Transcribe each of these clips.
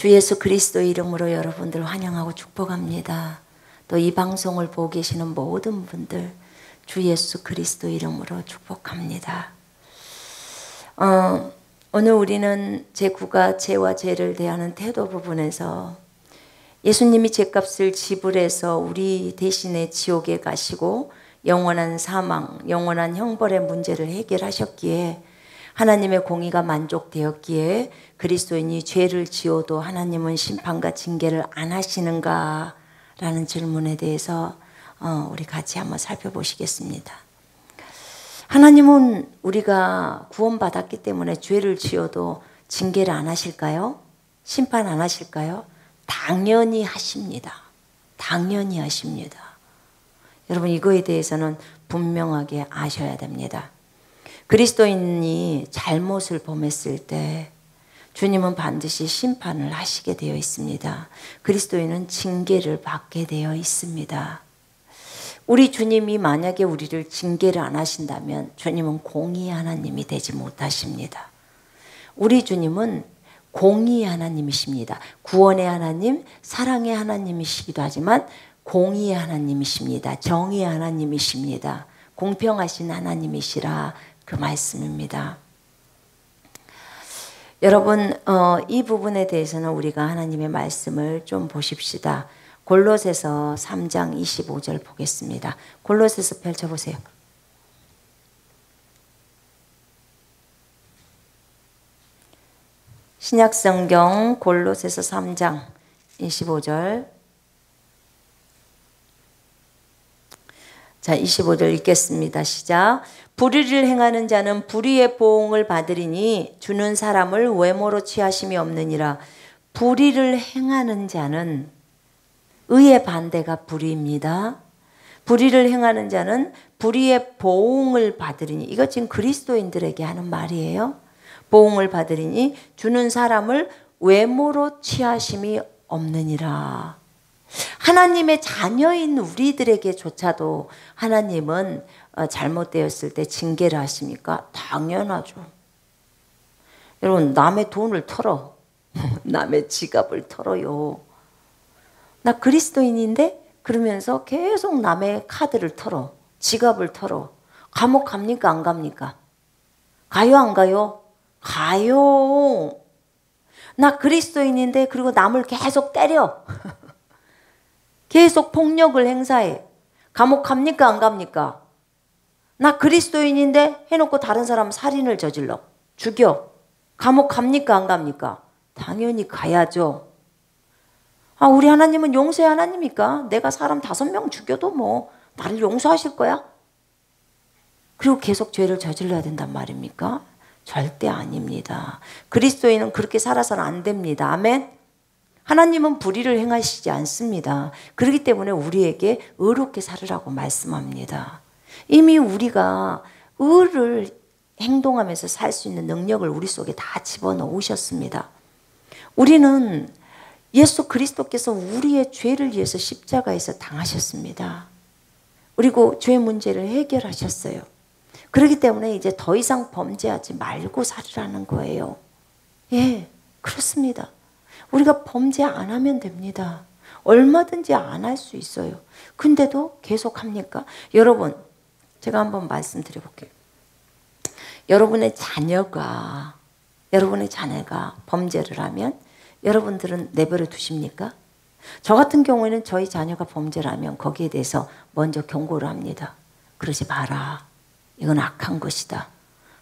주 예수 그리스도 이름으로 여러분들 환영하고 축복합니다. 또 이 방송을 보고 계시는 모든 분들 주 예수 그리스도 이름으로 축복합니다. 오늘 우리는 제9가 죄와 죄를 대하는 태도 부분에서 예수님이 죄값을 지불해서 우리 대신에 지옥에 가시고 영원한 사망, 영원한 형벌의 문제를 해결하셨기에 하나님의 공의가 만족되었기에 그리스도인이 죄를 지어도 하나님은 심판과 징계를 안 하시는가? 라는 질문에 대해서 우리 같이 한번 살펴보시겠습니다. 하나님은 우리가 구원받았기 때문에 죄를 지어도 징계를 안 하실까요? 심판 안 하실까요? 당연히 하십니다. 당연히 하십니다. 여러분 이거에 대해서는 분명하게 아셔야 됩니다. 그리스도인이 잘못을 범했을 때 주님은 반드시 심판을 하시게 되어 있습니다. 그리스도인은 징계를 받게 되어 있습니다. 우리 주님이 만약에 우리를 징계를 안 하신다면 주님은 공의의 하나님이 되지 못하십니다. 우리 주님은 공의의 하나님이십니다. 구원의 하나님, 사랑의 하나님이시기도 하지만 공의의 하나님이십니다. 정의의 하나님이십니다. 공평하신 하나님이시라 그 말씀입니다. 여러분 이 부분에 대해서는 우리가 하나님의 말씀을 좀 보십시다. 골로새서 3장 25절 보겠습니다. 골로새서 펼쳐보세요. 신약성경 골로새서 3장 25절. 자, 25절 읽겠습니다. 시작. 불의를 행하는 자는 불의의 보응을 받으리니 주는 사람을 외모로 취하심이 없느니라. 불의를 행하는 자는 의의 반대가 불의입니다. 불의를 행하는 자는 불의의 보응을 받으리니 이거 지금 그리스도인들에게 하는 말이에요. 보응을 받으리니 주는 사람을 외모로 취하심이 없느니라. 하나님의 자녀인 우리들에게조차도 하나님은 잘못되었을 때 징계를 하십니까? 당연하죠. 여러분 남의 돈을 털어 남의 지갑을 털어요. 나 그리스도인인데 그러면서 계속 남의 카드를 털어 지갑을 털어 감옥 갑니까 안 갑니까? 가요 안 가요? 가요. 나 그리스도인인데 그리고 남을 계속 때려 계속 폭력을 행사해. 감옥 갑니까 안 갑니까? 나 그리스도인인데 해놓고 다른 사람 살인을 저질러 죽여. 감옥 갑니까 안 갑니까? 당연히 가야죠. 아, 우리 하나님은 용서의 하나님입니까? 내가 사람 5명 죽여도 뭐 나를 용서하실 거야? 그리고 계속 죄를 저질러야 된단 말입니까? 절대 아닙니다. 그리스도인은 그렇게 살아서는 안 됩니다. 아멘. 하나님은 불의를 행하시지 않습니다. 그렇기 때문에 우리에게 의롭게 살으라고 말씀합니다. 이미 우리가 의를 행동하면서 살 수 있는 능력을 우리 속에 다 집어넣으셨습니다. 우리는 예수 그리스도께서 우리의 죄를 위해서 십자가에서 당하셨습니다. 그리고 죄 문제를 해결하셨어요. 그렇기 때문에 이제 더 이상 범죄하지 말고 살으라는 거예요. 예, 그렇습니다. 우리가 범죄 안 하면 됩니다. 얼마든지 안 할 수 있어요. 근데도 계속 합니까? 여러분, 제가 한번 말씀드려 볼게요. 여러분의 자녀가 범죄를 하면 여러분들은 내버려 두십니까? 저 같은 경우에는 저희 자녀가 범죄를 하면 거기에 대해서 먼저 경고를 합니다. 그러지 마라. 이건 악한 것이다.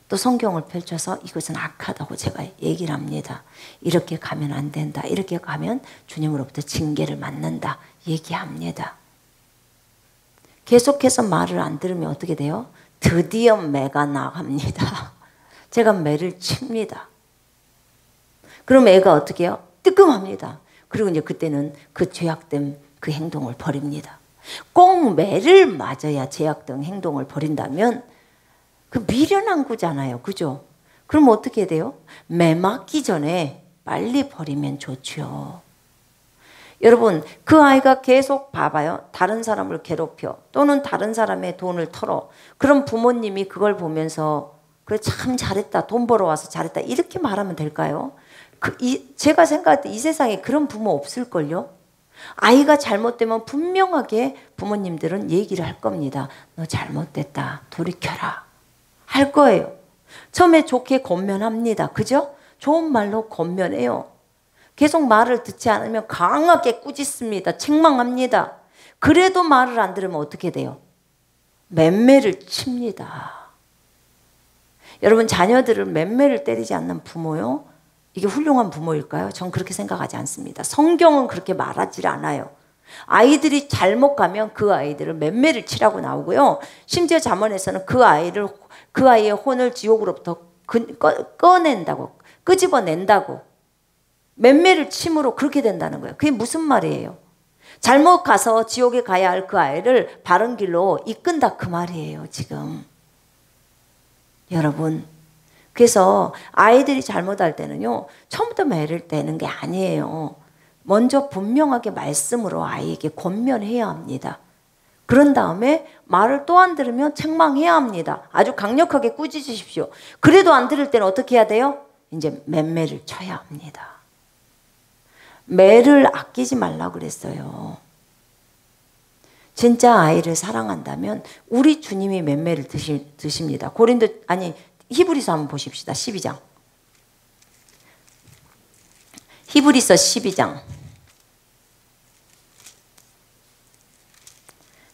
또 성경을 펼쳐서 이것은 악하다고 제가 얘기를 합니다. 이렇게 가면 안 된다. 이렇게 가면 주님으로부터 징계를 받는다. 얘기합니다. 계속해서 말을 안 들으면 어떻게 돼요? 드디어 매가 나갑니다. 제가 매를 칩니다. 그럼 애가 어떻게 해요? 뜨끔합니다. 그리고 이제 그때는 그 죄악된 그 행동을 버립니다. 꼭 매를 맞아야 죄악된 행동을 버린다면 그 미련한 거잖아요. 그죠? 그럼 어떻게 돼요? 매 맞기 전에 빨리 버리면 좋죠. 여러분 그 아이가 계속 봐봐요. 다른 사람을 괴롭혀 또는 다른 사람의 돈을 털어. 그럼 부모님이 그걸 보면서 그래 참 잘했다. 돈 벌어와서 잘했다. 이렇게 말하면 될까요? 제가 생각할 때 이 세상에 그런 부모 없을걸요? 아이가 잘못되면 분명하게 부모님들은 얘기를 할 겁니다. 너 잘못됐다. 돌이켜라. 할 거예요. 처음에 좋게 권면합니다. 그죠? 좋은 말로 권면해요. 계속 말을 듣지 않으면 강하게 꾸짖습니다. 책망합니다. 그래도 말을 안 들으면 어떻게 돼요? 맴매를 칩니다. 여러분, 자녀들을 맴매를 때리지 않는 부모요? 이게 훌륭한 부모일까요? 전 그렇게 생각하지 않습니다. 성경은 그렇게 말하지 않아요. 아이들이 잘못 가면 그 아이들을 맴매를 치라고 나오고요. 심지어 잠언에서는 그 아이의 혼을 지옥으로부터 꺼낸다고, 끄집어낸다고, 맴매를 침으로 그렇게 된다는 거예요. 그게 무슨 말이에요? 잘못 가서 지옥에 가야 할 그 아이를 바른 길로 이끈다 그 말이에요, 지금. 여러분, 그래서 아이들이 잘못할 때는요, 처음부터 매를 때는 게 아니에요. 먼저 분명하게 말씀으로 아이에게 권면해야 합니다. 그런 다음에 말을 또 안 들으면 책망해야 합니다. 아주 강력하게 꾸짖으십시오. 그래도 안 들을 때는 어떻게 해야 돼요? 이제 맴매를 쳐야 합니다. 매를 아끼지 말라고 그랬어요. 진짜 아이를 사랑한다면 우리 주님이 맴매를 드십니다. 히브리서 한번 보십시다. 12장. 히브리서 12장.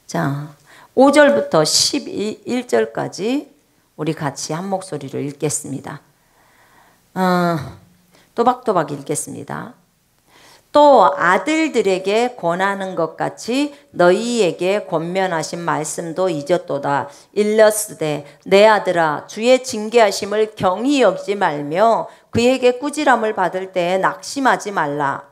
자, 5절부터 11절까지 우리 같이 한 목소리로 읽겠습니다. 또박또박 읽겠습니다. 또 아들들에게 권하는 것 같이 너희에게 권면하신 말씀도 잊었도다. 일렀으되 내 아들아 주의 징계하심을 경히 여기지 말며 그에게 꾸지람을 받을 때에 낙심하지 말라.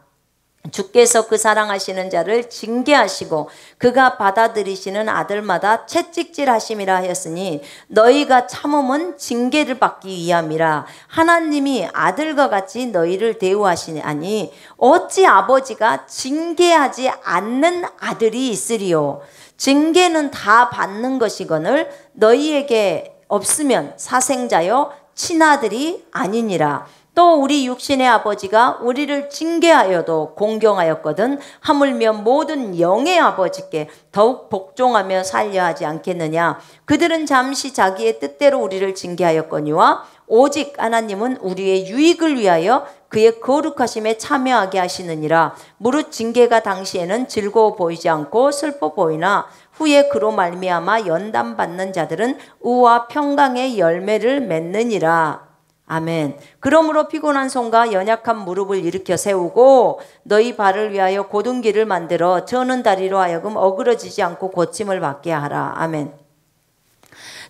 주께서 그 사랑하시는 자를 징계하시고 그가 받아들이시는 아들마다 채찍질하심이라 하였으니 너희가 참음은 징계를 받기 위함이라. 하나님이 아들과 같이 너희를 대우하시니 어찌 아버지가 징계하지 않는 아들이 있으리요. 징계는 다 받는 것이거늘 너희에게 없으면 사생자여 친아들이 아니니라. 또 우리 육신의 아버지가 우리를 징계하여도 공경하였거든 하물며 모든 영의 아버지께 더욱 복종하며 살려 하지 않겠느냐. 그들은 잠시 자기의 뜻대로 우리를 징계하였거니와 오직 하나님은 우리의 유익을 위하여 그의 거룩하심에 참여하게 하시느니라. 무릇 징계가 당시에는 즐거워 보이지 않고 슬퍼 보이나 후에 그로 말미암아 연단받는 자들은 의와 평강의 열매를 맺느니라. 아멘. 그러므로 피곤한 손과 연약한 무릎을 일으켜 세우고 너희 발을 위하여 곧은 길을 만들어 저는 다리로 하여금 어그러지지 않고 고침을 받게 하라. 아멘.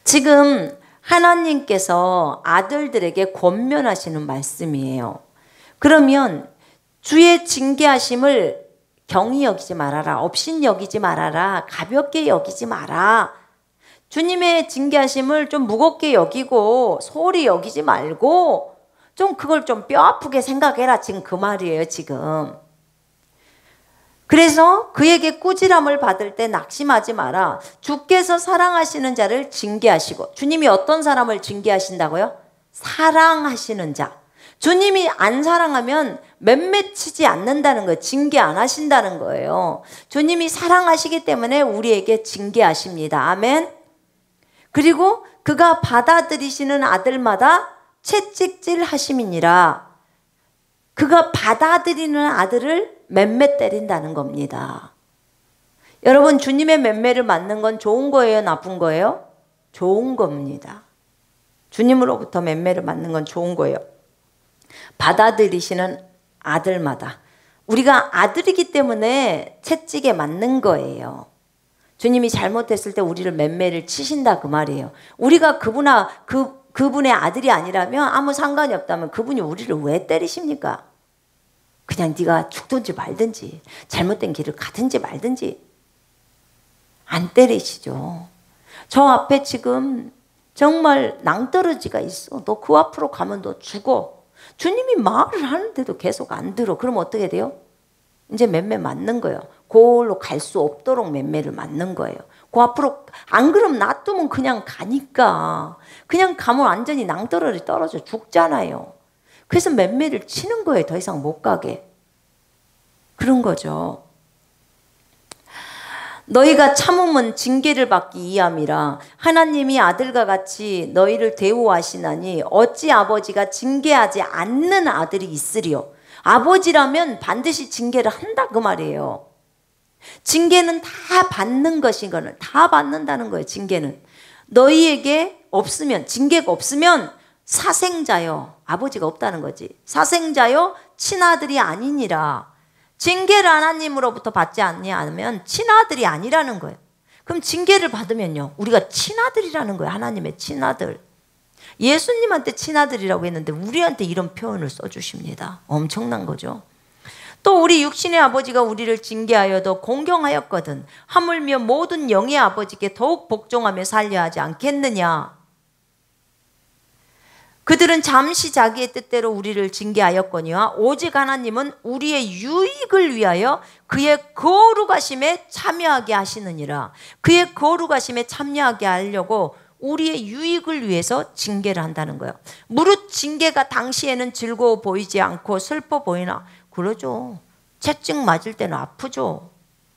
지금 하나님께서 아들들에게 권면하시는 말씀이에요. 그러면 주의 징계하심을 경히 여기지 말아라. 업신 여기지 말아라. 가볍게 여기지 마라. 주님의 징계하심을 좀 무겁게 여기고 소홀히 여기지 말고 좀 그걸 좀 뼈 아프게 생각해라. 지금 그 말이에요, 지금. 그래서 그에게 꾸지람을 받을 때 낙심하지 마라. 주께서 사랑하시는 자를 징계하시고, 주님이 어떤 사람을 징계하신다고요? 사랑하시는 자. 주님이 안 사랑하면 맴매치지 않는다는 거예요. 징계 안 하신다는 거예요. 주님이 사랑하시기 때문에 우리에게 징계하십니다. 아멘. 그리고 그가 받아들이시는 아들마다 채찍질 하심이니라. 그가 받아들이는 아들을 맴매 때린다는 겁니다. 여러분, 주님의 맴매를 맞는 건 좋은 거예요, 나쁜 거예요? 좋은 겁니다. 주님으로부터 맴매를 맞는 건 좋은 거예요. 받아들이시는 아들마다. 우리가 아들이기 때문에 채찍에 맞는 거예요. 주님이 잘못했을 때 우리를 맴매를 치신다 그 말이에요. 우리가 그분의 아들이 아니라면 아무 상관이 없다면 그분이 우리를 왜 때리십니까? 그냥 네가 죽든지 말든지 잘못된 길을 가든지 말든지 안 때리시죠. 저 앞에 지금 정말 낭떠러지가 있어. 너 그 앞으로 가면 너 죽어. 주님이 말을 하는데도 계속 안 들어. 그럼 어떻게 돼요? 이제 맴매 맞는 거예요. 그걸로 갈 수 없도록 맴매를 맞는 거예요. 그 앞으로 안 그러면 놔두면 그냥 가니까. 그냥 가면 완전히 낭떠러지 떨어져 죽잖아요. 그래서 맴매를 치는 거예요. 더 이상 못 가게. 그런 거죠. 너희가 참음은 징계를 받기 이함이라. 하나님이 아들과 같이 너희를 대우하시나니 어찌 아버지가 징계하지 않는 아들이 있으리요. 아버지라면 반드시 징계를 한다 그 말이에요. 징계는 다 받는 것이거든. 다 받는다는 거예요. 징계는. 너희에게 없으면, 징계가 없으면 사생자요. 아버지가 없다는 거지. 사생자요 친아들이 아니니라. 징계를 하나님으로부터 받지 않으면 친아들이 아니라는 거예요. 그럼 징계를 받으면요, 우리가 친아들이라는 거예요. 하나님의 친아들. 예수님한테 친아들이라고 했는데 우리한테 이런 표현을 써주십니다. 엄청난 거죠. 또 우리 육신의 아버지가 우리를 징계하여도 공경하였거든 하물며 모든 영의 아버지께 더욱 복종하며 살려 하지 않겠느냐. 그들은 잠시 자기의 뜻대로 우리를 징계하였거니와 오직 하나님은 우리의 유익을 위하여 그의 거룩하심에 참여하게 하시느니라. 그의 거룩하심에 참여하게 하려고 우리의 유익을 위해서 징계를 한다는 거예요. 무릇 징계가 당시에는 즐거워 보이지 않고 슬퍼 보이나? 그러죠. 채찍 맞을 때는 아프죠.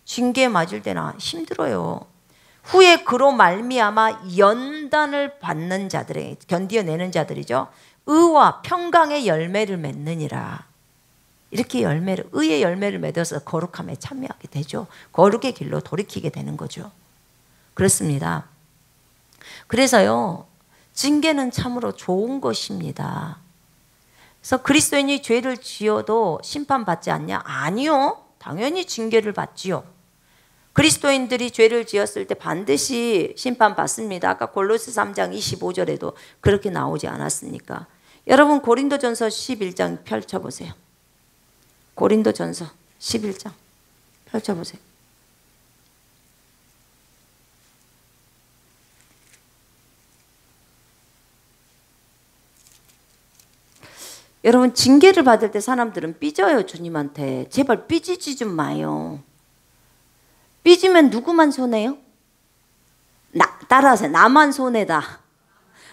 징계 맞을 때는 힘들어요. 후에 그로 말미암아 연단을 받는 자들의, 견디어내는 자들이죠. 의와 평강의 열매를 맺느니라. 이렇게 의의 열매를 맺어서 거룩함에 참여하게 되죠. 거룩의 길로 돌이키게 되는 거죠. 그렇습니다. 그래서요, 징계는 참으로 좋은 것입니다. 그래서 그리스도인이 죄를 지어도 심판받지 않냐? 아니요. 당연히 징계를 받지요. 그리스도인들이 죄를 지었을 때 반드시 심판받습니다. 아까 골로새 3장 25절에도 그렇게 나오지 않았습니까? 여러분 고린도전서 11장 펼쳐보세요. 고린도전서 11장 펼쳐보세요. 여러분 징계를 받을 때 사람들은 삐져요. 주님한테. 제발 삐지지 좀 마요. 삐지면 누구만 손해요? 따라하세요. 나만 손해다.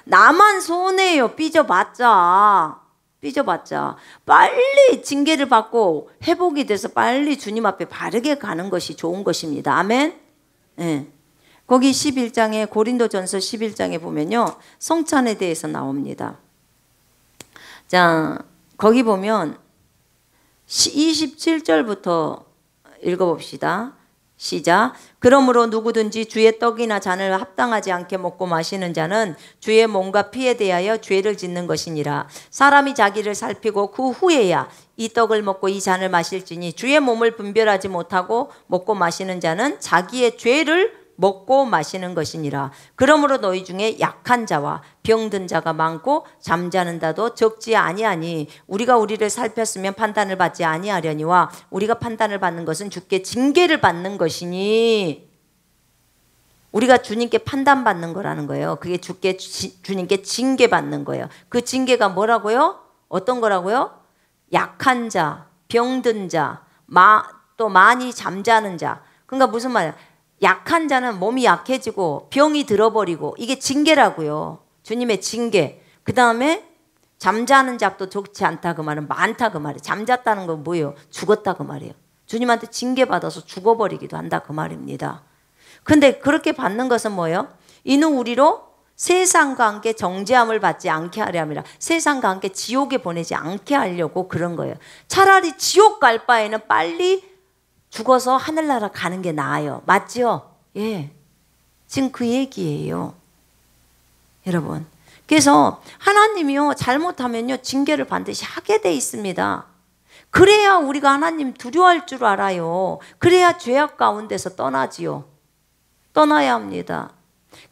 나만 손해요. 삐져봤자. 빨리 징계를 받고 회복이 돼서 빨리 주님 앞에 바르게 가는 것이 좋은 것입니다. 아멘. 네. 거기 11장에 고린도전서 11장에 보면요. 성찬에 대해서 나옵니다. 자, 거기 보면 27절부터 읽어봅시다. 시작. 그러므로 누구든지 주의 떡이나 잔을 합당하지 않게 먹고 마시는 자는 주의 몸과 피에 대하여 죄를 짓는 것이니라. 사람이 자기를 살피고 그 후에야 이 떡을 먹고 이 잔을 마실지니 주의 몸을 분별하지 못하고 먹고 마시는 자는 자기의 죄를 먹고 마시는 것이니라. 그러므로 너희 중에 약한 자와 병든 자가 많고 잠자는 자도 적지 아니하니 우리가 우리를 살폈으면 판단을 받지 아니하려니와 우리가 판단을 받는 것은 주께 징계를 받는 것이니. 우리가 주님께 판단받는 거라는 거예요. 그게 주님께 징계받는 거예요. 그 징계가 뭐라고요? 어떤 거라고요? 약한 자, 병든 자, 또 많이 잠자는 자. 그러니까 무슨 말이야? 약한 자는 몸이 약해지고 병이 들어버리고 이게 징계라고요. 주님의 징계. 그 다음에 잠자는 자도 좋지 않다 그 말은 많다 그 말이에요. 잠잤다는 건 뭐예요? 죽었다 그 말이에요. 주님한테 징계받아서 죽어버리기도 한다 그 말입니다. 근데 그렇게 받는 것은 뭐예요? 이는 우리로 세상과 함께 정죄함을 받지 않게 하려 함이라. 세상과 함께 지옥에 보내지 않게 하려고 그런 거예요. 차라리 지옥 갈 바에는 빨리 죽어서 하늘나라 가는 게 나아요. 맞죠? 예. 지금 그 얘기예요. 여러분. 그래서 하나님이요, 잘못하면요, 징계를 반드시 하게 돼 있습니다. 그래야 우리가 하나님 두려워할 줄 알아요. 그래야 죄악 가운데서 떠나지요. 떠나야 합니다.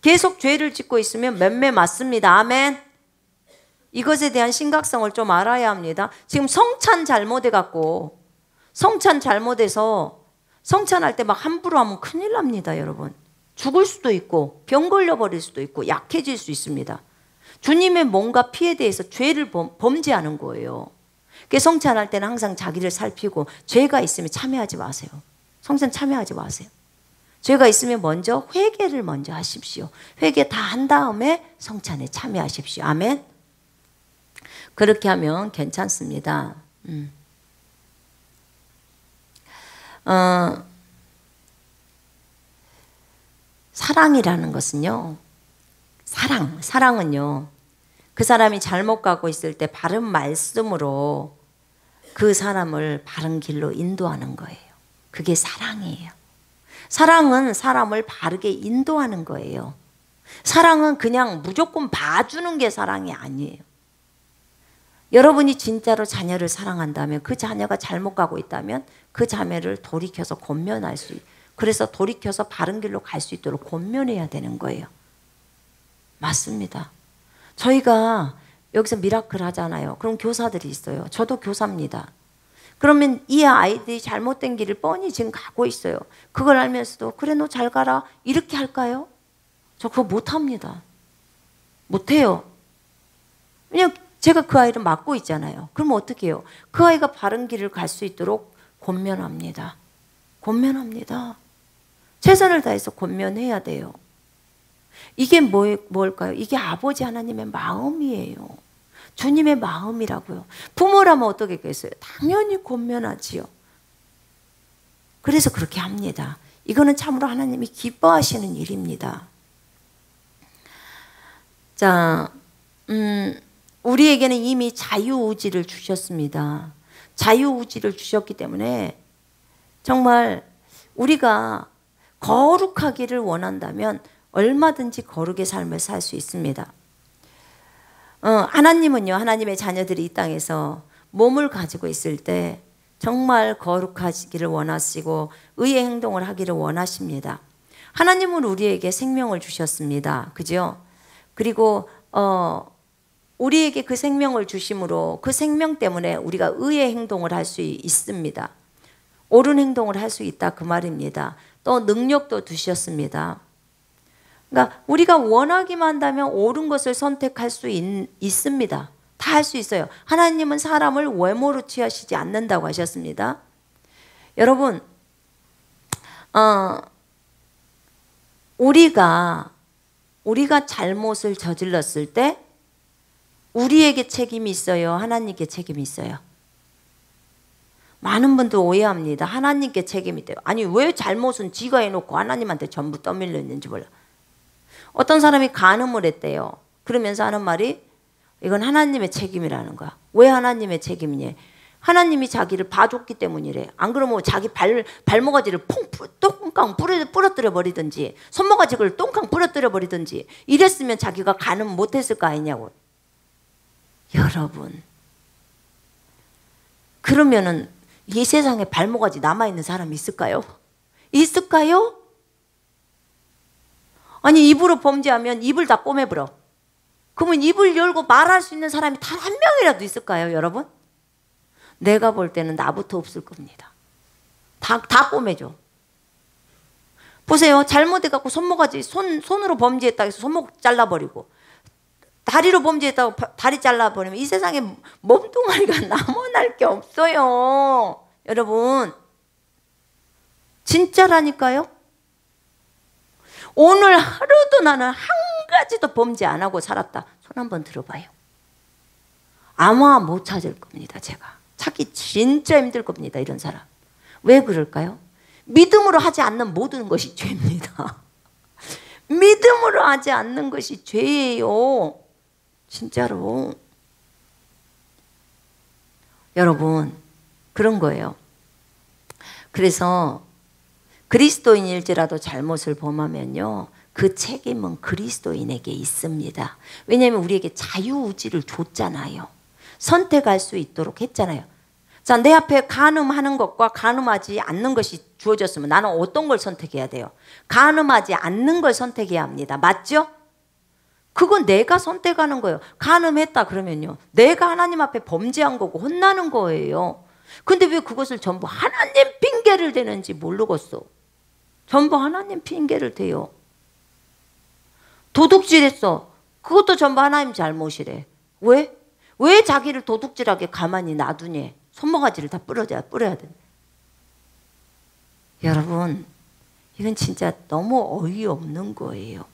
계속 죄를 짓고 있으면 맴매 맞습니다. 아멘. 이것에 대한 심각성을 좀 알아야 합니다. 지금 성찬 잘못해갖고 성찬 잘못해서 성찬할 때 막 함부로 하면 큰일 납니다. 여러분. 죽을 수도 있고 병 걸려버릴 수도 있고 약해질 수 있습니다. 주님의 몸과 피에 대해서 죄를 범죄하는 거예요. 그래서 성찬할 때는 항상 자기를 살피고 죄가 있으면 참여하지 마세요. 성찬 참여하지 마세요. 죄가 있으면 먼저 회개를 먼저 하십시오. 회개 다 한 다음에 성찬에 참여하십시오. 아멘. 그렇게 하면 괜찮습니다. 사랑이라는 것은요, 사랑은요, 그 사람이 잘못 가고 있을 때 바른 말씀으로 그 사람을 바른 길로 인도하는 거예요. 그게 사랑이에요. 사랑은 사람을 바르게 인도하는 거예요. 사랑은 그냥 무조건 봐주는 게 사랑이 아니에요. 여러분이 진짜로 자녀를 사랑한다면, 그 자녀가 잘못 가고 있다면 그 자녀를 돌이켜서 권면할 수, 그래서 돌이켜서 바른 길로 갈 수 있도록 권면해야 되는 거예요. 맞습니다. 저희가 여기서 미라클 하잖아요. 그럼 교사들이 있어요. 저도 교사입니다. 그러면 이 아이들이 잘못된 길을 뻔히 지금 가고 있어요. 그걸 알면서도 그래 너 잘 가라 이렇게 할까요? 저 그거 못합니다. 못해요. 그냥 제가 그 아이를 맡고 있잖아요. 그럼 어떻게 해요? 그 아이가 바른 길을 갈 수 있도록 권면합니다. 권면합니다. 최선을 다해서 권면해야 돼요. 이게 뭘까요? 이게 아버지 하나님의 마음이에요. 주님의 마음이라고요. 부모라면 어떻게 했겠어요? 당연히 권면하지요. 그래서 그렇게 합니다. 이거는 참으로 하나님이 기뻐하시는 일입니다. 자, 우리에게는 이미 자유의지를 주셨습니다. 자유의지를 주셨기 때문에 정말 우리가 거룩하기를 원한다면 얼마든지 거룩의 삶을 살 수 있습니다. 하나님은요, 하나님의 자녀들이 이 땅에서 몸을 가지고 있을 때 정말 거룩하기를 원하시고 의의 행동을 하기를 원하십니다. 하나님은 우리에게 생명을 주셨습니다. 그죠? 그리고 우리에게 그 생명을 주심으로 그 생명 때문에 우리가 의의 행동을 할 수 있습니다. 옳은 행동을 할 수 있다 그 말입니다. 또 능력도 주셨습니다. 그러니까 우리가 원하기만 한다면 옳은 것을 선택할 수 있습니다. 다 할 수 있어요. 하나님은 사람을 외모로 취하시지 않는다고 하셨습니다. 여러분, 우리가 잘못을 저질렀을 때 우리에게 책임이 있어요? 하나님께 책임이 있어요? 많은 분들 오해합니다. 하나님께 책임이 있대요. 아니 왜 잘못은 지가 해놓고 하나님한테 전부 떠밀렸는지 몰라. 어떤 사람이 간음을 했대요. 그러면서 하는 말이 이건 하나님의 책임이라는 거야. 왜 하나님의 책임이냐? 하나님이 자기를 봐줬기 때문이래. 안 그러면 자기 발모가지를 똥깡 부러뜨려 버리든지 손모가지를 똥깡 부러뜨려 버리든지 이랬으면 자기가 간음 못했을 거 아니냐고. 여러분, 그러면은 이 세상에 발모가지 남아있는 사람이 있을까요? 있을까요? 아니 입으로 범죄하면 입을 다 꼬매버려. 그러면 입을 열고 말할 수 있는 사람이 단 한 명이라도 있을까요, 여러분? 내가 볼 때는 나부터 없을 겁니다. 다 꼬매죠. 보세요. 잘못해갖고 손모가지 손으로 범죄했다 해서 손목 잘라버리고 다리로 범죄했다고 다리 잘라버리면 이 세상에 몸뚱아리가 남아날 게 없어요. 여러분, 진짜라니까요. 오늘 하루도 나는 한 가지도 범죄 안 하고 살았다. 손 한번 들어봐요. 아마 못 찾을 겁니다. 제가 찾기 진짜 힘들 겁니다. 이런 사람. 왜 그럴까요? 믿음으로 하지 않는 모든 것이 죄입니다. 믿음으로 하지 않는 것이 죄예요. 진짜로. 여러분, 그런 거예요. 그래서 그리스도인일지라도 잘못을 범하면요, 그 책임은 그리스도인에게 있습니다. 왜냐하면 우리에게 자유의지를 줬잖아요. 선택할 수 있도록 했잖아요. 자, 내 앞에 간음하는 것과 간음하지 않는 것이 주어졌으면 나는 어떤 걸 선택해야 돼요? 간음하지 않는 걸 선택해야 합니다. 맞죠? 그건 내가 선택하는 거예요. 간음했다 그러면요, 내가 하나님 앞에 범죄한 거고 혼나는 거예요. 근데 왜 그것을 전부 하나님 핑계를 대는지 모르겠어. 전부 하나님 핑계를 대요. 도둑질했어. 그것도 전부 하나님 잘못이래. 왜? 왜 자기를 도둑질하게 가만히 놔두니? 손모가지를 다 뿌려야 돼. 여러분, 이건 진짜 너무 어이없는 거예요.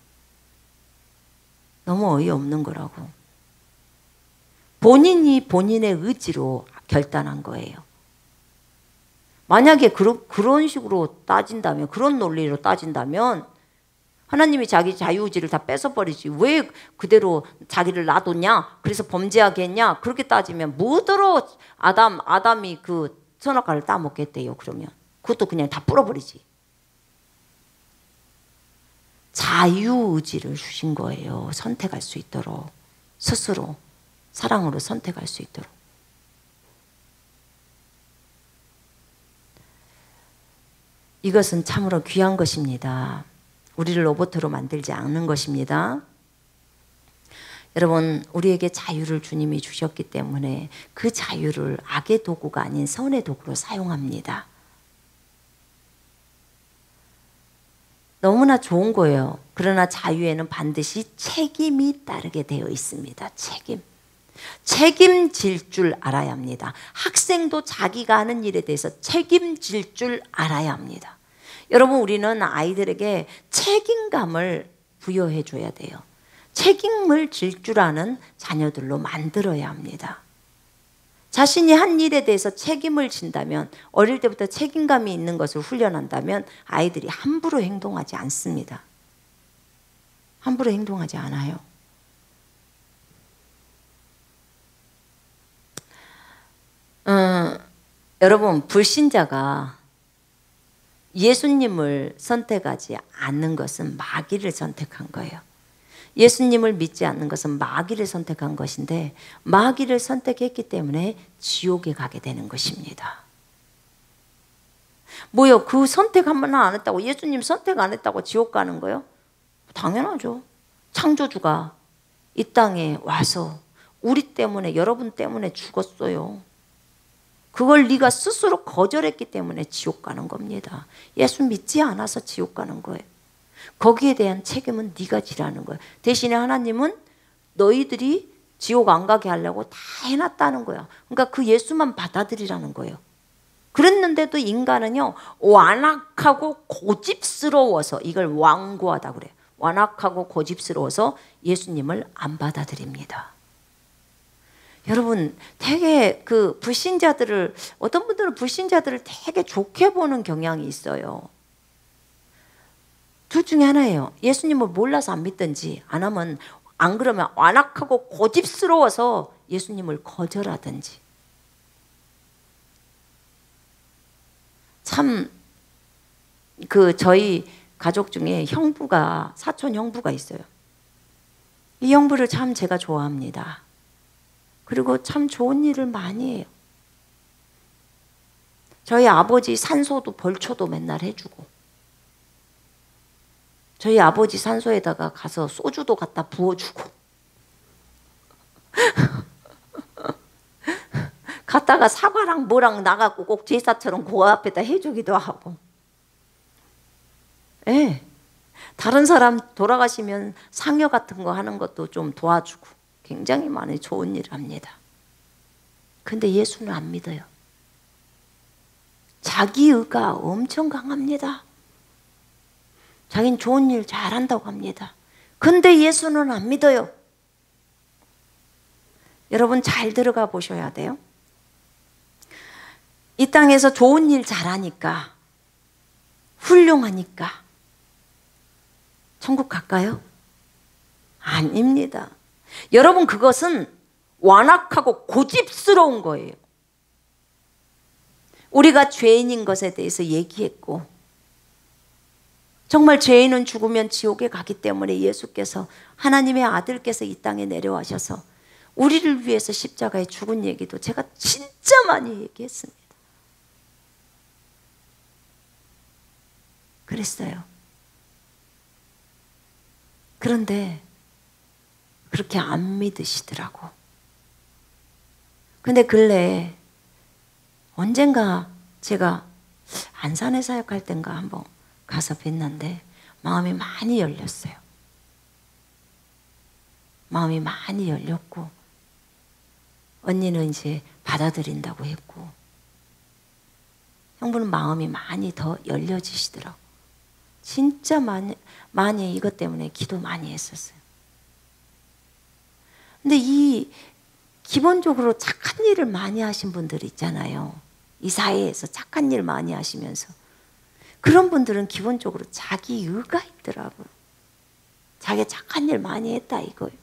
너무 어이없는 거라고. 본인이 본인의 의지로 결단한 거예요. 만약에 그런 식으로 따진다면, 그런 논리로 따진다면 하나님이 자기 자유의지를 다 뺏어버리지 왜 그대로 자기를 놔뒀냐? 그래서 범죄하게 했냐? 그렇게 따지면 뭐더러 아담이 그 선악과를 따먹겠대요. 그러면 그것도 그냥 다 뿌려버리지. 자유의지를 주신 거예요. 선택할 수 있도록. 스스로 사랑으로 선택할 수 있도록. 이것은 참으로 귀한 것입니다. 우리를 로봇으로 만들지 않는 것입니다. 여러분, 우리에게 자유를 주님이 주셨기 때문에 그 자유를 악의 도구가 아닌 선의 도구로 사용합니다. 너무나 좋은 거예요. 그러나 자유에는 반드시 책임이 따르게 되어 있습니다. 책임질 줄 알아야 합니다. 학생도 자기가 하는 일에 대해서 책임질 줄 알아야 합니다. 여러분, 우리는 아이들에게 책임감을 부여해 줘야 돼요. 책임을 질 줄 아는 자녀들로 만들어야 합니다. 자신이 한 일에 대해서 책임을 진다면, 어릴 때부터 책임감이 있는 것을 훈련한다면 아이들이 함부로 행동하지 않습니다. 함부로 행동하지 않아요. 여러분, 불신자가 예수님을 선택하지 않는 것은 마귀를 선택한 거예요. 예수님을 믿지 않는 것은 마귀를 선택한 것인데, 마귀를 선택했기 때문에 지옥에 가게 되는 것입니다. 뭐요? 그 선택 한 번 안 했다고, 예수님 선택 안 했다고 지옥 가는 거요? 당연하죠. 창조주가 이 땅에 와서 우리 때문에, 여러분 때문에 죽었어요. 그걸 네가 스스로 거절했기 때문에 지옥 가는 겁니다. 예수 믿지 않아서 지옥 가는 거예요. 거기에 대한 책임은 네가 지라는 거예요. 대신에 하나님은 너희들이 지옥 안 가게 하려고 다 해놨다는 거야. 그러니까 그 예수만 받아들이라는 거예요. 그랬는데도 인간은요, 완악하고 고집스러워서, 이걸 완고하다 그래요. 완악하고 고집스러워서 예수님을 안 받아들입니다. 여러분, 되게 그 불신자들을, 어떤 분들은 불신자들을 되게 좋게 보는 경향이 있어요. 둘 중에 하나예요. 예수님을 몰라서 안 믿든지, 안 그러면 완악하고 고집스러워서 예수님을 거절하든지. 참, 저희 가족 중에 사촌 형부가 있어요. 이 형부를 참 제가 좋아합니다. 그리고 참 좋은 일을 많이 해요. 저희 아버지 산소도 벌초도 맨날 해주고, 저희 아버지 산소에다가 가서 소주도 갖다 부어주고 갔다가 사과랑 뭐랑 나가고 꼭 제사처럼 그 앞에다 해주기도 하고. 예. 다른 사람 돌아가시면 상여 같은 거 하는 것도 좀 도와주고 굉장히 많이 좋은 일을 합니다. 근데 예수는 안 믿어요. 자기의가 엄청 강합니다. 자기는 좋은 일 잘한다고 합니다. 근데 예수는 안 믿어요. 여러분, 잘 들어가 보셔야 돼요. 이 땅에서 좋은 일 잘하니까, 훌륭하니까 천국 갈까요? 아닙니다. 여러분, 그것은 완악하고 고집스러운 거예요. 우리가 죄인인 것에 대해서 얘기했고, 정말 죄인은 죽으면 지옥에 가기 때문에 예수께서, 하나님의 아들께서 이 땅에 내려와셔서 우리를 위해서 십자가에 죽은 얘기도 제가 진짜 많이 얘기했습니다. 그랬어요. 그런데 그렇게 안 믿으시더라고. 근데 근래에 언젠가 제가 안산에 사역할 땐가 한번 가서 뵀는데 마음이 많이 열렸어요. 마음이 많이 열렸고, 언니는 이제 받아들인다고 했고, 형부는 마음이 많이 더 열려지시더라고. 진짜 많이 이것 때문에 기도 많이 했었어요. 근데 이 기본적으로 착한 일을 많이 하신 분들 있잖아요. 이 사회에서 착한 일 많이 하시면서 그런 분들은 기본적으로 자기의가 있더라고요. 자기가 착한 일 많이 했다 이거예요.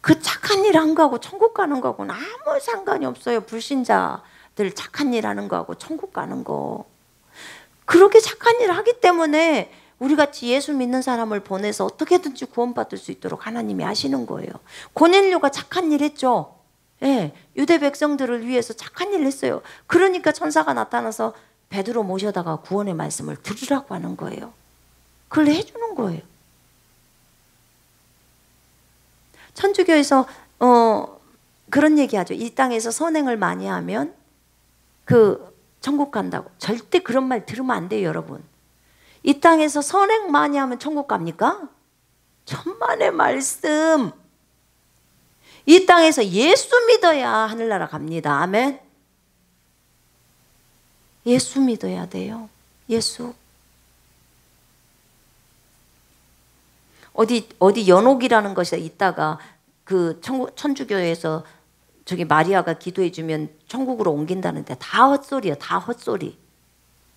그 착한 일 한 거하고 천국 가는 거하고는 아무 상관이 없어요. 불신자들 착한 일 하는 거하고 천국 가는 거. 그렇게 착한 일을 하기 때문에 우리같이 예수 믿는 사람을 보내서 어떻게든지 구원받을 수 있도록 하나님이 하시는 거예요. 고넬료가 착한 일 했죠. 예, 유대 백성들을 위해서 착한 일을 했어요. 그러니까 천사가 나타나서 베드로 모셔다가 구원의 말씀을 들으라고 하는 거예요. 그걸 해주는 거예요. 천주교에서 그런 얘기하죠. 이 땅에서 선행을 많이 하면 그 천국 간다고. 절대 그런 말 들으면 안 돼요, 여러분. 이 땅에서 선행 많이 하면 천국 갑니까? 천만의 말씀. 이 땅에서 예수 믿어야 하늘나라 갑니다. 아멘. 예수 믿어야 돼요. 예수. 어디 연옥이라는 것이 있다가 그 천주교에서 저기 마리아가 기도해 주면 천국으로 옮긴다는데 다 헛소리야. 다 헛소리.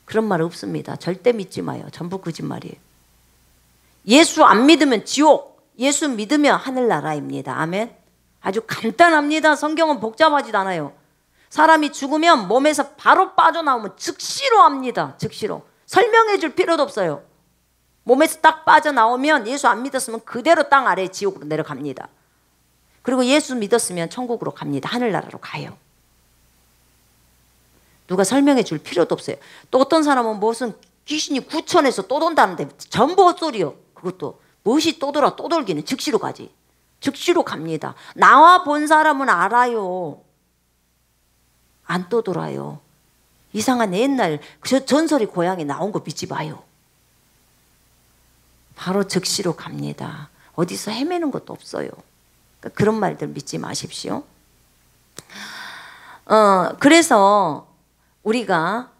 그런 말 없습니다. 절대 믿지 마요. 전부 거짓말이에요. 예수 안 믿으면 지옥, 예수 믿으면 하늘나라입니다. 아멘. 아주 간단합니다. 성경은 복잡하지도 않아요. 사람이 죽으면 몸에서 바로 빠져나오면 즉시로 합니다. 즉시로. 설명해 줄 필요도 없어요. 몸에서 딱 빠져나오면 예수 안 믿었으면 그대로 땅 아래 지옥으로 내려갑니다. 그리고 예수 믿었으면 천국으로 갑니다. 하늘나라로 가요. 누가 설명해 줄 필요도 없어요. 또 어떤 사람은 무슨 귀신이 구천에서 또 돈다는데 전부 헛소리요. 그것도 무엇이 또 돌아 또 돌기는 즉시로 가지. 즉시로 갑니다. 나와 본 사람은 알아요. 안 또 돌아요. 이상한 옛날 전설이 고향에 나온 거 믿지 마요. 바로 즉시로 갑니다. 어디서 헤매는 것도 없어요. 그러니까 그런 말들 믿지 마십시오. 그래서 우리가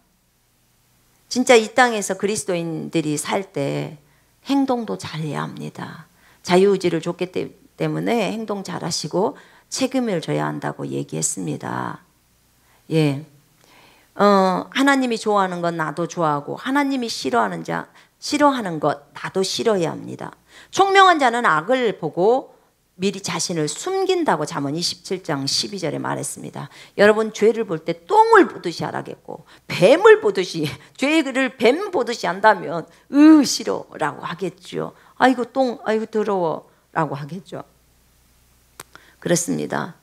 진짜 이 땅에서 그리스도인들이 살 때 행동도 잘해야 합니다. 자유의지를 줬기 때문에 행동 잘하시고 책임을 져야 한다고 얘기했습니다. 예, 하나님이 좋아하는 건 나도 좋아하고 하나님이 싫어하는 것 나도 싫어해야 합니다. 총명한 자는 악을 보고 미리 자신을 숨긴다고 잠언 27장 12절에 말했습니다. 여러분 죄를 볼 때 똥을 보듯이 하라겠고 뱀을 보듯이 죄를 뱀 보듯이 한다면 싫어라고 하겠죠. 아이고 똥 아이고 더러워 라고 하겠죠. 그렇습니다.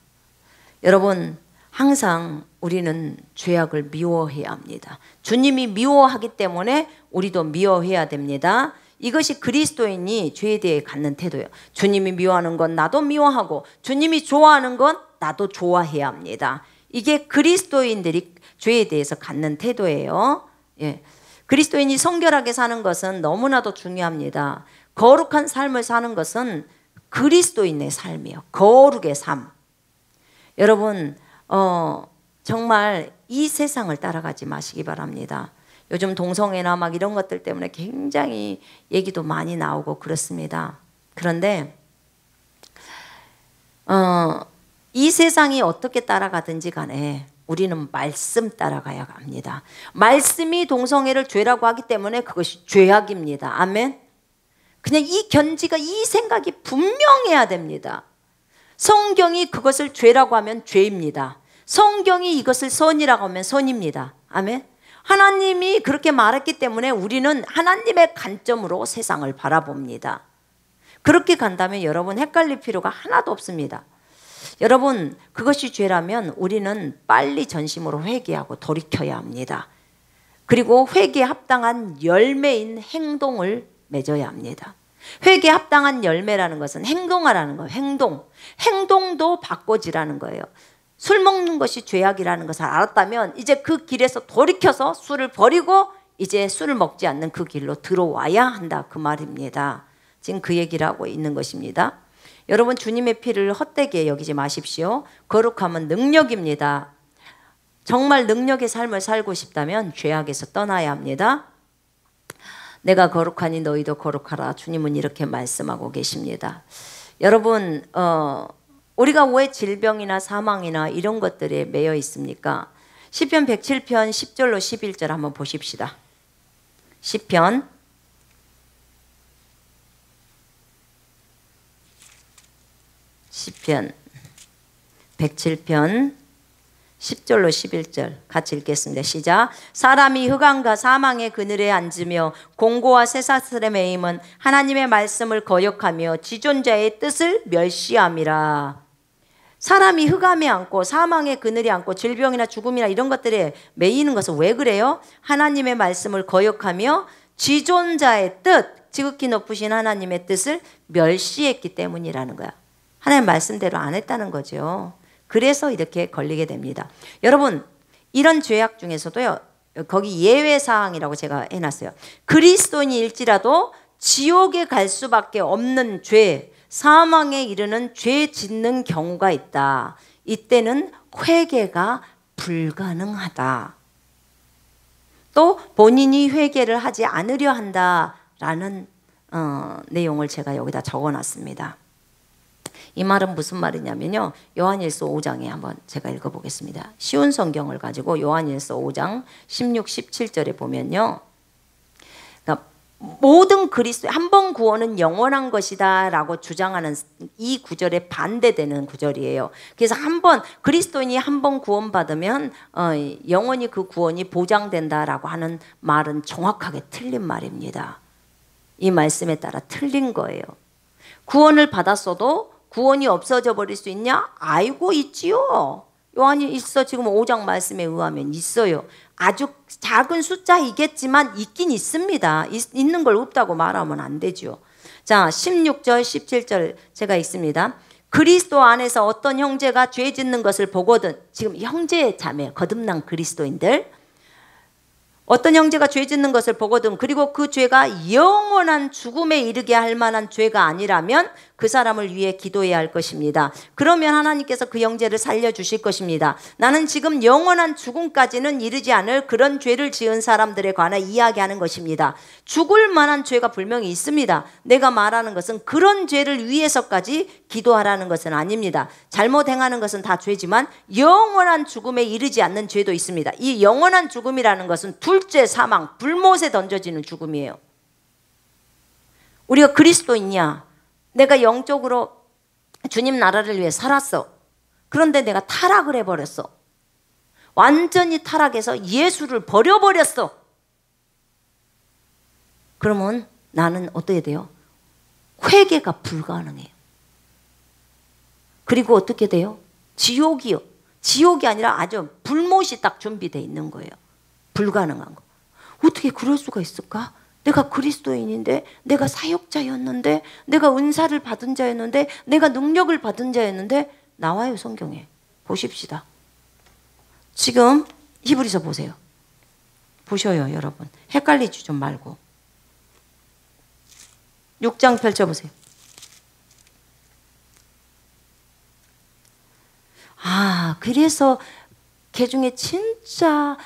여러분 항상 우리는 죄악을 미워해야 합니다. 주님이 미워하기 때문에 우리도 미워해야 됩니다. 이것이 그리스도인이 죄에 대해 갖는 태도예요. 주님이 미워하는 건 나도 미워하고 주님이 좋아하는 건 나도 좋아해야 합니다. 이게 그리스도인들이 죄에 대해서 갖는 태도예요. 예. 그리스도인이 성결하게 사는 것은 너무나도 중요합니다. 거룩한 삶을 사는 것은 그리스도인의 삶이에요. 거룩의 삶. 여러분 정말 이 세상을 따라가지 마시기 바랍니다. 요즘 동성애나 막 이런 것들 때문에 굉장히 얘기도 많이 나오고 그렇습니다. 그런데 이 세상이 어떻게 따라가든지 간에 우리는 말씀 따라가야 합니다. 말씀이 동성애를 죄라고 하기 때문에 그것이 죄악입니다. 아멘. 그냥 이 견지가 이 생각이 분명해야 됩니다. 성경이 그것을 죄라고 하면 죄입니다. 성경이 이것을 선이라고 하면 선입니다. 아멘. 하나님이 그렇게 말했기 때문에 우리는 하나님의 관점으로 세상을 바라봅니다. 그렇게 간다면 여러분 헷갈릴 필요가 하나도 없습니다. 여러분 그것이 죄라면 우리는 빨리 전심으로 회개하고 돌이켜야 합니다. 그리고 회개에 합당한 열매인 행동을 맺어야 합니다. 회개에 합당한 열매라는 것은 행동하라는 거예요. 행동도 바꿔지라는 거예요. 술 먹는 것이 죄악이라는 것을 알았다면 이제 그 길에서 돌이켜서 술을 버리고 이제 술을 먹지 않는 그 길로 들어와야 한다 그 말입니다. 지금 그 얘기를 하고 있는 것입니다. 여러분 주님의 피를 헛되게 여기지 마십시오. 거룩함은 능력입니다. 정말 능력의 삶을 살고 싶다면 죄악에서 떠나야 합니다. 내가 거룩하니 너희도 거룩하라. 주님은 이렇게 말씀하고 계십니다. 여러분 우리가 왜 질병이나 사망이나 이런 것들에 매여 있습니까? 시편 107편 10절로 11절 한번 보십시다. 시편 107편 10절로 11절 같이 읽겠습니다. 시작. 사람이 흑암과 사망의 그늘에 앉으며 공고와 쇠사슬에 매임은 하나님의 말씀을 거역하며 지존자의 뜻을 멸시함이라. 사람이 흑암에 앉고 사망의 그늘에 앉고 질병이나 죽음이나 이런 것들에 매이는 것은 왜 그래요? 하나님의 말씀을 거역하며 지존자의 뜻, 지극히 높으신 하나님의 뜻을 멸시했기 때문이라는 거야. 하나님 말씀대로 안 했다는 거죠. 그래서 이렇게 걸리게 됩니다. 여러분, 이런 죄악 중에서도요, 거기 예외사항이라고 제가 해놨어요. 그리스도인일지라도 지옥에 갈 수밖에 없는 죄, 사망에 이르는 죄 짓는 경우가 있다. 이때는 회개가 불가능하다. 또 본인이 회개를 하지 않으려 한다라는 내용을 제가 여기다 적어놨습니다. 이 말은 무슨 말이냐면요, 요한일서 5장에 한번 제가 읽어보겠습니다. 쉬운 성경을 가지고 요한일서 5장 16, 17절에 보면요, 그러니까 모든 그리스도 한 번 구원은 영원한 것이다 라고 주장하는 이 구절에 반대되는 구절이에요. 그래서 그리스도인이 한 번 구원받으면 영원히 그 구원이 보장된다라고 하는 말은 정확하게 틀린 말입니다. 이 말씀에 따라 틀린 거예요. 구원을 받았어도 구원이 없어져 버릴 수 있냐? 알고 있지요. 요한일서 지금 5장 말씀에 의하면 있어요. 아주 작은 숫자이겠지만 있긴 있습니다. 있는 걸 없다고 말하면 안 되죠. 자, 16절 17절 제가 읽습니다. 그리스도 안에서 어떤 형제가 죄 짓는 것을 보거든. 지금 형제 자매 거듭난 그리스도인들, 어떤 형제가 죄 짓는 것을 보거든 그리고 그 죄가 영원한 죽음에 이르게 할 만한 죄가 아니라면 그 사람을 위해 기도해야 할 것입니다. 그러면 하나님께서 그 형제를 살려주실 것입니다. 나는 지금 영원한 죽음까지는 이르지 않을 그런 죄를 지은 사람들에 관해 이야기하는 것입니다. 죽을 만한 죄가 분명히 있습니다. 내가 말하는 것은 그런 죄를 위해서까지 기도하라는 것은 아닙니다. 잘못 행하는 것은 다 죄지만 영원한 죽음에 이르지 않는 죄도 있습니다. 이 영원한 죽음이라는 것은 둘째 사망, 불못에 던져지는 죽음이에요. 우리가 그리스도인이야. 내가 영적으로 주님 나라를 위해 살았어. 그런데 내가 타락을 해버렸어. 완전히 타락해서 예수를 버려버렸어. 그러면 나는 어떻게 돼요? 회개가 불가능해요. 그리고 어떻게 돼요? 지옥이요. 지옥이 아니라 아주 불못이 딱 준비되어 있는 거예요. 불가능한 거. 어떻게 그럴 수가 있을까? 내가 그리스도인인데, 내가 사역자였는데, 내가 은사를 받은 자였는데, 내가 능력을 받은 자였는데, 나와요, 성경에. 보십시다. 지금 히브리서 보세요. 보셔요, 여러분. 헷갈리지 좀 말고. 6장 펼쳐보세요. 그래서 개 중에 진짜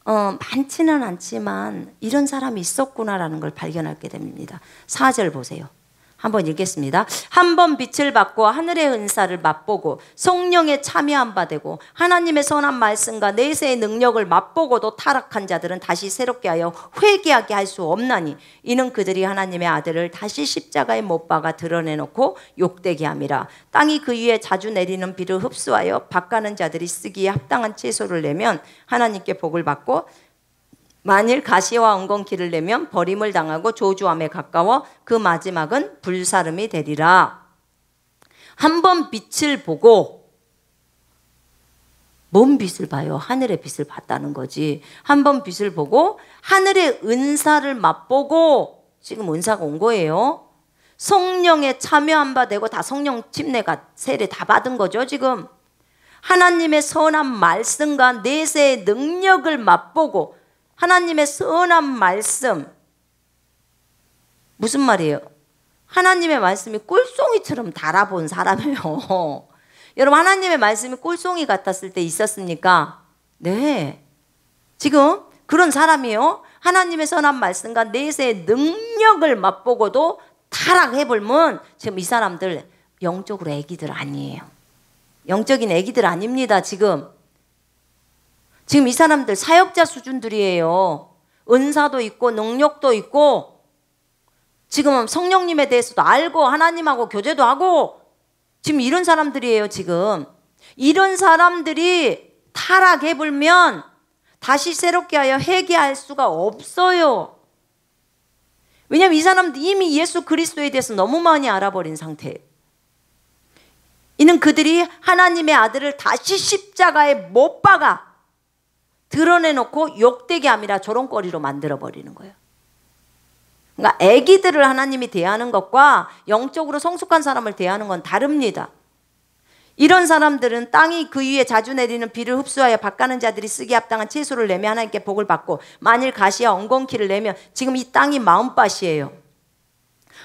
많지는 않지만 이런 사람이 있었구나라는 걸 발견하게 됩니다. 4절 보세요. 한번 읽겠습니다. 한 번 빛을 받고 하늘의 은사를 맛보고 성령에 참여한 바 되고 하나님의 선한 말씀과 내세의 능력을 맛보고도 타락한 자들은 다시 새롭게 하여 회개하게 할 수 없나니 이는 그들이 하나님의 아들을 다시 십자가에 못 박아 드러내놓고 욕되게 함이라. 땅이 그 위에 자주 내리는 비를 흡수하여 밭가는 자들이 쓰기에 합당한 채소를 내면 하나님께 복을 받고 만일 가시와 엉겅퀴를 내면 버림을 당하고 저주함에 가까워 그 마지막은 불사름이 되리라. 한 번 빛을 보고, 뭔 빛을 봐요? 하늘의 빛을 봤다는 거지. 한 번 빛을 보고 하늘의 은사를 맛보고, 지금 은사가 온 거예요. 성령에 참여한 바 되고, 다 성령 침례가 세례 다 받은 거죠 지금. 하나님의 선한 말씀과 내세의 능력을 맛보고, 하나님의 선한 말씀, 무슨 말이에요? 하나님의 말씀이 꿀송이처럼 달아본 사람이에요. 여러분, 하나님의 말씀이 꿀송이 같았을 때 있었습니까? 네. 지금 그런 사람이에요. 하나님의 선한 말씀과 내세의 능력을 맛보고도 타락해버리면 지금 이 사람들 영적으로 애기들 아니에요. 영적인 애기들 아닙니다. 지금 이 사람들 사역자 수준들이에요. 은사도 있고 능력도 있고 지금 성령님에 대해서도 알고 하나님하고 교제도 하고 지금 이런 사람들이에요. 지금 이런 사람들이 타락해 불면 다시 새롭게 하여 회개할 수가 없어요. 왜냐하면 이 사람들 이미 예수 그리스도에 대해서 너무 많이 알아버린 상태예요. 이는 그들이 하나님의 아들을 다시 십자가에 못 박아 드러내놓고 욕되게 함이라 조롱거리로 만들어버리는 거예요. 그러니까 애기들을 하나님이 대하는 것과 영적으로 성숙한 사람을 대하는 건 다릅니다. 이런 사람들은 땅이 그 위에 자주 내리는 비를 흡수하여 밭가는 자들이 쓰기에 합당한 채소를 내며 하나님께 복을 받고 만일 가시와 엉겅퀴를 내면 지금 이 땅이 마음밭이에요.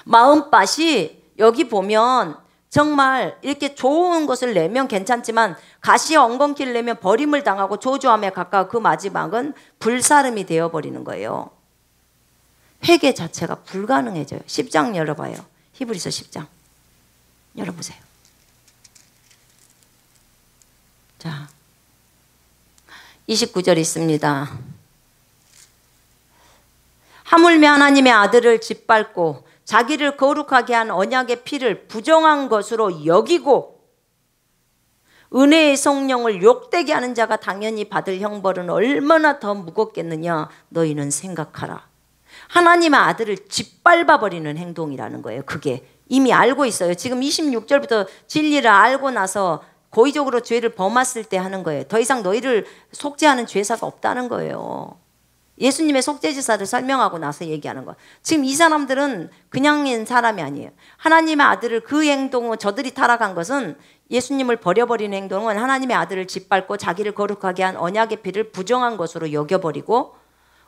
마음밭이 여기 보면 정말 이렇게 좋은 것을 내면 괜찮지만 가시와 엉겅퀴를 내면 버림을 당하고 저주함에 가까워 그 마지막은 불사름이 되어버리는 거예요. 회개 자체가 불가능해져요. 10장 열어봐요. 히브리서 10장 열어보세요. 자, 29절 있습니다. 하물며 하나님의 아들을 짓밟고 자기를 거룩하게 한 언약의 피를 부정한 것으로 여기고 은혜의 성령을 욕되게 하는 자가 당연히 받을 형벌은 얼마나 더 무겁겠느냐 너희는 생각하라. 하나님의 아들을 짓밟아버리는 행동이라는 거예요. 그게 이미 알고 있어요. 지금 26절부터 진리를 알고 나서 고의적으로 죄를 범했을 때 하는 거예요. 더 이상 너희를 속죄하는 죄사가 없다는 거예요. 예수님의 속죄제사를 설명하고 나서 얘기하는 거예요. 지금 이 사람들은 그냥인 사람이 아니에요. 하나님의 아들을 그 행동은 저들이 타락한 것은 예수님을 버려버리는 행동은 하나님의 아들을 짓밟고 자기를 거룩하게 한 언약의 피를 부정한 것으로 여겨버리고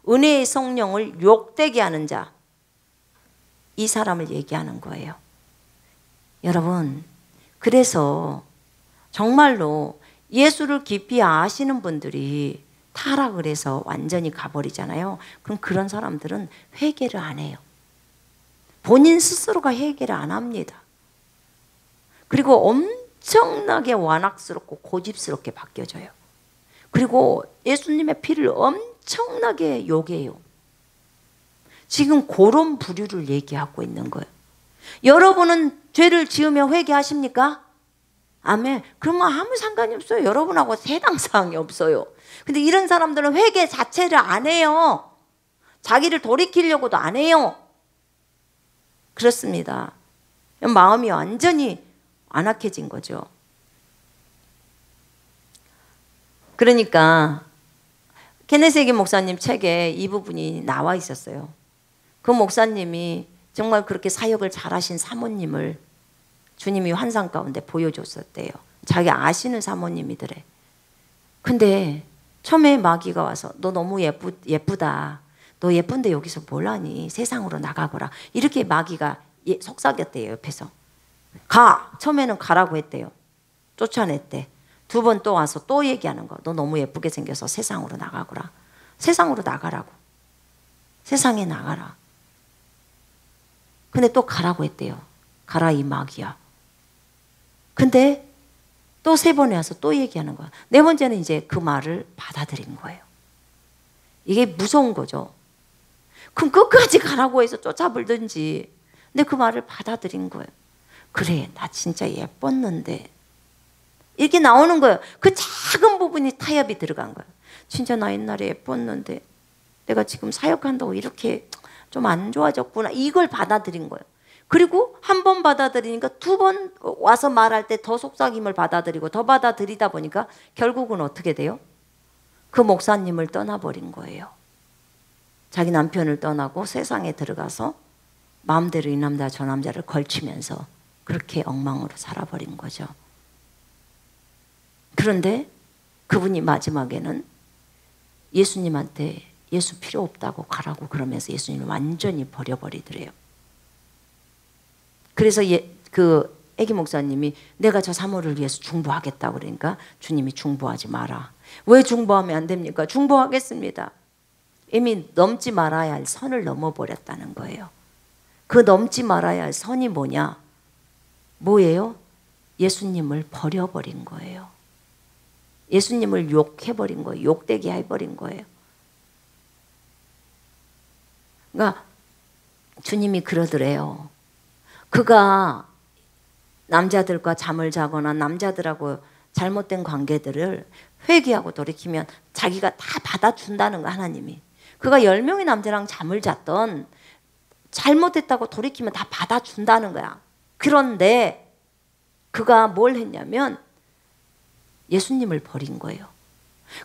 은혜의 성령을 욕되게 하는 자, 이 사람을 얘기하는 거예요. 여러분, 그래서 정말로 예수를 깊이 아시는 분들이 타락을 해서 완전히 가버리잖아요. 그럼 그런 사람들은 회개를 안 해요. 본인 스스로가 회개를 안 합니다. 그리고 엄청나게 완악스럽고 고집스럽게 바뀌어져요. 그리고 예수님의 피를 엄청나게 욕해요. 지금 그런 부류를 얘기하고 있는 거예요. 여러분은 죄를 지으며 회개하십니까? 아멘. 그러면 아무 상관이 없어요. 여러분하고 해당사항이 없어요. 근데 이런 사람들은 회개 자체를 안 해요. 자기를 돌이키려고도 안 해요. 그렇습니다. 마음이 완전히 안악해진 거죠. 그러니까 케네세기 목사님 책에 이 부분이 나와 있었어요. 그 목사님이 정말 그렇게 사역을 잘하신 사모님을 주님이 환상 가운데 보여줬었대요. 자기 아시는 사모님이더래. 근데 처음에 마귀가 와서 너 너무 예쁘다. 너 예쁜데 여기서 뭘 하니? 세상으로 나가거라. 이렇게 마귀가 속삭였대요. 옆에서. 가! 처음에는 가라고 했대요. 쫓아냈대. 두 번 또 와서 또 얘기하는 거. 너 너무 예쁘게 생겨서 세상으로 나가거라. 세상으로 나가라고. 세상에 나가라. 근데 또 가라고 했대요. 가라 이 마귀야. 근데 또 세 번에 와서 또 얘기하는 거야. 네 번째는 이제 그 말을 받아들인 거예요. 이게 무서운 거죠. 그럼 끝까지 가라고 해서 쫓아불든지. 근데 그 말을 받아들인 거예요. 그래, 나 진짜 예뻤는데. 이렇게 나오는 거예요. 그 작은 부분이 타협이 들어간 거예요. 진짜 나 옛날에 예뻤는데 내가 지금 사역한다고 이렇게 좀 안 좋아졌구나. 이걸 받아들인 거예요. 그리고 한 번 받아들이니까 두 번 와서 말할 때 더 속삭임을 받아들이고 더 받아들이다 보니까 결국은 어떻게 돼요? 그 목사님을 떠나버린 거예요. 자기 남편을 떠나고 세상에 들어가서 마음대로 이 남자 저 남자를 걸치면서 그렇게 엉망으로 살아버린 거죠. 그런데 그분이 마지막에는 예수님한테 예수 필요 없다고 가라고 그러면서 예수님을 완전히 버려버리더래요. 그래서 그 애기 목사님이 내가 저 사모를 위해서 중보하겠다고 그러니까 주님이 중보하지 마라. 왜 중보하면 안 됩니까? 중보하겠습니다. 이미 넘지 말아야 할 선을 넘어버렸다는 거예요. 그 넘지 말아야 할 선이 뭐냐? 뭐예요? 예수님을 버려버린 거예요. 예수님을 욕해버린 거예요. 욕되게 해버린 거예요. 그러니까 주님이 그러더래요. 그가 남자들과 잠을 자거나 남자들하고 잘못된 관계들을 회개하고 돌이키면 자기가 다 받아준다는 거, 하나님이. 그가 10명의 남자랑 잠을 잤던, 잘못했다고 돌이키면 다 받아준다는 거야. 그런데 그가 뭘 했냐면 예수님을 버린 거예요.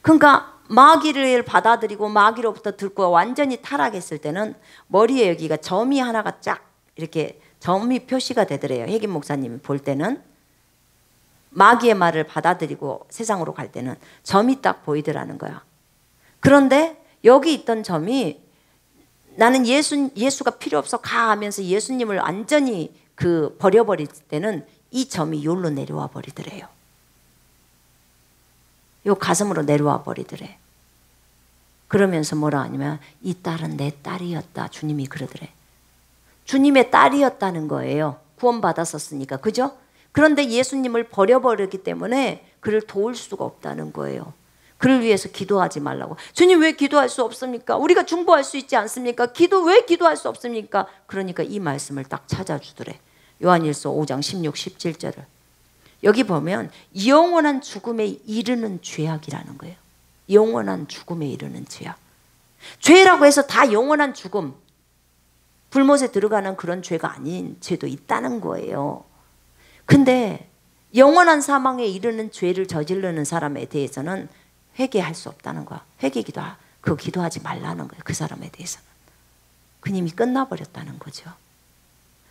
그러니까 마귀를 받아들이고 마귀로부터 듣고 완전히 타락했을 때는 머리에 여기가 점이 하나가 쫙 이렇게 점이 표시가 되더래요. 혜김 목사님이 볼 때는. 마귀의 말을 받아들이고 세상으로 갈 때는 점이 딱 보이더라는 거야. 그런데 여기 있던 점이 나는 예수가 필요 없어 가 하면서 예수님을 완전히 버려버릴 때는 이 점이 여기로 내려와 버리더래요. 요 가슴으로 내려와 버리더래. 그러면서 뭐라 하냐면 이 딸은 내 딸이었다. 주님이 그러더래. 주님의 딸이었다는 거예요. 구원받았었으니까. 그죠? 그런데 예수님을 버려버렸기 때문에 그를 도울 수가 없다는 거예요. 그를 위해서 기도하지 말라고. 주님 왜 기도할 수 없습니까? 우리가 중보할 수 있지 않습니까? 왜 기도할 수 없습니까? 그러니까 이 말씀을 딱 찾아주더래. 요한일서 5장 16, 17절을. 여기 보면 영원한 죽음에 이르는 죄악이라는 거예요. 영원한 죽음에 이르는 죄악. 죄라고 해서 다 영원한 죽음, 불못에 들어가는 그런 죄가 아닌 죄도 있다는 거예요. 근데 영원한 사망에 이르는 죄를 저지르는 사람에 대해서는 회개할 수 없다는 거야. 기도하지 말라는 거예요. 그 사람에 대해서는. 그님이 끝나버렸다는 거죠.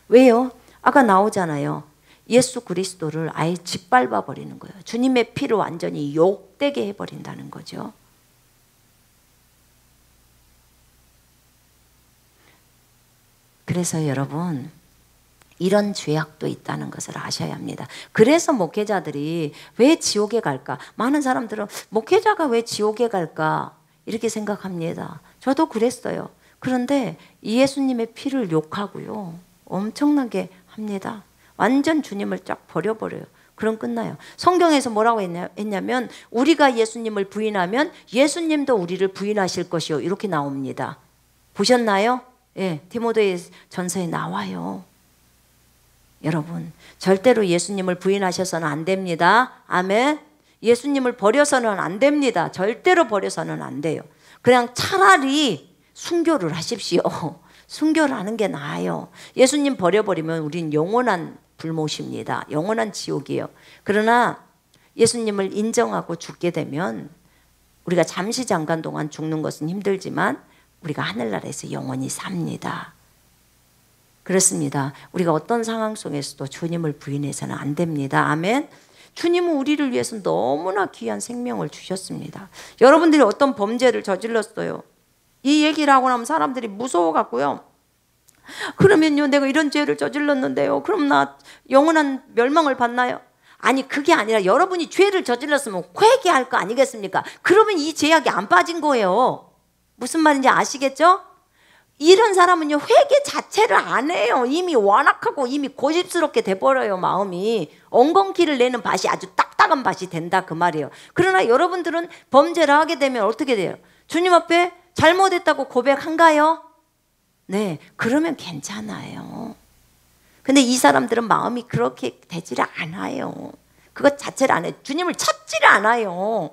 왜요? 아까 나오잖아요. 예수 그리스도를 아예 짓밟아 버리는 거예요. 주님의 피를 완전히 욕되게 해버린다는 거죠. 그래서 여러분, 이런 죄악도 있다는 것을 아셔야 합니다. 그래서 목회자들이 왜 지옥에 갈까? 많은 사람들은 목회자가 왜 지옥에 갈까? 이렇게 생각합니다. 저도 그랬어요. 그런데 예수님의 피를 욕하고요, 엄청나게 합니다. 완전 주님을 쫙 버려버려요. 그럼 끝나요. 성경에서 뭐라고 했냐면 우리가 예수님을 부인하면 예수님도 우리를 부인하실 것이요, 이렇게 나옵니다. 보셨나요? 예, 디모데 전서에 나와요. 여러분, 절대로 예수님을 부인하셔서는 안 됩니다. 아멘. 예수님을 버려서는 안 됩니다. 절대로 버려서는 안 돼요. 그냥 차라리 순교를 하십시오. 순교를 하는 게 나아요. 예수님 버려버리면 우린 영원한 불못입니다. 영원한 지옥이에요. 그러나 예수님을 인정하고 죽게 되면 우리가 잠시 잠깐 동안 죽는 것은 힘들지만 우리가 하늘나라에서 영원히 삽니다. 그렇습니다. 우리가 어떤 상황 속에서도 주님을 부인해서는 안 됩니다. 아멘. 주님은 우리를 위해서 너무나 귀한 생명을 주셨습니다. 여러분들이 어떤 범죄를 저질렀어요. 이 얘기를 하고 나면 사람들이 무서워갖고요, 그러면요, 내가 이런 죄를 저질렀는데요, 그럼 나 영원한 멸망을 받나요? 아니, 그게 아니라 여러분이 죄를 저질렀으면 회개할 거 아니겠습니까? 그러면 이 죄악이 안 빠진 거예요. 무슨 말인지 아시겠죠? 이런 사람은요, 회개 자체를 안 해요. 이미 완악하고 이미 고집스럽게 돼버려요. 마음이 엉겅퀴를 내는 밭이 아주 딱딱한 밭이 된다, 그 말이에요. 그러나 여러분들은 범죄를 하게 되면 어떻게 돼요? 주님 앞에 잘못했다고 고백한가요? 네, 그러면 괜찮아요. 근데 이 사람들은 마음이 그렇게 되지를 않아요. 그것 자체를 안 해요. 주님을 찾지를 않아요.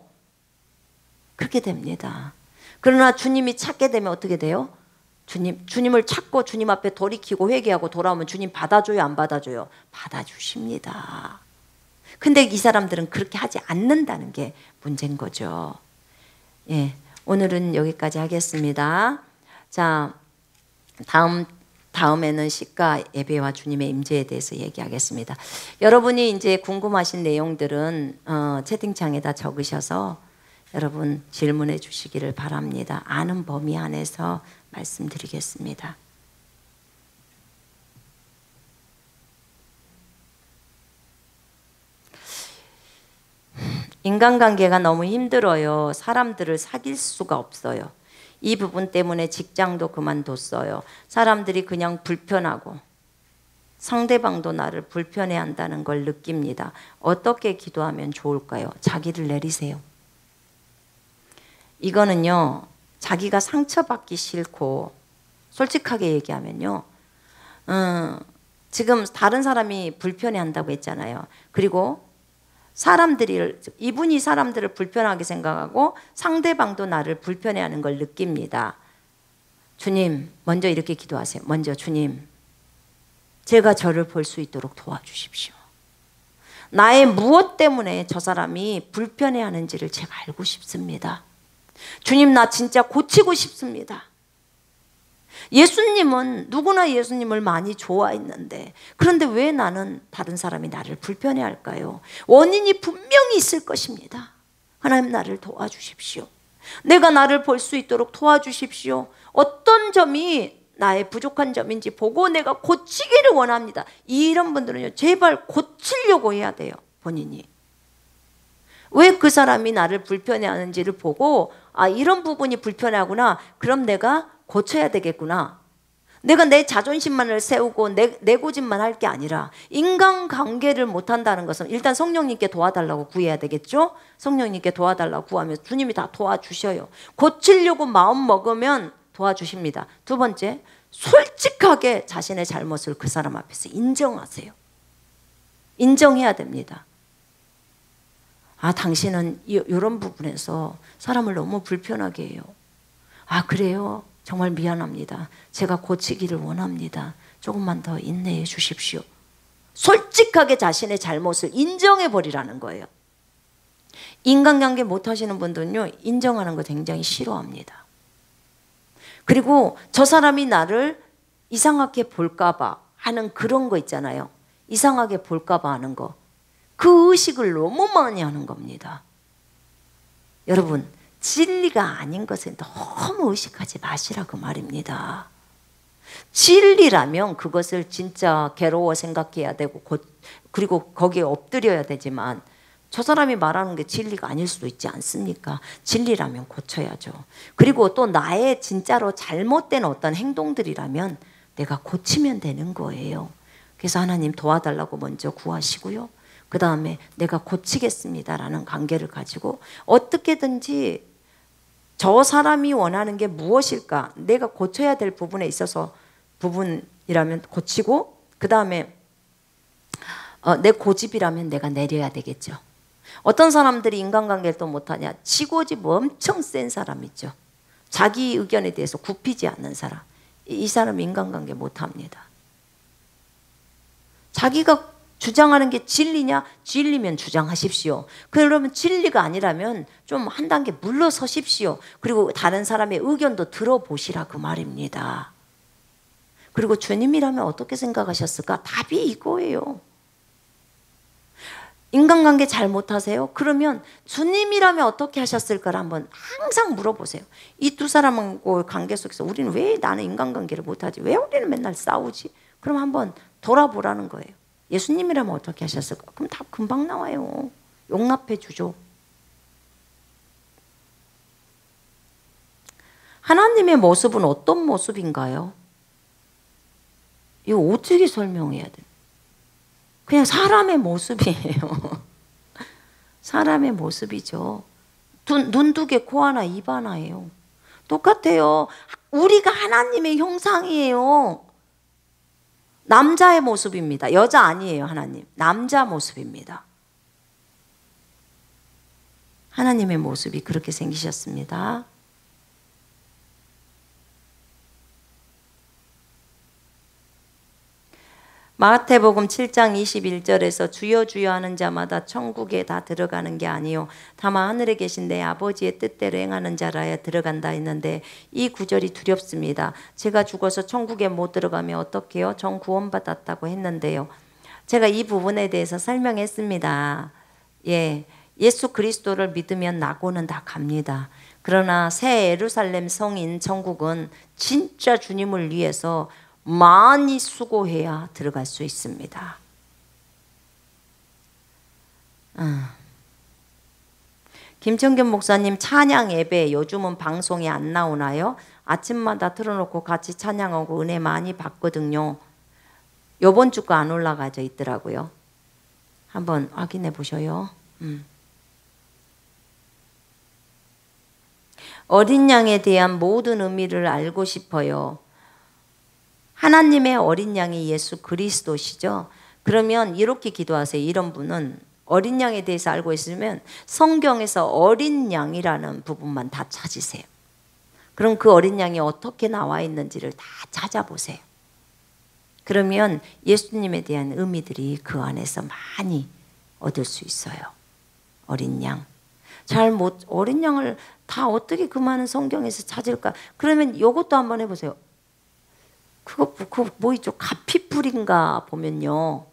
그렇게 됩니다. 그러나 주님이 찾게 되면 어떻게 돼요? 주님을 찾고 주님 앞에 돌이키고 회개하고 돌아오면 주님 받아줘요, 안 받아줘요? 받아주십니다. 근데 이 사람들은 그렇게 하지 않는다는 게 문제인 거죠. 예, 오늘은 여기까지 하겠습니다. 자, 다음에는 시가 예배와 주님의 임재에 대해서 얘기하겠습니다. 여러분이 이제 궁금하신 내용들은 채팅창에다 적으셔서 여러분 질문해 주시기를 바랍니다. 아는 범위 안에서 말씀드리겠습니다. 인간관계가 너무 힘들어요. 사람들을 사귈 수가 없어요. 이 부분 때문에 직장도 그만뒀어요. 사람들이 그냥 불편하고 상대방도 나를 불편해한다는 걸 느낍니다. 어떻게 기도하면 좋을까요? 자기를 내리세요. 이거는요, 자기가 상처받기 싫고 솔직하게 얘기하면요, 지금 다른 사람이 불편해한다고 했잖아요. 그리고 이분이 사람들을 불편하게 생각하고 상대방도 나를 불편해하는 걸 느낍니다. 주님, 먼저 이렇게 기도하세요. 먼저, 주님, 제가 저를 볼 수 있도록 도와주십시오. 나의 무엇 때문에 저 사람이 불편해하는지를 제가 알고 싶습니다. 주님, 나 진짜 고치고 싶습니다. 예수님은 누구나 예수님을 많이 좋아했는데, 그런데 왜 나는 다른 사람이 나를 불편해할까요? 원인이 분명히 있을 것입니다. 하나님, 나를 도와주십시오. 내가 나를 볼 수 있도록 도와주십시오. 어떤 점이 나의 부족한 점인지 보고 내가 고치기를 원합니다. 이런 분들은요, 제발 고치려고 해야 돼요. 본인이 왜 그 사람이 나를 불편해하는지를 보고, 아, 이런 부분이 불편하구나, 그럼 내가 고쳐야 되겠구나. 내가 내 자존심만을 세우고 내 고집만 할 게 아니라, 인간관계를 못한다는 것은 일단 성령님께 도와달라고 구해야 되겠죠. 성령님께 도와달라고 구하면 주님이 다 도와주셔요. 고치려고 마음 먹으면 도와주십니다. 두 번째, 솔직하게 자신의 잘못을 그 사람 앞에서 인정하세요. 인정해야 됩니다. 아, 당신은 이런 부분에서 사람을 너무 불편하게 해요. 아, 그래요? 정말 미안합니다. 제가 고치기를 원합니다. 조금만 더 인내해 주십시오. 솔직하게 자신의 잘못을 인정해 버리라는 거예요. 인간관계 못하시는 분들은요, 인정하는 거 굉장히 싫어합니다. 그리고 저 사람이 나를 이상하게 볼까 봐 하는 그런 거 있잖아요. 이상하게 볼까 봐 하는 거. 그 의식을 너무 많이 하는 겁니다. 여러분, 진리가 아닌 것을 너무 의식하지 마시라 그 말입니다. 진리라면 그것을 진짜 괴로워 생각해야 되고, 그리고 거기에 엎드려야 되지만, 저 사람이 말하는 게 진리가 아닐 수도 있지 않습니까? 진리라면 고쳐야죠. 그리고 또 나의 진짜로 잘못된 어떤 행동들이라면 내가 고치면 되는 거예요. 그래서 하나님 도와달라고 먼저 구하시고요, 그 다음에 내가 고치겠습니다라는 관계를 가지고 어떻게든지 저 사람이 원하는 게 무엇일까, 내가 고쳐야 될 부분에 있어서 부분이라면 고치고, 그 다음에 내 고집이라면 내가 내려야 되겠죠. 어떤 사람들이 인간관계를 또 못하냐, 지고집 엄청 센 사람 있죠. 자기 의견에 대해서 굽히지 않는 사람, 이 사람 인간관계 못합니다. 자기가 주장하는 게 진리냐? 진리면 주장하십시오. 그러면 진리가 아니라면 좀 한 단계 물러서십시오. 그리고 다른 사람의 의견도 들어보시라 그 말입니다. 그리고 주님이라면 어떻게 생각하셨을까? 답이 이거예요. 인간관계 잘 못하세요? 그러면 주님이라면 어떻게 하셨을까를 한번 항상 물어보세요. 이 두 사람하고 관계 속에서 우리는 왜 나는 인간관계를 못하지? 왜 우리는 맨날 싸우지? 그럼 한번 돌아보라는 거예요. 예수님이라면 어떻게 하셨을까? 그럼 답 금방 나와요. 용납해 주죠. 하나님의 모습은 어떤 모습인가요? 이거 어떻게 설명해야 돼? 그냥 사람의 모습이에요. 사람의 모습이죠. 눈 두 개, 코 하나, 입 하나예요. 똑같아요. 우리가 하나님의 형상이에요. 남자의 모습입니다. 여자 아니에요. 하나님 남자 모습입니다. 하나님의 모습이 그렇게 생기셨습니다. 마태복음 7장 21절에서 주여 주여 하는 자마다 천국에 다 들어가는 게 아니요 다만 하늘에 계신 내 아버지의 뜻대로 행하는 자라야 들어간다 했는데, 이 구절이 두렵습니다. 제가 죽어서 천국에 못 들어가면 어떡해요? 전 구원받았다고 했는데요. 제가 이 부분에 대해서 설명했습니다. 예수 그리스도를 믿으면 낙오는 다 갑니다. 그러나 새 예루살렘 성인 천국은 진짜 주님을 위해서 많이 수고해야 들어갈 수 있습니다. 김청겸 목사님 찬양 예배 요즘은 방송에 안 나오나요? 아침마다 틀어놓고 같이 찬양하고 은혜 많이 받거든요. 요번 주 거 안 올라가져 있더라고요. 한번 확인해 보셔요. 어린 양에 대한 모든 의미를 알고 싶어요. 하나님의 어린 양이 예수 그리스도시죠. 그러면 이렇게 기도하세요. 이런 분은 어린 양에 대해서 알고 있으면 성경에서 어린 양이라는 부분만 다 찾으세요. 그럼 그 어린 양이 어떻게 나와 있는지를 다 찾아보세요. 그러면 예수님에 대한 의미들이 그 안에서 많이 얻을 수 있어요. 어린 양. 어린 양을 다 어떻게 그 많은 성경에서 찾을까? 그러면 이것도 한번 해보세요. 그거 뭐 있죠? 가피풀인가 보면요.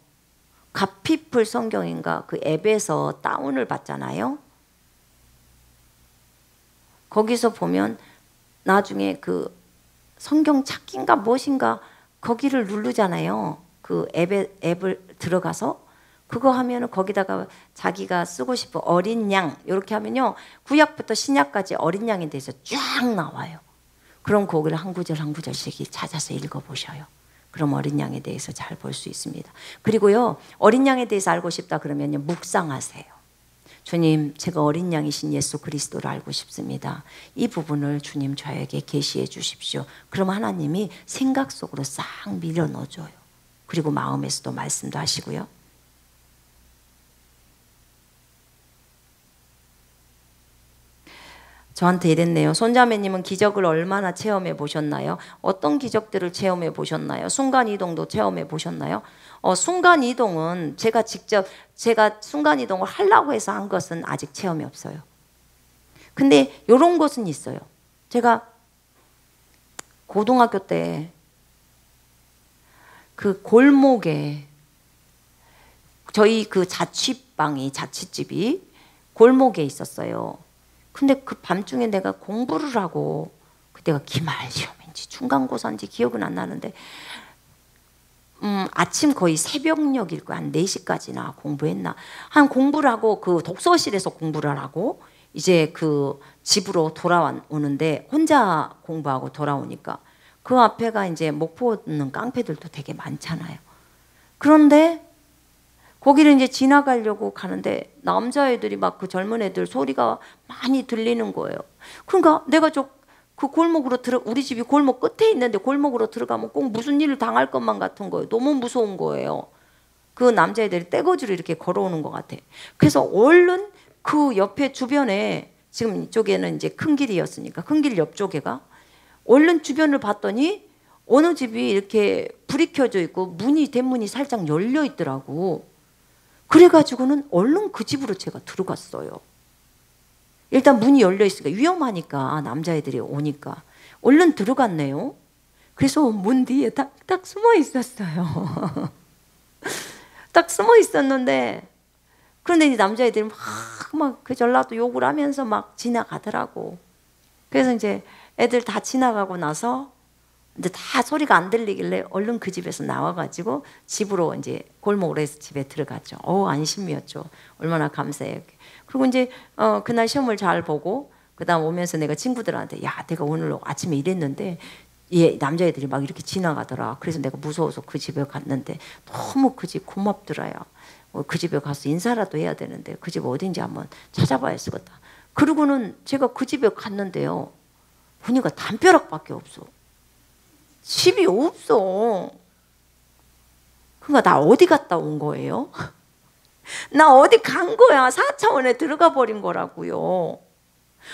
가피풀 성경인가 그 앱에서 다운을 받잖아요. 거기서 보면 나중에 그 성경 찾기인가 무엇인가 거기를 누르잖아요. 그 앱을 들어가서 그거 하면은 거기다가 자기가 쓰고 싶은 어린 양 이렇게 하면요. 구약부터 신약까지 어린 양에 대해서 쫙 나와요. 그럼 거기를 한 구절 한 구절씩 찾아서 읽어보셔요. 그럼 어린 양에 대해서 잘 볼 수 있습니다. 그리고요. 어린 양에 대해서 알고 싶다 그러면요. 묵상하세요. 주님, 제가 어린 양이신 예수 그리스도를 알고 싶습니다. 이 부분을 주님 저에게 계시해 주십시오. 그럼 하나님이 생각 속으로 싹 밀어 넣어줘요. 그리고 마음에서도 말씀도 하시고요. 저한테 이랬네요. 손자매님은 기적을 얼마나 체험해 보셨나요? 어떤 기적들을 체험해 보셨나요? 순간이동도 체험해 보셨나요? 순간이동은 제가 순간이동을 하려고 해서 한 것은 아직 체험이 없어요. 근데 이런 것은 있어요. 제가 고등학교 때 그 골목에 저희 그 자취집이 골목에 있었어요. 근데 그 밤중에 내가 공부를 하고 그때가 기말 시험인지 중간고사인지 기억은 안 나는데 아침 거의 새벽녘일 거야. 한 4시까지나 공부했나. 한 공부를 하고 그 독서실에서 공부를 하고 이제 그 집으로 돌아오는데 혼자 공부하고 돌아오니까 그 앞에가 이제 목포는 깡패들도 되게 많잖아요. 그런데 거기를 이제 지나가려고 가는데 남자애들이 막 그 젊은 애들 소리가 많이 들리는 거예요. 그러니까 내가 그 골목으로 우리 집이 골목 끝에 있는데 골목으로 들어가면 꼭 무슨 일을 당할 것만 같은 거예요. 너무 무서운 거예요. 그 남자애들이 떼거지로 이렇게 걸어오는 것 같아. 그래서 얼른 그 옆에 주변에 지금 이쪽에는 이제 큰 길이었으니까 큰 길 옆쪽에가 얼른 주변을 봤더니 어느 집이 이렇게 불이 켜져 있고 대문이 살짝 열려 있더라고. 그래가지고는 얼른 그 집으로 제가 들어갔어요. 일단 문이 열려 있으니까 위험하니까 남자애들이 오니까 얼른 들어갔네요. 그래서 문 뒤에 딱 숨어 있었어요. 딱 숨어 있었는데 그런데 이 남자애들이 막 그 전라도 욕을 하면서 막 지나가더라고. 그래서 이제 애들 다 지나가고 나서 근데 다 소리가 안 들리길래 얼른 그 집에서 나와가지고 집으로 이제 골목으로 해서 집에 들어갔죠. 안심이었죠. 얼마나 감사해요. 그리고 이제 그날 시험을 잘 보고 그다음 오면서 내가 친구들한테 야 내가 오늘 아침에 이랬는데 남자애들이 막 이렇게 지나가더라. 그래서 내가 무서워서 그 집에 갔는데 너무 그 집 고맙더라요. 그 집에 가서 인사라도 해야 되는데 그 집 어딘지 한번 찾아봐야 쓰겠다. 그러고는 제가 그 집에 갔는데요. 보니까 담벼락밖에 없어. 집이 없어. 그러니까 나 어디 갔다 온 거예요? 나 어디 간 거야. 4차원에 들어가 버린 거라고요.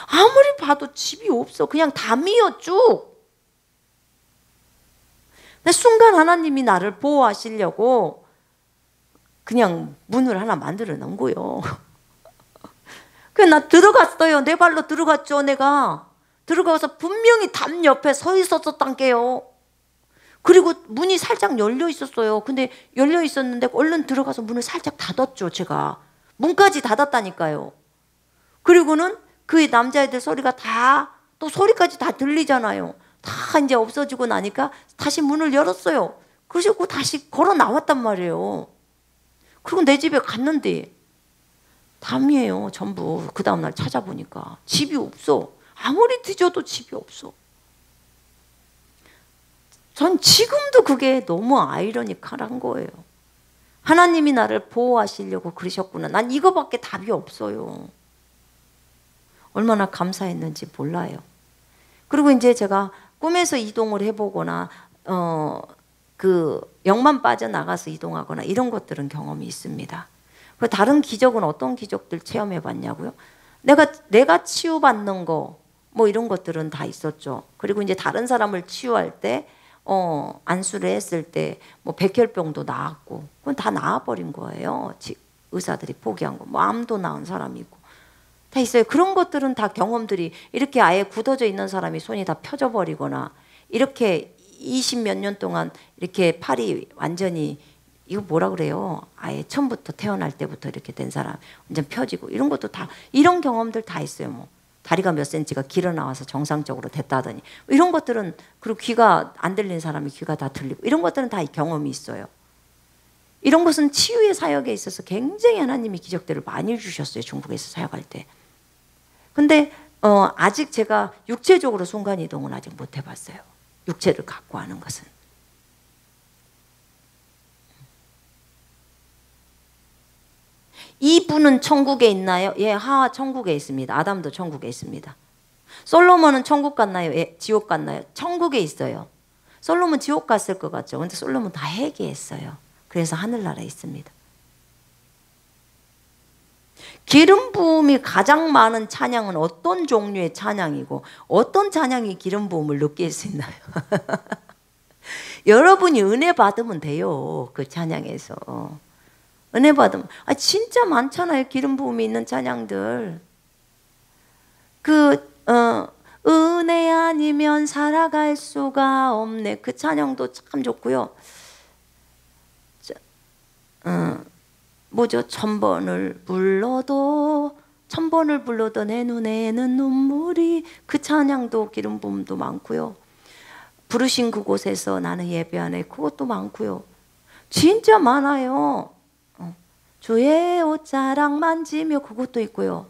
아무리 봐도 집이 없어. 그냥 담이요 쭉. 순간 하나님이 나를 보호하시려고 그냥 문을 하나 만들어 놓은 거예요. 그래서 나 들어갔어요. 내 발로 들어갔죠. 내가 들어가서 분명히 담 옆에 서 있었단 게요. 그리고 문이 살짝 열려 있었어요. 근데 열려 있었는데 얼른 들어가서 문을 살짝 닫았죠. 제가 문까지 닫았다니까요. 그리고는 그 남자애들 소리가 또 소리까지 다 들리잖아요. 다 이제 없어지고 나니까 다시 문을 열었어요. 그리고 다시 걸어 나왔단 말이에요. 그리고 내 집에 갔는데 담이에요. 전부. 그 다음날 찾아보니까 집이 없어. 아무리 뒤져도 집이 없어. 전 지금도 그게 너무 아이러니컬한 거예요. 하나님이 나를 보호하시려고 그러셨구나. 난 이거밖에 답이 없어요. 얼마나 감사했는지 몰라요. 그리고 이제 제가 꿈에서 이동을 해보거나 그 영만 빠져나가서 이동하거나 이런 것들은 경험이 있습니다. 그 다른 기적은 어떤 기적들 체험해 봤냐고요? 내가 치유받는 거 뭐 이런 것들은 다 있었죠. 그리고 이제 다른 사람을 치유할 때 안수를 했을 때 뭐 백혈병도 나았고 그건 다 나아버린 거예요. 의사들이 포기한 거. 뭐 암도 나은 사람이 있고 다 있어요. 그런 것들은 다 경험들이 이렇게 아예 굳어져 있는 사람이 손이 다 펴져 버리거나 이렇게 20몇 년 동안 이렇게 팔이 완전히 이거 뭐라 그래요? 아예 처음부터 태어날 때부터 이렇게 된 사람 완전 펴지고 이런 것도 다 이런 경험들 다 있어요. 뭐 다리가 몇 센치가 길어 나와서 정상적으로 됐다더니 이런 것들은 그리고 귀가 안 들리는 사람이 귀가 다 들리고 이런 것들은 다 경험이 있어요. 이런 것은 치유의 사역에 있어서 굉장히 하나님이 기적들을 많이 주셨어요. 중국에서 사역할 때. 근데 아직 제가 육체적으로 순간이동은 아직 못 해봤어요. 육체를 갖고 하는 것은. 이분은 천국에 있나요? 예, 하와 천국에 있습니다. 아담도 천국에 있습니다. 솔로몬은 천국 갔나요? 예, 지옥 갔나요? 천국에 있어요. 솔로몬 지옥 갔을 것 같죠? 근데 솔로몬 다 회개했어요. 그래서 하늘나라에 있습니다. 기름 부음이 가장 많은 찬양은 어떤 종류의 찬양이고 어떤 찬양이 기름 부음을 느낄 수 있나요? 여러분이 은혜 받으면 돼요. 그 찬양에서. 은혜 받으면 진짜 많잖아요. 기름 부음이 있는 찬양들. 은혜 아니면 살아갈 수가 없네. 그 찬양도 참 좋고요. 뭐죠? 천번을 불러도 내 눈에는 눈물이 그 찬양도 기름 부음도 많고요. 부르신 그곳에서 나는 예배하네. 그것도 많고요. 진짜 많아요. 주의 옷자락 만지며 그것도 있고요.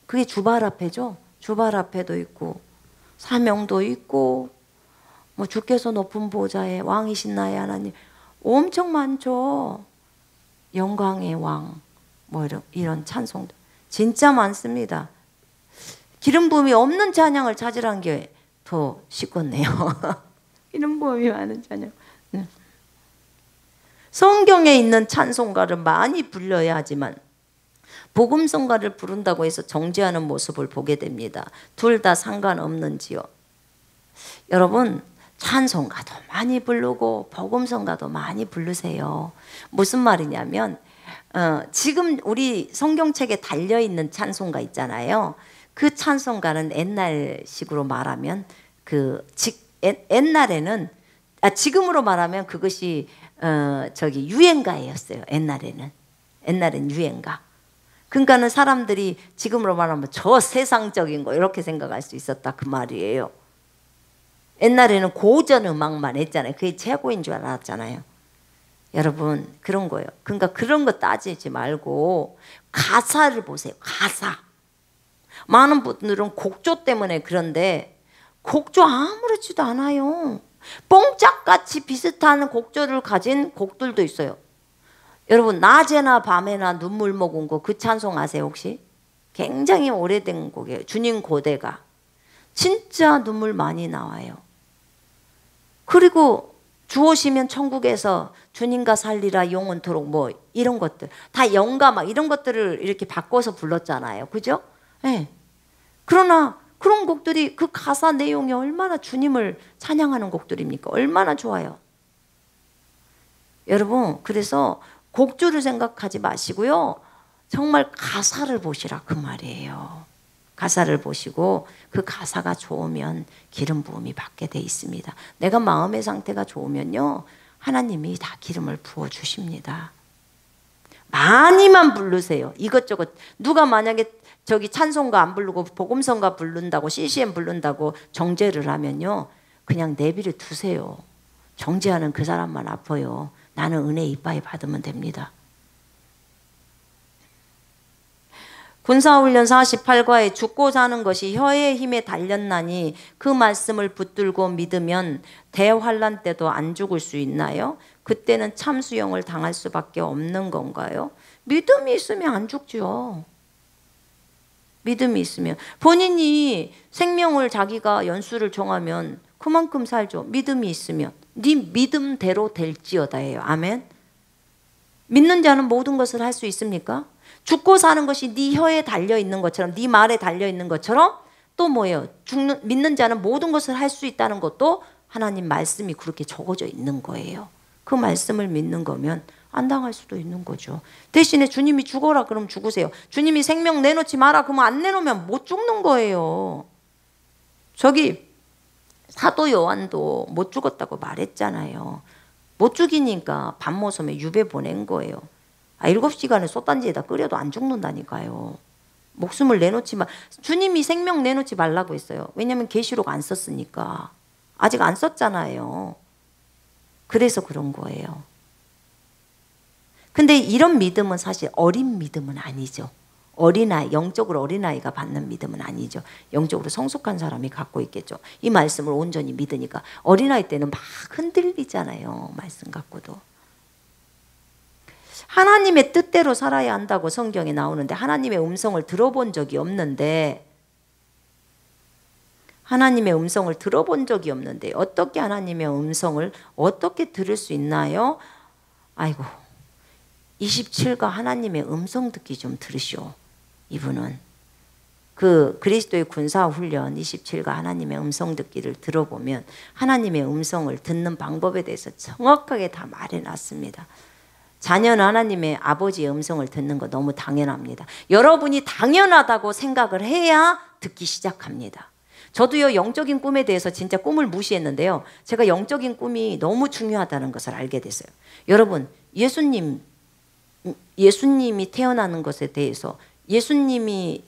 그게 주발 앞에죠. 주발 앞에도 있고 사명도 있고 뭐 주께서 높은 보좌에 왕이신 나의 하나님 엄청 많죠. 영광의 왕 뭐 이런 찬송도 진짜 많습니다. 기름 부음이 없는 찬양을 찾으라는 게 더 쉽겠네요. 기름 부음이 많은 찬양. 성경에 있는 찬송가를 많이 불러야 하지만 복음성가를 부른다고 해서 정죄하는 모습을 보게 됩니다. 둘 다 상관없는지요. 여러분 찬송가도 많이 부르고 복음성가도 많이 부르세요. 무슨 말이냐면 지금 우리 성경책에 달려있는 찬송가 있잖아요. 그 찬송가는 옛날식으로 말하면 옛날에는 지금으로 말하면 그것이 유행가였어요. 옛날엔 유행가. 그러니까는 사람들이 지금으로 말하면 저 세상적인 거 이렇게 생각할 수 있었다 그 말이에요. 옛날에는 고전 음악만 했잖아요. 그게 최고인 줄 알았잖아요. 여러분 그런 거예요. 그러니까 그런 거 따지지 말고 가사를 보세요. 가사. 많은 분들은 곡조 때문에 그런데 곡조 아무렇지도 않아요. 뽕짝같이 비슷한 곡조를 가진 곡들도 있어요. 여러분 낮에나 밤에나 눈물 머금 거 그 찬송 아세요 혹시? 굉장히 오래된 곡이에요. 주님 고대가. 진짜 눈물 많이 나와요. 그리고 주오시면 천국에서 주님과 살리라 영원토록 뭐 이런 것들 다 영가 막 이런 것들을 이렇게 바꿔서 불렀잖아요. 그죠? 네. 그러나 그런 곡들이 그 가사 내용이 얼마나 주님을 찬양하는 곡들입니까? 얼마나 좋아요. 여러분 그래서 곡조를 생각하지 마시고요. 정말 가사를 보시라 그 말이에요. 가사를 보시고 그 가사가 좋으면 기름 부음이 받게 돼 있습니다. 내가 마음의 상태가 좋으면요. 하나님이 다 기름을 부어주십니다. 많이만 부르세요. 이것저것 누가 만약에 저기 찬송가 안 부르고 복음성가 부른다고 CCM 부른다고 정죄를 하면요. 그냥 내비를 두세요. 정죄하는 그 사람만 아파요. 나는 은혜 이빠이 받으면 됩니다. 군사훈련 48과에 죽고 사는 것이 혀의 힘에 달렸나니 그 말씀을 붙들고 믿으면 대환란 때도 안 죽을 수 있나요? 그때는 참수형을 당할 수밖에 없는 건가요? 믿음이 있으면 안 죽죠. 믿음이 있으면. 본인이 생명을 자기가 연수를 정하면 그만큼 살죠. 믿음이 있으면. 네 믿음대로 될지어다예요. 아멘. 믿는 자는 모든 것을 할 수 있습니까? 죽고 사는 것이 네 혀에 달려있는 것처럼, 네 말에 달려있는 것처럼 또 뭐예요? 믿는 자는 모든 것을 할 수 있다는 것도 하나님 말씀이 그렇게 적어져 있는 거예요. 그 말씀을 믿는 거면 안 당할 수도 있는 거죠. 대신에 주님이 죽어라 그러면 죽으세요. 주님이 생명 내놓지 마라 그러면 안 내놓으면 못 죽는 거예요. 저기 사도 요한도 못 죽었다고 말했잖아요. 못 죽이니까 밤모섬에 유배 보낸 거예요. 7시간을 솥단지에다 끓여도 안 죽는다니까요. 목숨을 내놓지 마. 주님이 생명 내놓지 말라고 했어요. 왜냐하면 계시록 안 썼으니까. 아직 안 썼잖아요. 그래서 그런 거예요. 근데 이런 믿음은 사실 어린 믿음은 아니죠. 어린아이, 영적으로 어린아이가 받는 믿음은 아니죠. 영적으로 성숙한 사람이 갖고 있겠죠. 이 말씀을 온전히 믿으니까. 어린아이 때는 막 흔들리잖아요. 말씀 갖고도. 하나님의 뜻대로 살아야 한다고 성경에 나오는데 하나님의 음성을 들어본 적이 없는데 어떻게 하나님의 음성을 어떻게 들을 수 있나요? 아이고, 27가 하나님의 음성 듣기 좀 들으시오. 이분은 그 그리스도의 군사훈련 27가 하나님의 음성 듣기를 들어보면 하나님의 음성을 듣는 방법에 대해서 정확하게 다 말해놨습니다. 자녀는 하나님의 아버지의 음성을 듣는 거 너무 당연합니다. 여러분이 당연하다고 생각을 해야 듣기 시작합니다. 저도요, 영적인 꿈에 대해서 진짜 꿈을 무시했는데요. 제가 영적인 꿈이 너무 중요하다는 것을 알게 됐어요. 여러분, 예수님이 태어나는 것에 대해서, 예수님이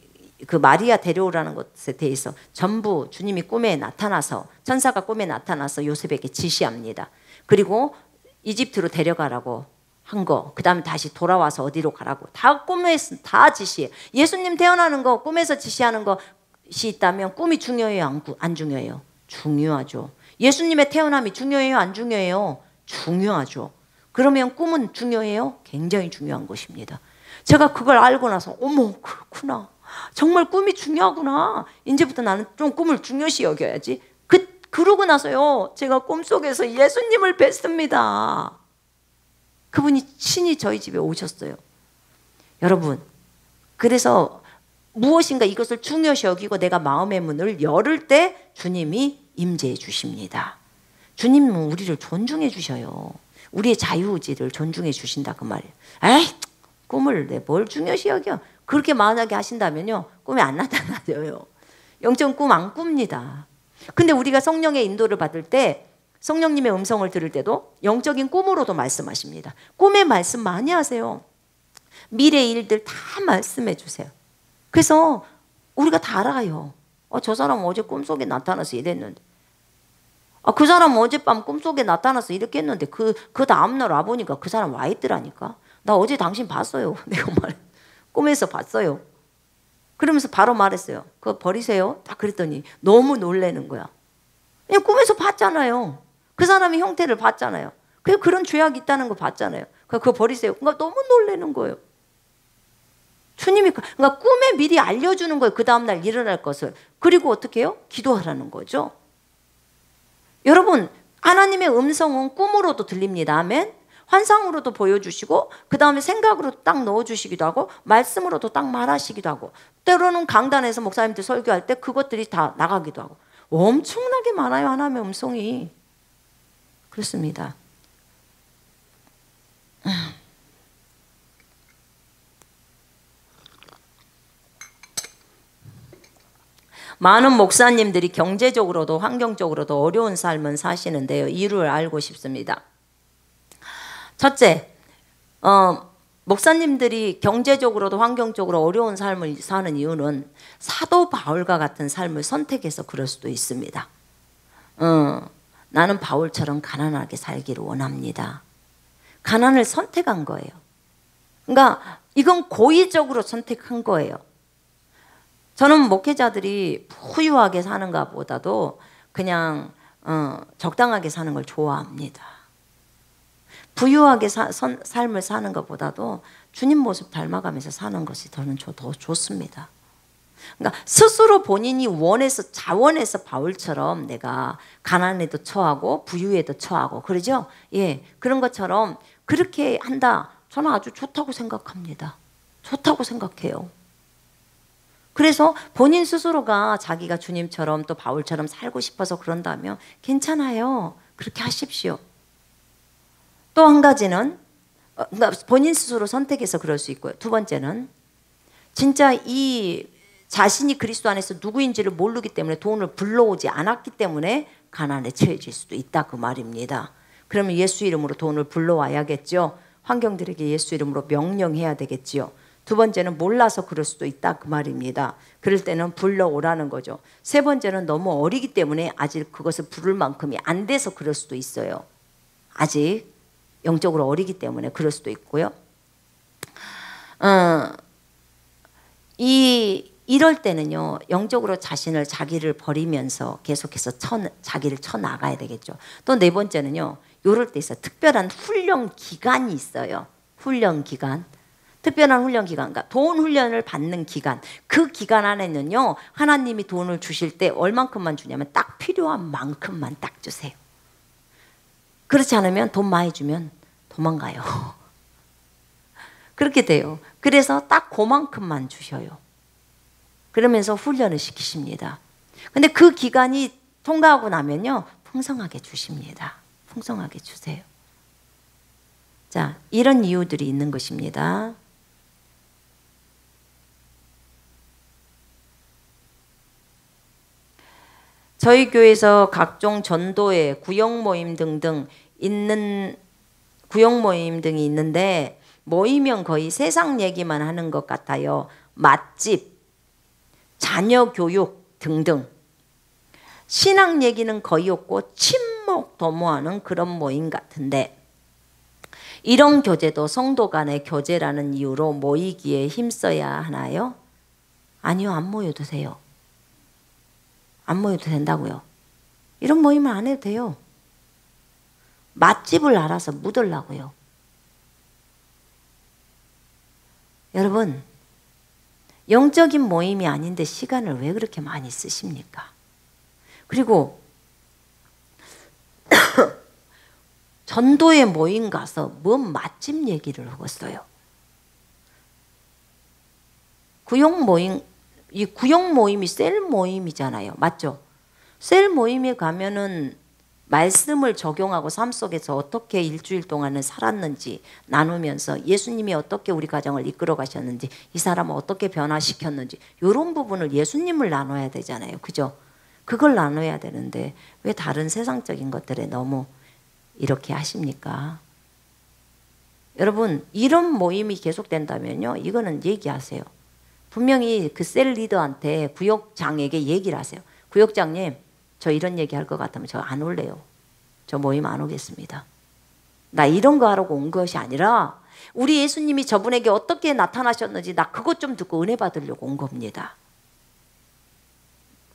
그 마리아 데려오라는 것에 대해서 전부 주님이 꿈에 나타나서, 천사가 꿈에 나타나서 요셉에게 지시합니다. 그리고 이집트로 데려가라고 한 거, 그 다음에 다시 돌아와서 어디로 가라고 다 꿈에서 다 지시해요. 예수님 태어나는 거 꿈에서 지시하는 것이 있다면 꿈이 중요해요? 안 중요해요? 중요하죠. 예수님의 태어남이 중요해요? 안 중요해요? 중요하죠. 그러면 꿈은 중요해요? 굉장히 중요한 것입니다. 제가 그걸 알고 나서 어머, 그렇구나. 정말 꿈이 중요하구나. 이제부터 나는 좀 꿈을 중요시 여겨야지. 그러고 나서요, 제가 꿈속에서 예수님을 뵀습니다. 그분이 친히 저희 집에 오셨어요. 여러분, 그래서 무엇인가 이것을 중요시 여기고 내가 마음의 문을 열을 때 주님이 임재해 주십니다. 주님은 우리를 존중해 주셔요. 우리의 자유의지를 존중해 주신다 그 말이에요. 에이, 꿈을 내 뭘 중요시 여겨. 그렇게 만약에 하신다면요, 꿈이 안 나타나요. 영적인 꿈 안 꿉니다. 근데 우리가 성령의 인도를 받을 때, 성령님의 음성을 들을 때도 영적인 꿈으로도 말씀하십니다. 꿈에 말씀 많이 하세요. 미래의 일들 다 말씀해 주세요. 그래서 우리가 다 알아요. 저 사람 어제 꿈속에 나타나서 이랬는데, 그 사람 어젯밤 꿈속에 나타나서 이렇게 했는데 그 다음날 와보니까 그 사람 와 있더라니까. 나 어제 당신 봤어요. 내가 말해. 꿈에서 봤어요. 그러면서 바로 말했어요. 그거 버리세요. 딱 그랬더니 너무 놀라는 거야. 그냥 꿈에서 봤잖아요. 그 사람의 형태를 봤잖아요. 그런 죄악이 있다는 거 봤잖아요. 그거 버리세요. 그러니까 너무 놀라는 거예요. 주님이 그러니까 꿈에 미리 알려주는 거예요. 그 다음날 일어날 것을. 그리고 어떻게 해요? 기도하라는 거죠. 여러분, 하나님의 음성은 꿈으로도 들립니다. 아멘. 환상으로도 보여주시고 그 다음에 생각으로 딱 넣어주시기도 하고 말씀으로도 딱 말하시기도 하고 때로는 강단에서 목사님들 설교할 때 그것들이 다 나가기도 하고 엄청나게 많아요. 하나님의 음성이. 그렇습니다. 많은 목사님들이 경제적으로도 환경적으로도 어려운 삶을 사시는데요. 이유를 알고 싶습니다. 첫째, 목사님들이 경제적으로도 환경적으로 어려운 삶을 사는 이유는 사도 바울과 같은 삶을 선택해서 그럴 수도 있습니다. 나는 바울처럼 가난하게 살기를 원합니다. 가난을 선택한 거예요. 그러니까 이건 고의적으로 선택한 거예요. 저는 목회자들이 부유하게 사는가 보다도 그냥 적당하게 사는 걸 좋아합니다. 부유하게 삶을 사는 것보다도 주님 모습 닮아가면서 사는 것이 저는 더 좋습니다. 그러니까 스스로 본인이 원해서 자원해서 바울처럼 내가 가난에도 처하고 부유에도 처하고 그러죠? 예, 그런 것처럼 그렇게 한다. 저는 아주 좋다고 생각합니다. 좋다고 생각해요. 그래서 본인 스스로가 자기가 주님처럼 또 바울처럼 살고 싶어서 그런다면 괜찮아요. 그렇게 하십시오. 또 한 가지는 그러니까 본인 스스로 선택해서 그럴 수 있고요. 두 번째는 진짜 이 자신이 그리스도 안에서 누구인지를 모르기 때문에 돈을 불러오지 않았기 때문에 가난에 처해질 수도 있다 그 말입니다. 그러면 예수 이름으로 돈을 불러와야겠죠. 환경들에게 예수 이름으로 명령해야 되겠지요. 두 번째는 몰라서 그럴 수도 있다 그 말입니다. 그럴 때는 불러오라는 거죠. 세 번째는 너무 어리기 때문에 아직 그것을 부를 만큼이 안 돼서 그럴 수도 있어요. 아직 영적으로 어리기 때문에 그럴 수도 있고요. 이럴 때는요, 영적으로 자기를 버리면서 계속해서 자기를 쳐나가야 되겠죠. 또 네 번째는요, 요럴 때 있어요. 특별한 훈련 기간이 있어요. 훈련 기간. 특별한 훈련 기간, 그러니까 돈 훈련을 받는 기간. 그 기간 안에는요, 하나님이 돈을 주실 때 얼만큼만 주냐면 딱 필요한 만큼만 딱 주세요. 그렇지 않으면 돈 많이 주면 도망가요. 그렇게 돼요. 그래서 딱 그만큼만 주셔요. 그러면서 훈련을 시키십니다. 근데 그 기간이 통과하고 나면요, 풍성하게 주십니다. 풍성하게 주세요. 자, 이런 이유들이 있는 것입니다. 저희 교회에서 각종 전도회, 구역 모임 등이 있는데 모이면 거의 세상 얘기만 하는 것 같아요. 맛집, 자녀 교육 등등. 신앙 얘기는 거의 없고 침묵 도모하는 그런 모임 같은데 이런 교제도 성도 간의 교제라는 이유로 모이기에 힘써야 하나요? 아니요, 안 모여도 돼요. 안 모여도 된다고요. 이런 모임은 안 해도 돼요. 맛집을 알아서 묻으려고요. 여러분, 영적인 모임이 아닌데 시간을 왜 그렇게 많이 쓰십니까? 그리고 전도의 모임 가서 뭔 맛집 얘기를 하겠어요? 구역 모임이 셀 모임이잖아요. 맞죠? 셀 모임에 가면은 말씀을 적용하고 삶 속에서 어떻게 일주일 동안은 살았는지 나누면서 예수님이 어떻게 우리 가정을 이끌어 가셨는지 이 사람을 어떻게 변화시켰는지 이런 부분을 예수님을 나눠야 되잖아요. 그죠? 그걸 나눠야 되는데 왜 다른 세상적인 것들에 너무 이렇게 하십니까? 여러분, 이런 모임이 계속된다면요, 이거는 얘기하세요. 분명히 그 셀 리더한테 구역장에게 얘기를 하세요. 구역장님, 저 이런 얘기 할 것 같으면 저 안 올래요. 저 모임 안 오겠습니다. 나 이런 거 하라고 온 것이 아니라 우리 예수님이 저분에게 어떻게 나타나셨는지 나 그것 좀 듣고 은혜 받으려고 온 겁니다.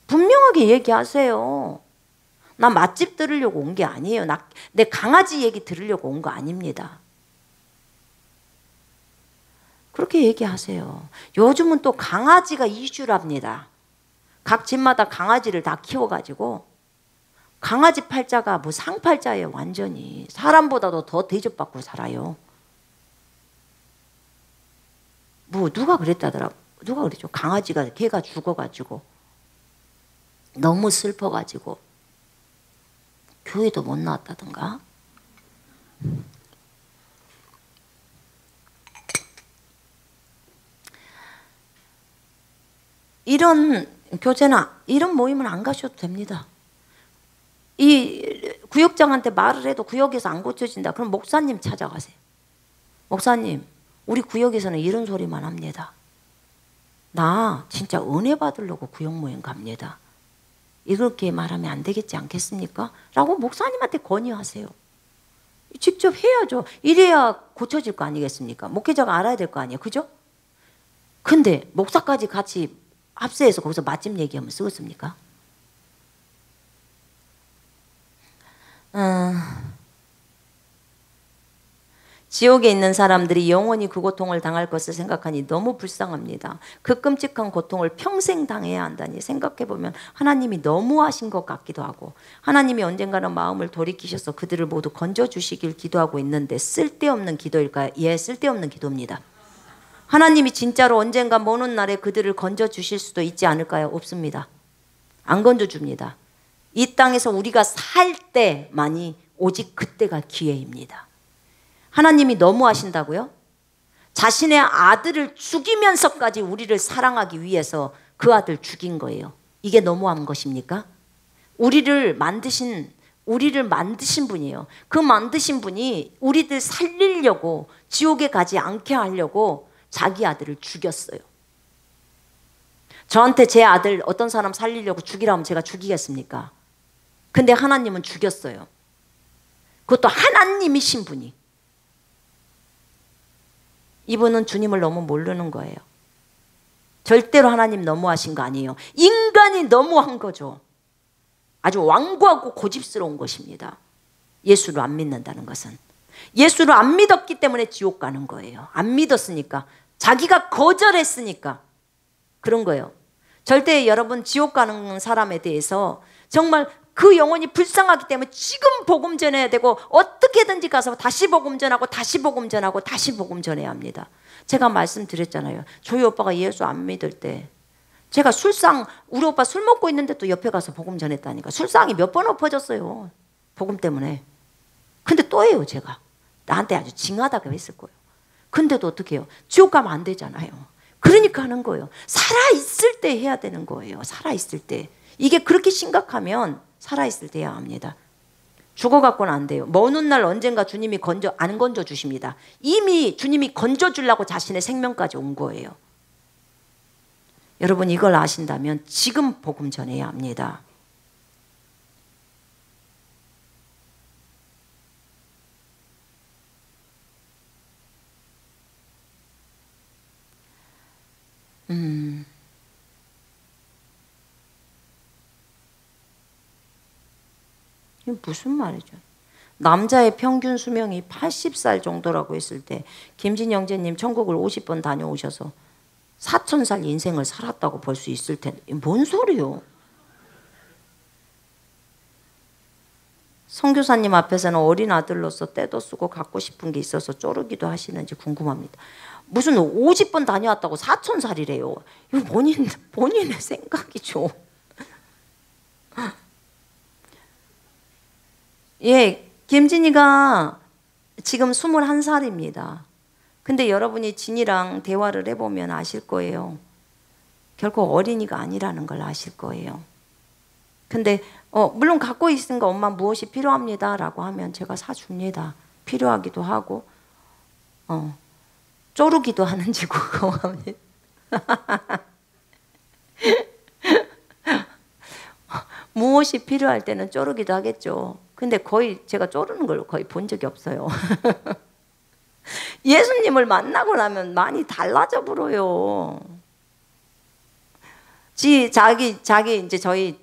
분명하게 얘기하세요. 나 맛집 들으려고 온 게 아니에요. 내 강아지 얘기 들으려고 온 거 아닙니다. 그렇게 얘기하세요. 요즘은 또 강아지가 이슈랍니다. 각 집마다 강아지를 다 키워가지고 강아지 팔자가 뭐 상팔자예요. 완전히 사람보다도 더 대접받고 살아요. 뭐 누가 그랬다더라. 누가 그랬죠. 강아지가 개가 죽어가지고 너무 슬퍼가지고 교회도 못 나왔다던가. 이런 교제나 이런 모임은 안 가셔도 됩니다. 이 구역장한테 말을 해도 구역에서 안 고쳐진다. 그럼 목사님 찾아가세요. 목사님, 우리 구역에서는 이런 소리만 합니다. 나 진짜 은혜 받으려고 구역 모임 갑니다. 이렇게 말하면 안 되겠지 않겠습니까? 라고 목사님한테 건의하세요. 직접 해야죠. 이래야 고쳐질 거 아니겠습니까? 목회자가 알아야 될 거 아니에요. 그죠? 근데 목사까지 같이 합세해서 거기서 맛집 얘기하면 쓰겠습니까? 지옥에 있는 사람들이 영원히 그 고통을 당할 것을 생각하니 너무 불쌍합니다. 그 끔찍한 고통을 평생 당해야 한다니 생각해보면 하나님이 너무하신 것 같기도 하고, 하나님이 언젠가는 마음을 돌이키셔서 그들을 모두 건져주시길 기도하고 있는데 쓸데없는 기도일까요? 예, 쓸데없는 기도입니다. 하나님이 진짜로 언젠가 먼 훗날에 그들을 건져주실 수도 있지 않을까요? 없습니다. 안 건져줍니다. 이 땅에서 우리가 살 때만이 오직 그때가 기회입니다. 하나님이 너무하신다고요? 자신의 아들을 죽이면서까지 우리를 사랑하기 위해서 그 아들 죽인 거예요. 이게 너무한 것입니까? 우리를 만드신 분이에요. 그 만드신 분이 우리들 살리려고, 지옥에 가지 않게 하려고 자기 아들을 죽였어요. 저한테 제 아들 어떤 사람 살리려고 죽이라면 제가 죽이겠습니까? 근데 하나님은 죽였어요. 그것도 하나님이신 분이. 이분은 주님을 너무 모르는 거예요. 절대로 하나님 너무하신 거 아니에요. 인간이 너무한 거죠. 아주 완고하고 고집스러운 것입니다. 예수를 안 믿는다는 것은. 예수를 안 믿었기 때문에 지옥 가는 거예요. 안 믿었으니까, 자기가 거절했으니까 그런 거예요. 절대 여러분 지옥 가는 사람에 대해서 정말 그 영혼이 불쌍하기 때문에 지금 복음 전해야 되고, 어떻게든지 가서 다시 복음 전하고 다시 복음 전하고 다시 복음 전해야 합니다. 제가 말씀드렸잖아요. 저희 오빠가 예수 안 믿을 때 제가 우리 오빠 술 먹고 있는데 또 옆에 가서 복음 전했다니까. 술상이 몇 번 엎어졌어요, 복음 때문에. 근데 또 해요. 제가 나한테 아주 징하다고 했을 거예요. 근데도 어떻게 해요? 지옥 가면 안 되잖아요. 그러니까 하는 거예요. 살아있을 때 해야 되는 거예요. 살아있을 때. 이게 그렇게 심각하면 살아있을 때 해야 합니다. 죽어갖고는 안 돼요. 먼 훗날 언젠가 주님이 안 건져주십니다. 이미 주님이 건져주려고 자신의 생명까지 온 거예요. 여러분 이걸 아신다면 지금 복음 전해야 합니다. 이게 무슨 말이죠? 남자의 평균 수명이 80살 정도라고 했을 때 김진영 형제님 천국을 50번 다녀오셔서 4,000살 인생을 살았다고 볼 수 있을 텐데 뭔 소리요? 선교사님 앞에서는 어린 아들로서 때도 쓰고 갖고 싶은 게 있어서 쪼르기도 하시는지 궁금합니다. 무슨 50번 다녀왔다고 4,000살이래요. 이거 본인의 생각이죠. 예, 김진이가 지금 21살입니다. 근데 여러분이 진이랑 대화를 해보면 아실 거예요. 결코 어린이가 아니라는 걸 아실 거예요. 근데 물론 갖고 있으니까 엄마 무엇이 필요합니다 라고 하면 제가 사줍니다. 필요하기도 하고 쪼르기도 하는지 궁금합니다. 무엇이 필요할 때는 쪼르기도 하겠죠. 근데 거의 제가 쪼르는 걸 거의 본 적이 없어요. 예수님을 만나고 나면 많이 달라져 버려요. 자기 이제 저희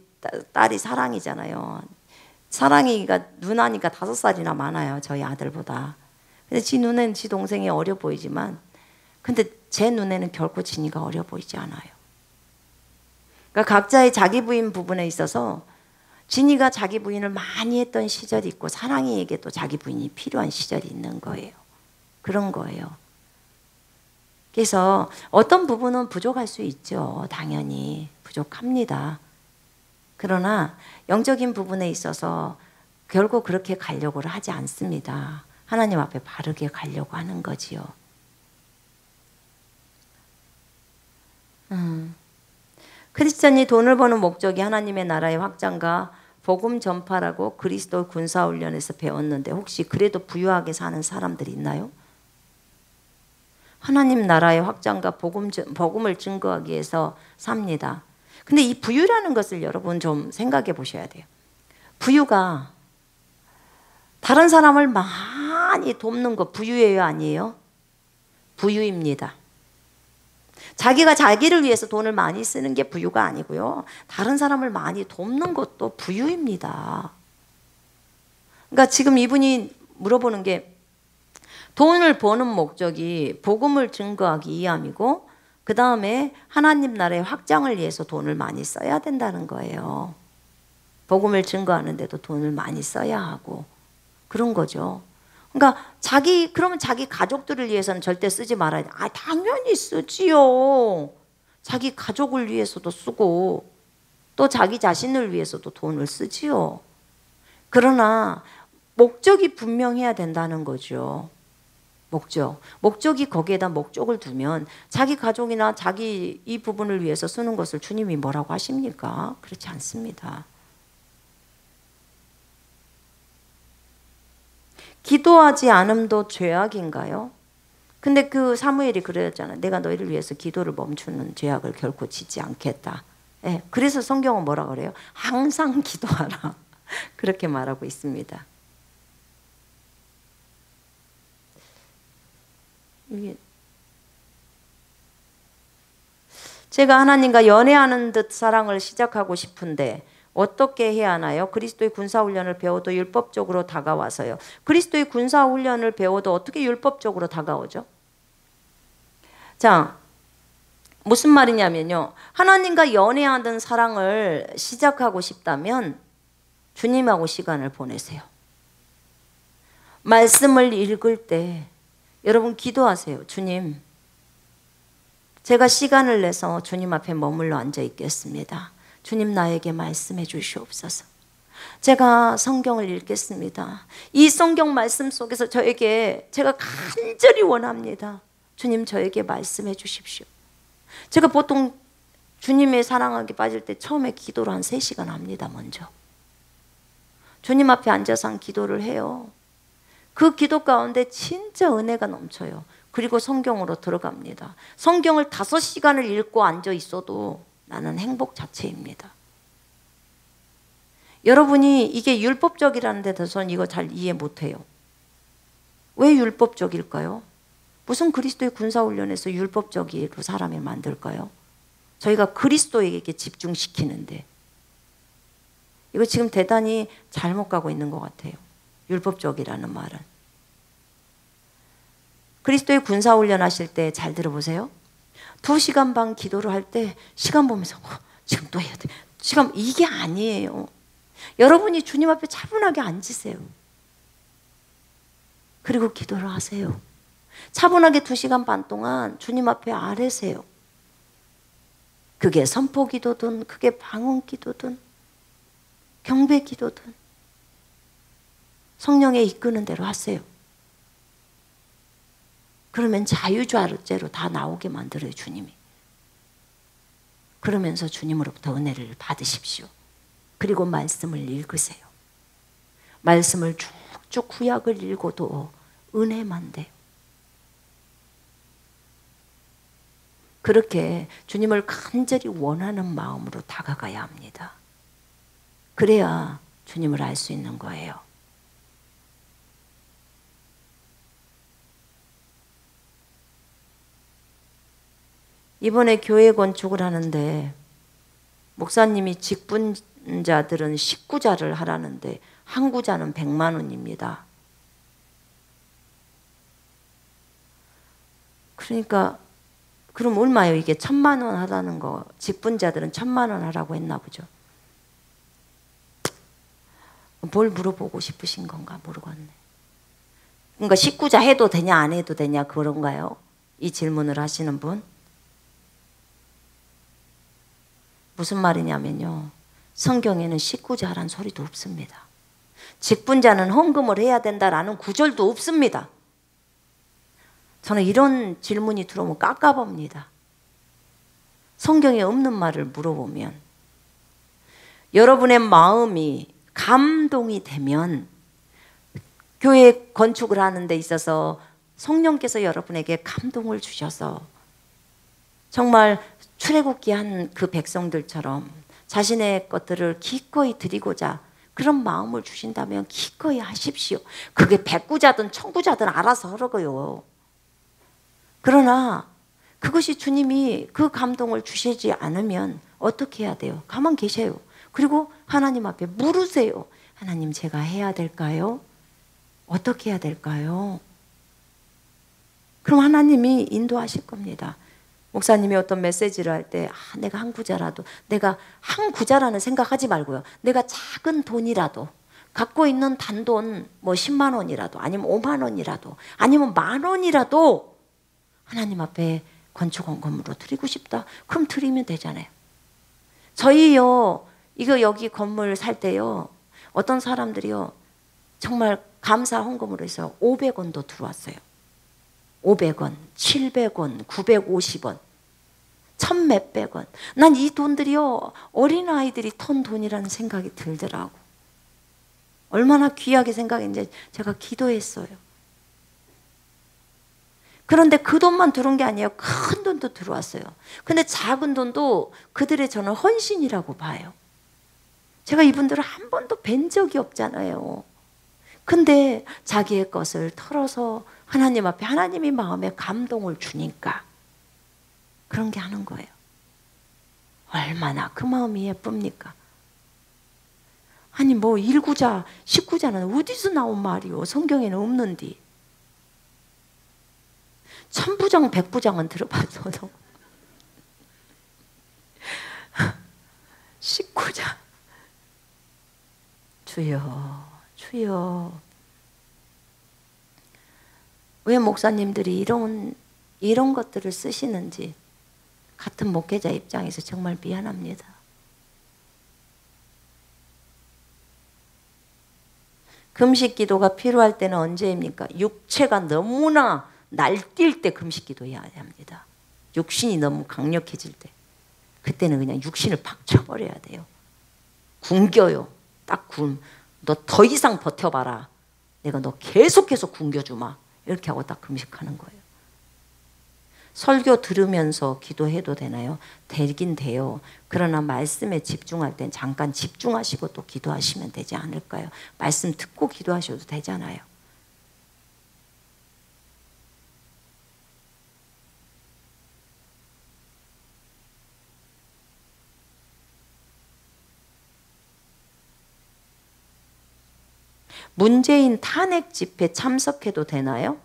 딸이 사랑이잖아요. 사랑이가 누나니까 5살이나 많아요. 저희 아들보다. 근데 지 눈에는 지 동생이 어려 보이지만, 근데 제 눈에는 결코 진이가 어려 보이지 않아요. 그러니까 각자의 자기 부인 부분에 있어서 진이가 자기 부인을 많이 했던 시절이 있고 사랑이에게도 자기 부인이 필요한 시절이 있는 거예요. 그런 거예요. 그래서 어떤 부분은 부족할 수 있죠. 당연히 부족합니다. 그러나 영적인 부분에 있어서 결국 그렇게 가려고를 하지 않습니다. 하나님 앞에 바르게 가려고 하는 거지요. 크리스천이 돈을 버는 목적이 하나님의 나라의 확장과 복음 전파라고 그리스도 군사훈련에서 배웠는데 혹시 그래도 부유하게 사는 사람들이 있나요? 하나님 나라의 확장과 복음을 증거하기 위해서 삽니다. 근데 이 부유라는 것을 여러분 좀 생각해 보셔야 돼요. 부유가 다른 사람을 많이 돕는 거 부유예요, 아니에요? 부유입니다. 자기가 자기를 위해서 돈을 많이 쓰는 게 부유가 아니고요. 다른 사람을 많이 돕는 것도 부유입니다. 그러니까 지금 이분이 물어보는 게 돈을 버는 목적이 복음을 증거하기 위함이고 그 다음에 하나님 나라의 확장을 위해서 돈을 많이 써야 된다는 거예요. 복음을 증거하는데도 돈을 많이 써야 하고 그런 거죠. 그러니까 그러면 자기 가족들을 위해서는 절대 쓰지 말아야 돼. 아, 당연히 쓰지요. 자기 가족을 위해서도 쓰고 또 자기 자신을 위해서도 돈을 쓰지요. 그러나 목적이 분명해야 된다는 거죠. 목적이 거기에다 목적을 두면 자기 가족이나 자기 이 부분을 위해서 쓰는 것을 주님이 뭐라고 하십니까? 그렇지 않습니다. 기도하지 않음도 죄악인가요? 근데 그 사무엘이 그랬잖아요. 내가 너희를 위해서 기도를 멈추는 죄악을 결코 짓지 않겠다. 네, 그래서 성경은 뭐라 그래요? 항상 기도하라. 그렇게 말하고 있습니다. 제가 하나님과 연애하는 듯 사랑을 시작하고 싶은데 어떻게 해야 하나요? 그리스도의 군사훈련을 배워도 율법적으로 다가와서요. 그리스도의 군사훈련을 배워도 어떻게 율법적으로 다가오죠? 자, 무슨 말이냐면요. 하나님과 연애하던 사랑을 시작하고 싶다면 주님하고 시간을 보내세요. 말씀을 읽을 때 여러분 기도하세요. 주님, 제가 시간을 내서 주님 앞에 머물러 앉아 있겠습니다. 주님 나에게 말씀해 주시옵소서. 제가 성경을 읽겠습니다. 이 성경 말씀 속에서 제가 간절히 원합니다. 주님 저에게 말씀해 주십시오. 제가 보통 주님의 사랑하게 빠질 때 처음에 기도를 한 3시간 합니다. 먼저 주님 앞에 앉아서 한 기도를 해요. 그 기도 가운데 진짜 은혜가 넘쳐요. 그리고 성경으로 들어갑니다. 성경을 5시간을 읽고 앉아 있어도 나는 행복 자체입니다. 여러분이 이게 율법적이라는 데 대해서는 이거 잘 이해 못해요. 왜 율법적일까요? 무슨 그리스도의 군사훈련에서 율법적으로 사람을 만들까요? 저희가 그리스도에게 집중시키는데 이거 지금 대단히 잘못 가고 있는 것 같아요. 율법적이라는 말은. 그리스도의 군사훈련 하실 때 잘 들어보세요. 2시간 반 기도를 할 때 시간 보면서 지금 또 해야 돼. 지금 이게 아니에요. 여러분이 주님 앞에 차분하게 앉으세요. 그리고 기도를 하세요. 차분하게 2시간 반 동안 주님 앞에 아뢰세요. 그게 선포 기도든 그게 방언 기도든 경배 기도든 성령의 이끄는 대로 하세요. 그러면 자유자재로 다 나오게 만들어요, 주님이. 그러면서 주님으로부터 은혜를 받으십시오. 그리고 말씀을 읽으세요. 말씀을 쭉쭉 구약을 읽어도 은혜만 돼요. 그렇게 주님을 간절히 원하는 마음으로 다가가야 합니다. 그래야 주님을 알 수 있는 거예요. 이번에 교회 건축을 하는데 목사님이 직분자들은 19자를 하라는데 한 구자는 100만 원입니다. 그러니까 그럼 얼마예요? 이게 1000만 원 하라는 거. 직분자들은 1000만 원 하라고 했나 보죠. 뭘 물어보고 싶으신 건가 모르겠네. 그러니까 19자 해도 되냐 안 해도 되냐 그런가요? 이 질문을 하시는 분. 무슨 말이냐면요. 성경에는 19자란 소리도 없습니다. 직분자는 헌금을 해야 된다라는 구절도 없습니다. 저는 이런 질문이 들어오면 깝깝합니다. 성경에 없는 말을 물어보면 여러분의 마음이 감동이 되면 교회 건축을 하는 데 있어서 성령께서 여러분에게 감동을 주셔서 정말 출애굽기 한 그 백성들처럼 자신의 것들을 기꺼이 드리고자 그런 마음을 주신다면 기꺼이 하십시오. 그게 백구자든 천구자든 알아서 하라고요. 그러나 그것이 주님이 그 감동을 주시지 않으면 어떻게 해야 돼요? 가만 계세요. 그리고 하나님 앞에 물으세요. 하나님, 제가 해야 될까요? 어떻게 해야 될까요? 그럼 하나님이 인도하실 겁니다. 목사님이 어떤 메시지를 할 때 내가 한 구자라도, 내가 한 구자라는 생각하지 말고요. 내가 작은 돈이라도, 갖고 있는 단돈 뭐 10만 원이라도, 아니면 5만 원이라도, 아니면 10,000원이라도 하나님 앞에 건축원금으로 드리고 싶다. 그럼 드리면 되잖아요. 저희요, 이거 여기 건물 살 때요, 어떤 사람들이요, 정말 감사 헌금으로 해서 500원도 들어왔어요. 500원, 700원, 950원, 1,000몇백 원. 난 이 돈들이요, 어린아이들이 턴 돈이라는 생각이 들더라고. 얼마나 귀하게 생각했는지 제가 기도했어요. 그런데 그 돈만 들어온 게 아니에요. 큰 돈도 들어왔어요. 근데 작은 돈도 그들의 저는 헌신이라고 봐요. 제가 이분들을 한 번도 뵌 적이 없잖아요. 근데 자기의 것을 털어서 하나님 앞에, 하나님이 마음에 감동을 주니까 그런 게 하는 거예요. 얼마나 그 마음이 예쁩니까? 아니 뭐 1구자, 10구자는 어디서 나온 말이요? 성경에는 없는디. 1000부장, 100부장은 들어봤어도 10구자. 주여, 주여. 왜 목사님들이 이런 것들을 쓰시는지 같은 목회자 입장에서 정말 미안합니다. 금식 기도가 필요할 때는 언제입니까? 육체가 너무나 날뛸 때 금식 기도해야 합니다. 육신이 너무 강력해질 때. 그때는 그냥 육신을 팍 쳐버려야 돼요. 굶겨요. 딱 너 더 이상 버텨봐라. 내가 너 계속해서 굶겨주마. 이렇게 하고 딱 금식하는 거예요. 설교 들으면서 기도해도 되나요? 되긴 돼요. 그러나 말씀에 집중할 땐 잠깐 집중하시고 또 기도하시면 되지 않을까요? 말씀 듣고 기도하셔도 되잖아요. 문재인 탄핵 집회 참석해도 되나요?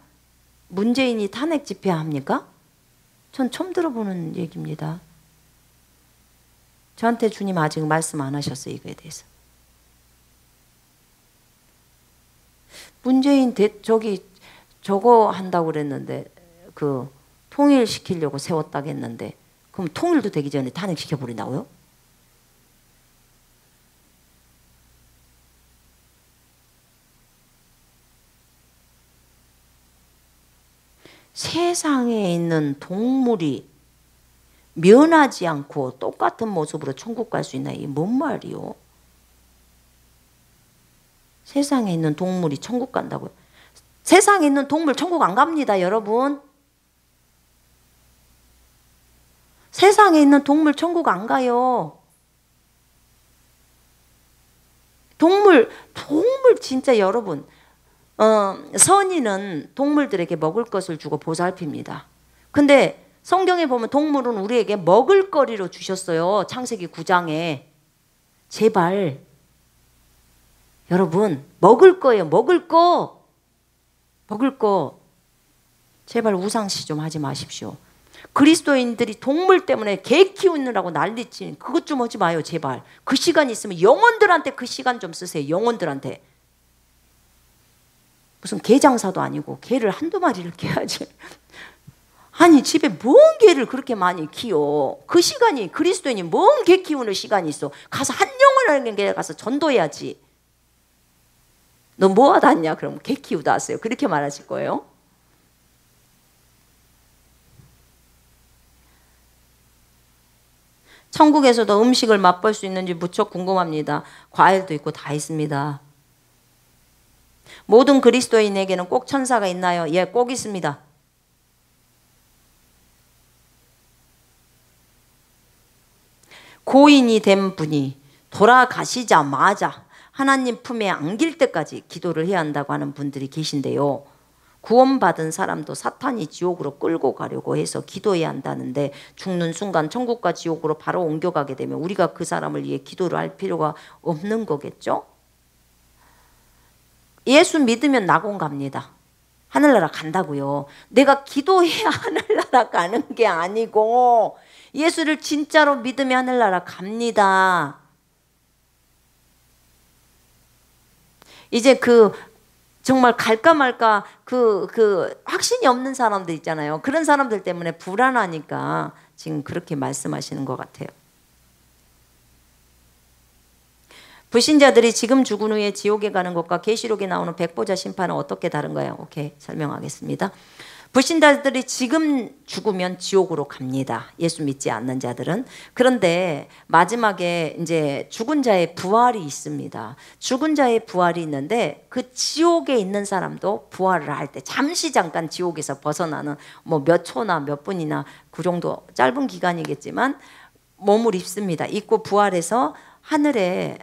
문재인이 탄핵 집회 합니까? 전 처음 들어보는 얘기입니다. 저한테 주님 아직 말씀 안 하셨어요, 이거에 대해서. 문재인 저거 한다고 그랬는데, 그 통일시키려고 세웠다고 했는데, 그럼 통일도 되기 전에 탄핵시켜버린다고요? 세상에 있는 동물이 면하지 않고 똑같은 모습으로 천국 갈 수 있나? 이게 뭔 말이요? 세상에 있는 동물이 천국 간다고요? 세상에 있는 동물 천국 안 갑니다, 여러분. 세상에 있는 동물 천국 안 가요. 동물 진짜 여러분, 선인은 동물들에게 먹을 것을 주고 보살핍니다. 근데 성경에 보면 동물은 우리에게 먹을 거리로 주셨어요. 창세기 9장에. 제발 여러분, 먹을 거예요. 먹을 거. 제발 우상시 좀 하지 마십시오. 그리스도인들이 동물 때문에 개 키우느라고 난리치, 그것 좀 하지 마요, 제발. 그 시간 있으면 영혼들한테 그 시간 좀 쓰세요. 영혼들한테. 무슨 개 장사도 아니고 개를 한두 마리를 키워야지. 아니 집에 뭔 개를 그렇게 많이 키워. 그 시간이, 그리스도인이 뭔 개 키우는 시간이 있어. 가서 한 영혼을 가서 전도해야지. 너 뭐 하다 왔냐? 그럼 개 키우다 왔어요. 그렇게 말하실 거예요? 천국에서도 음식을 맛볼 수 있는지 무척 궁금합니다. 과일도 있고 다 있습니다. 모든 그리스도인에게는 꼭 천사가 있나요? 예, 꼭 있습니다. 고인이 된 분이 돌아가시자마자 하나님 품에 안길 때까지 기도를 해야 한다고 하는 분들이 계신데요. 구원받은 사람도 사탄이 지옥으로 끌고 가려고 해서 기도해야 한다는데 죽는 순간 천국과 지옥으로 바로 옮겨가게 되면 우리가 그 사람을 위해 기도를 할 필요가 없는 거겠죠? 예수 믿으면 낙원 갑니다. 하늘나라 간다고요. 내가 기도해야 하늘나라 가는 게 아니고 예수를 진짜로 믿으면 하늘나라 갑니다. 이제 정말 갈까 말까 확신이 없는 사람들 있잖아요. 그런 사람들 때문에 불안하니까 지금 그렇게 말씀하시는 것 같아요. 불신자들이 지금 죽은 후에 지옥에 가는 것과 계시록에 나오는 백보자 심판은 어떻게 다른가요? 오케이, 설명하겠습니다. 불신자들이 지금 죽으면 지옥으로 갑니다. 예수 믿지 않는 자들은. 그런데 마지막에 이제 죽은 자의 부활이 있습니다. 죽은 자의 부활이 있는데 그 지옥에 있는 사람도 부활을 할 때 잠시 잠깐 지옥에서 벗어나는 뭐 몇 초나 몇 분이나 그 정도 짧은 기간이겠지만 몸을 입습니다. 입고 부활해서 하늘에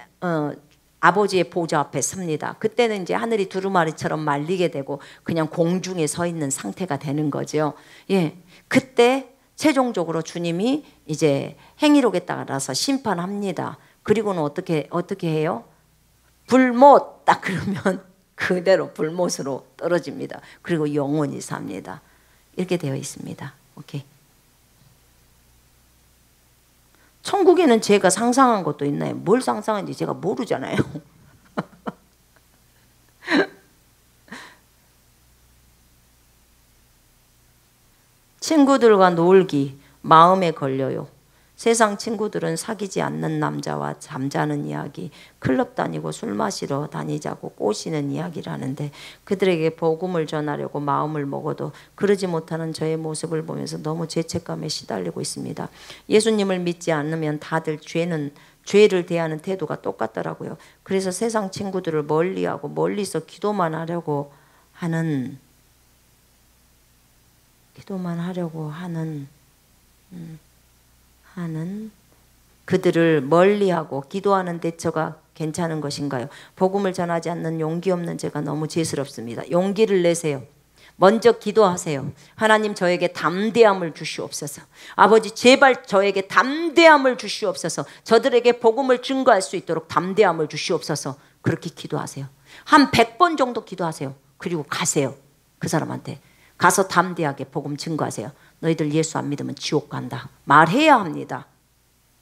아버지의 보좌 앞에 섭니다. 그때는 이제 하늘이 두루마리처럼 말리게 되고 그냥 공중에 서 있는 상태가 되는 거죠. 예, 그때 최종적으로 주님이 이제 행위록에 따라서 심판합니다. 그리고는 어떻게 해요? 불못 딱 그러면 그대로 불못으로 떨어집니다. 그리고 영원히 삽니다. 이렇게 되어 있습니다. 오케이. 천국에는 제가 상상한 것도 있나요? 뭘 상상한지 제가 모르잖아요. 친구들과 놀기, 마음에 걸려요. 세상 친구들은 사귀지 않는 남자와 잠자는 이야기, 클럽 다니고 술 마시러 다니자고 꼬시는 이야기를 하는데 그들에게 복음을 전하려고 마음을 먹어도 그러지 못하는 저의 모습을 보면서 너무 죄책감에 시달리고 있습니다. 예수님을 믿지 않으면 다들 죄를 대하는 태도가 똑같더라고요. 그래서 세상 친구들을 멀리하고 멀리서 기도만 하려고 하는 그들을 멀리하고 기도하는 대처가 괜찮은 것인가요? 복음을 전하지 않는 용기 없는 제가 너무 죄스럽습니다. 용기를 내세요. 먼저 기도하세요. 하나님, 저에게 담대함을 주시옵소서. 아버지, 제발 저에게 담대함을 주시옵소서. 저들에게 복음을 증거할 수 있도록 담대함을 주시옵소서. 그렇게 기도하세요. 한 100번 정도 기도하세요. 그리고 가세요. 그 사람한테 가서 담대하게 복음 증거하세요. 너희들 예수 안 믿으면 지옥 간다. 말해야 합니다.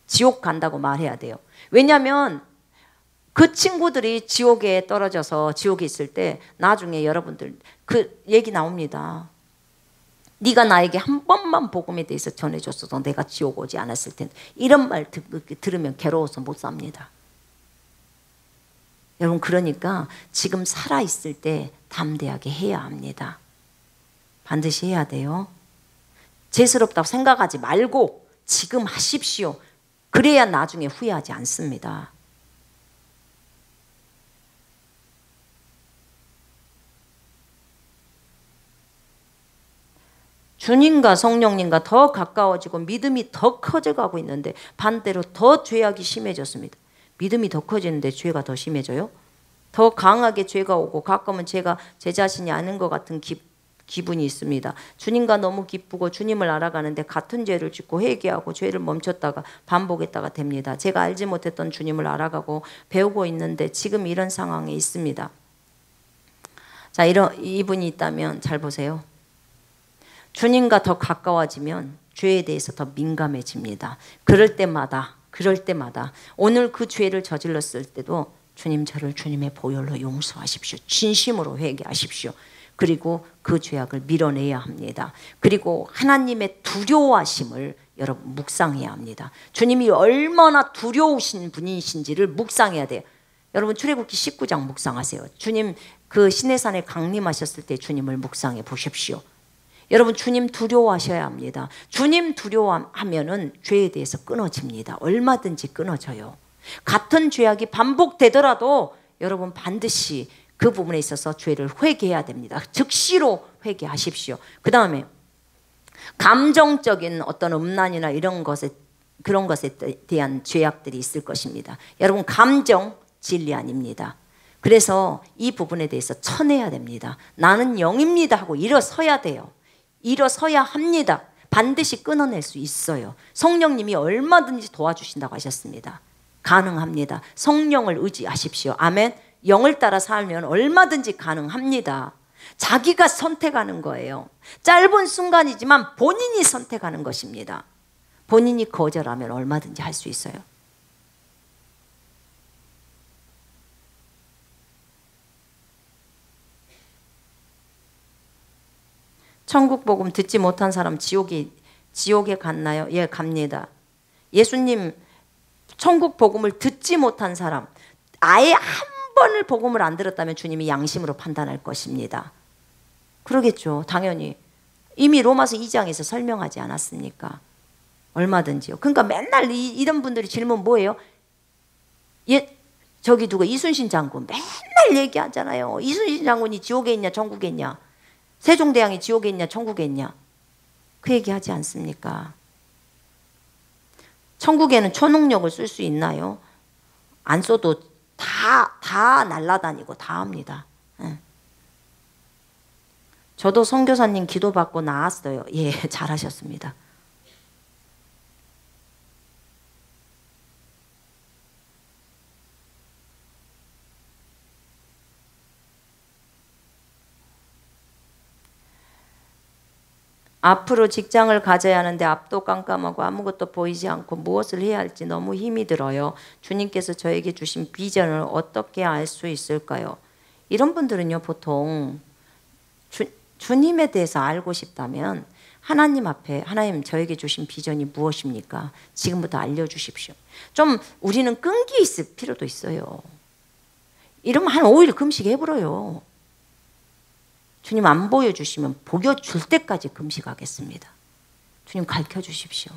지옥 간다고 말해야 돼요. 왜냐하면 그 친구들이 지옥에 떨어져서 지옥에 있을 때 나중에 여러분들 그 얘기 나옵니다. 네가 나에게 한 번만 복음에 대해서 전해줬어도 내가 지옥 오지 않았을 텐데. 이런 말 들으면 괴로워서 못 삽니다. 여러분, 그러니까 지금 살아있을 때 담대하게 해야 합니다. 반드시 해야 돼요. 죄스럽다고 생각하지 말고 지금 하십시오. 그래야 나중에 후회하지 않습니다. 주님과 성령님과 더 가까워지고 믿음이 더 커져가고 있는데 반대로 더 죄악이 심해졌습니다. 믿음이 더 커지는데 죄가 더 심해져요? 더 강하게 죄가 오고 가끔은 제가 제 자신이 아닌 것 같은 기분이 있습니다. 주님과 너무 기쁘고 주님을 알아가는데 같은 죄를 짓고 회개하고 죄를 멈췄다가 반복했다가 됩니다. 제가 알지 못했던 주님을 알아가고 배우고 있는데 지금 이런 상황에 있습니다. 자, 이분이 있다면 잘 보세요. 주님과 더 가까워지면 죄에 대해서 더 민감해집니다. 그럴 때마다 오늘 그 죄를 저질렀을 때도 주님, 저를 주님의 보혈로 용서하십시오. 진심으로 회개하십시오. 그리고 그 죄악을 밀어내야 합니다. 그리고 하나님의 두려워하심을 여러분 묵상해야 합니다. 주님이 얼마나 두려우신 분이신지를 묵상해야 돼요. 여러분, 출애굽기 19장 묵상하세요. 주님 그 시내산에 강림하셨을 때 주님을 묵상해 보십시오. 여러분, 주님 두려워하셔야 합니다. 주님 두려워하면은 죄에 대해서 끊어집니다. 얼마든지 끊어져요. 같은 죄악이 반복되더라도 여러분 반드시 그 부분에 있어서 죄를 회개해야 됩니다. 즉시로 회개하십시오. 그 다음에 감정적인 어떤 음란이나 그런 것에 대한 죄악들이 있을 것입니다. 여러분, 감정 진리 아닙니다. 그래서 이 부분에 대해서 쳐내야 됩니다. 나는 영입니다 하고 일어서야 돼요. 일어서야 합니다. 반드시 끊어낼 수 있어요. 성령님이 얼마든지 도와주신다고 하셨습니다. 가능합니다. 성령을 의지하십시오. 아멘. 영을 따라 살면 얼마든지 가능합니다. 자기가 선택하는 거예요. 짧은 순간이지만 본인이 선택하는 것입니다. 본인이 거절하면 얼마든지 할 수 있어요. 천국 복음 듣지 못한 사람 지옥에 갔나요? 예, 갑니다. 예수님 천국 복음을 듣지 못한 사람, 아예 한 번을 복음을 안 들었다면 주님이 양심으로 판단할 것입니다. 그러겠죠. 당연히. 이미 로마서 2장에서 설명하지 않았습니까? 얼마든지요. 그러니까 맨날 이런 분들이 질문 뭐예요? 저기 누가 이순신 장군 맨날 얘기하잖아요. 이순신 장군이 지옥에 있냐 천국에 있냐, 세종대왕이 지옥에 있냐 천국에 있냐, 그 얘기하지 않습니까? 천국에는 초능력을 쓸 수 있나요? 안 써도 다 날라다니고 다 합니다. 저도 선교사님 기도받고 나왔어요. 예, 잘하셨습니다. 앞으로 직장을 가져야 하는데 앞도 깜깜하고 아무것도 보이지 않고 무엇을 해야 할지 너무 힘이 들어요. 주님께서 저에게 주신 비전을 어떻게 알 수 있을까요? 이런 분들은요, 보통 주님에 대해서 알고 싶다면 하나님 앞에, 하나님 저에게 주신 비전이 무엇입니까? 지금부터 알려주십시오. 좀 우리는 끈기 있을 필요도 있어요. 이러면 한 5일 금식해버려요. 주님 안 보여주시면 보여줄 때까지 금식하겠습니다. 주님 가르쳐 주십시오.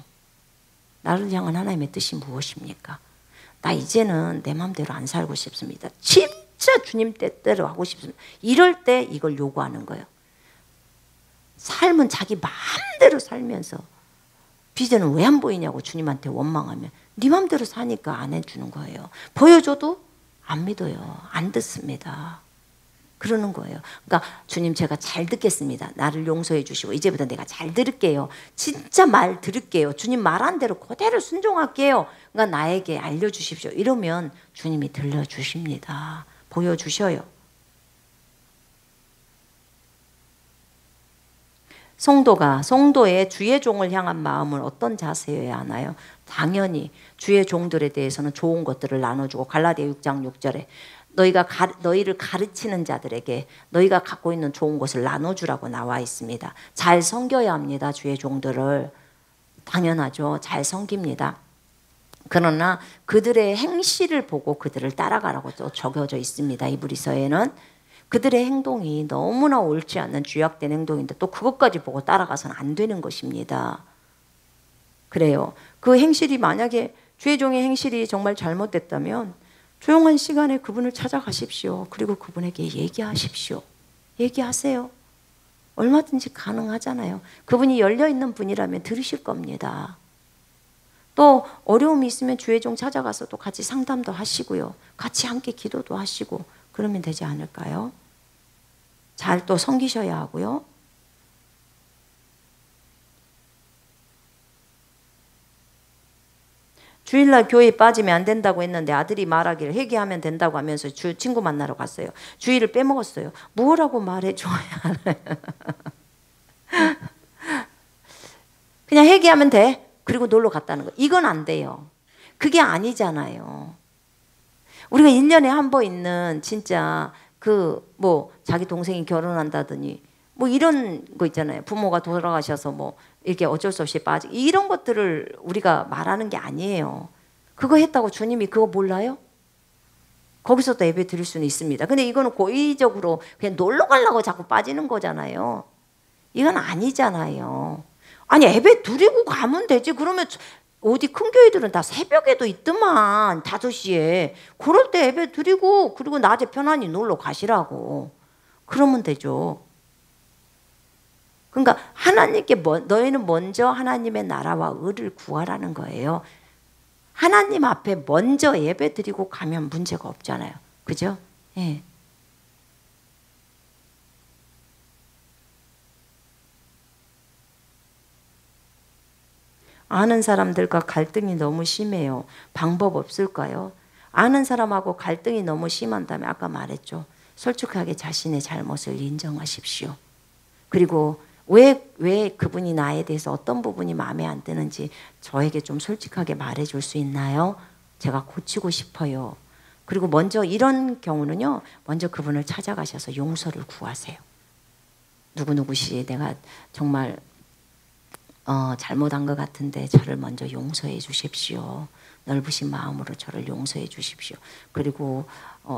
나를 향한 하나님의 뜻이 무엇입니까? 나 이제는 내 마음대로 안 살고 싶습니다. 진짜 주님 뜻대로 하고 싶습니다. 이럴 때 이걸 요구하는 거예요. 삶은 자기 마음대로 살면서 비전은 왜 안 보이냐고 주님한테 원망하면 네 마음대로 사니까 안 해주는 거예요. 보여줘도 안 믿어요. 안 듣습니다. 그러는 거예요. 그러니까 주님 제가 잘 듣겠습니다. 나를 용서해 주시고 이제부터 내가 잘 들을게요. 진짜 말 들을게요. 주님 말한 대로 그대로 순종할게요. 그러니까 나에게 알려주십시오. 이러면 주님이 들려주십니다. 보여주셔요. 성도의 주의 종을 향한 마음은 어떤 자세여야 하나요? 당연히 주의 종들에 대해서는 좋은 것들을 나눠주고, 갈라디아 6장 6절에 너희를 가르치는 자들에게 너희가 갖고 있는 좋은 것을 나눠주라고 나와 있습니다. 잘 섬겨야 합니다. 주의 종들을. 당연하죠. 잘 섬깁니다. 그러나 그들의 행실을 보고 그들을 따라가라고 또 적혀져 있습니다. 이브리서에는. 그들의 행동이 너무나 옳지 않는 죄악된 행동인데 또 그것까지 보고 따라가서는 안 되는 것입니다. 그래요. 그 행실이 만약에 주의 종의 행실이 정말 잘못됐다면 조용한 시간에 그분을 찾아가십시오. 그리고 그분에게 얘기하십시오. 얘기하세요. 얼마든지 가능하잖아요. 그분이 열려있는 분이라면 들으실 겁니다. 또 어려움이 있으면 주의 종 찾아가서 또 같이 상담도 하시고요. 같이 함께 기도도 하시고 그러면 되지 않을까요? 잘 또 섬기셔야 하고요. 주일날 교회에 빠지면 안 된다고 했는데 아들이 말하기를 회개하면 된다고 하면서 친구 만나러 갔어요. 주일을 빼먹었어요. 뭐라고 말해줘야 하나요? 그냥 회개하면 돼. 그리고 놀러 갔다는 거. 이건 안 돼요. 그게 아니잖아요. 우리가 1년에 한 번 있는 진짜 자기 동생이 결혼한다더니 이런 거 있잖아요. 부모가 돌아가셔서 이렇게 어쩔 수 없이 빠지고 이런 것들을 우리가 말하는 게 아니에요. 그거 했다고 주님이 그거 몰라요? 거기서도 예배 드릴 수는 있습니다. 근데 이거는 고의적으로 그냥 놀러 가려고 자꾸 빠지는 거잖아요. 이건 아니잖아요. 아니 예배 드리고 가면 되지. 그러면 어디 큰 교회들은 다 새벽에도 있더만 5시에. 그럴 때 예배 드리고 그리고 낮에 편안히 놀러 가시라고. 그러면 되죠. 그러니까 하나님께 너희는 먼저 하나님의 나라와 의를 구하라는 거예요. 하나님 앞에 먼저 예배 드리고 가면 문제가 없잖아요. 그죠? 예. 아는 사람들과 갈등이 너무 심해요. 방법 없을까요? 아는 사람하고 갈등이 너무 심한다면 아까 말했죠. 솔직하게 자신의 잘못을 인정하십시오. 그리고 왜 그분이 나에 대해서 어떤 부분이 마음에 안 드는지 저에게 좀 솔직하게 말해줄 수 있나요? 제가 고치고 싶어요. 그리고 먼저 이런 경우는요. 먼저 그분을 찾아가셔서 용서를 구하세요. 누구누구시 내가 정말 잘못한 것 같은데 저를 먼저 용서해 주십시오. 넓으신 마음으로 저를 용서해 주십시오. 그리고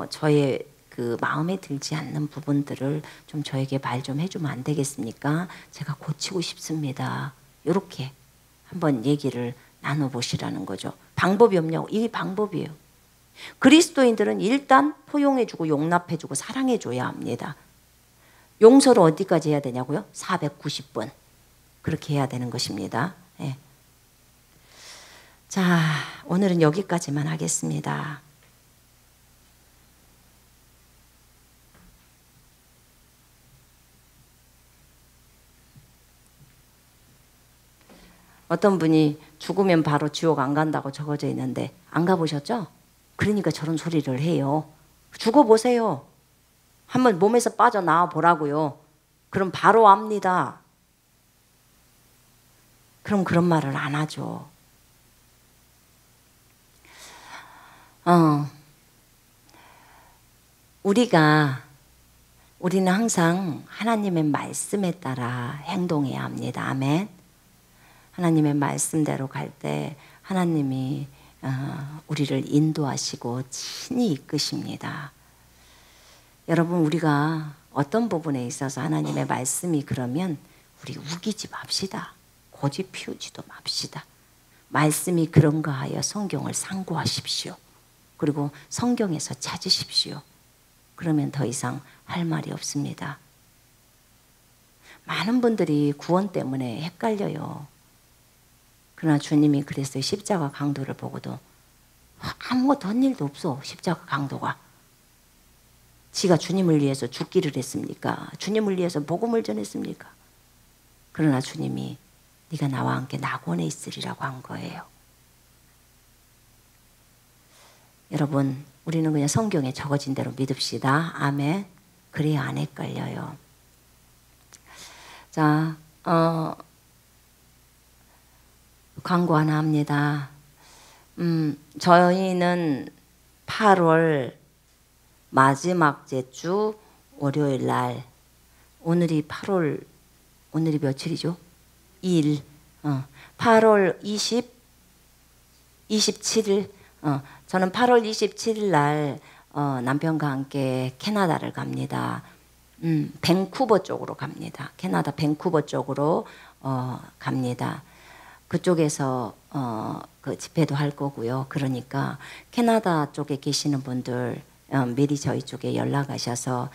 저의 그 마음에 들지 않는 부분들을 좀 저에게 말 좀 해주면 안 되겠습니까? 제가 고치고 싶습니다. 이렇게 한번 얘기를 나눠보시라는 거죠. 방법이 없냐고. 이게 방법이에요. 그리스도인들은 일단 포용해주고 용납해주고 사랑해줘야 합니다. 용서를 어디까지 해야 되냐고요? 490번. 그렇게 해야 되는 것입니다. 예. 자, 오늘은 여기까지만 하겠습니다. 어떤 분이 죽으면 바로 지옥 안 간다고 적어져 있는데 안 가보셨죠? 그러니까 저런 소리를 해요. 죽어보세요. 한번 몸에서 빠져나와 보라고요. 그럼 바로 압니다. 그럼 그런 말을 안 하죠. 우리는 항상 하나님의 말씀에 따라 행동해야 합니다. 아멘. 하나님의 말씀대로 갈 때 하나님이 우리를 인도하시고 친히 이끄십니다. 여러분, 우리가 어떤 부분에 있어서 하나님의 말씀이 그러면 우리 우기지 맙시다. 고집 피우지도 맙시다. 말씀이 그런가 하여 성경을 상고하십시오. 그리고 성경에서 찾으십시오. 그러면 더 이상 할 말이 없습니다. 많은 분들이 구원 때문에 헷갈려요. 그러나 주님이 그랬어요. 십자가 강도를 보고도 아무것도 한 일도 없어. 십자가 강도가. 지가 주님을 위해서 죽기를 했습니까? 주님을 위해서 복음을 전했습니까? 그러나 주님이 네가 나와 함께 낙원에 있으리라고 한 거예요. 여러분, 우리는 그냥 성경에 적어진 대로 믿읍시다. 아멘. 그래야 안 헷갈려요. 자, 광고 하나 합니다. 저희는 8월 마지막 주 월요일 날, 오늘이 며칠이죠? 2일. 8월 27일. 저는 8월 27일 날 남편과 함께 캐나다를 갑니다. 밴쿠버 쪽으로 갑니다. 캐나다 밴쿠버 쪽으로 갑니다. 그쪽에서 그 집회도 할 거고요. 그러니까 캐나다 쪽에 계시는 분들 미리 저희 쪽에 연락하셔서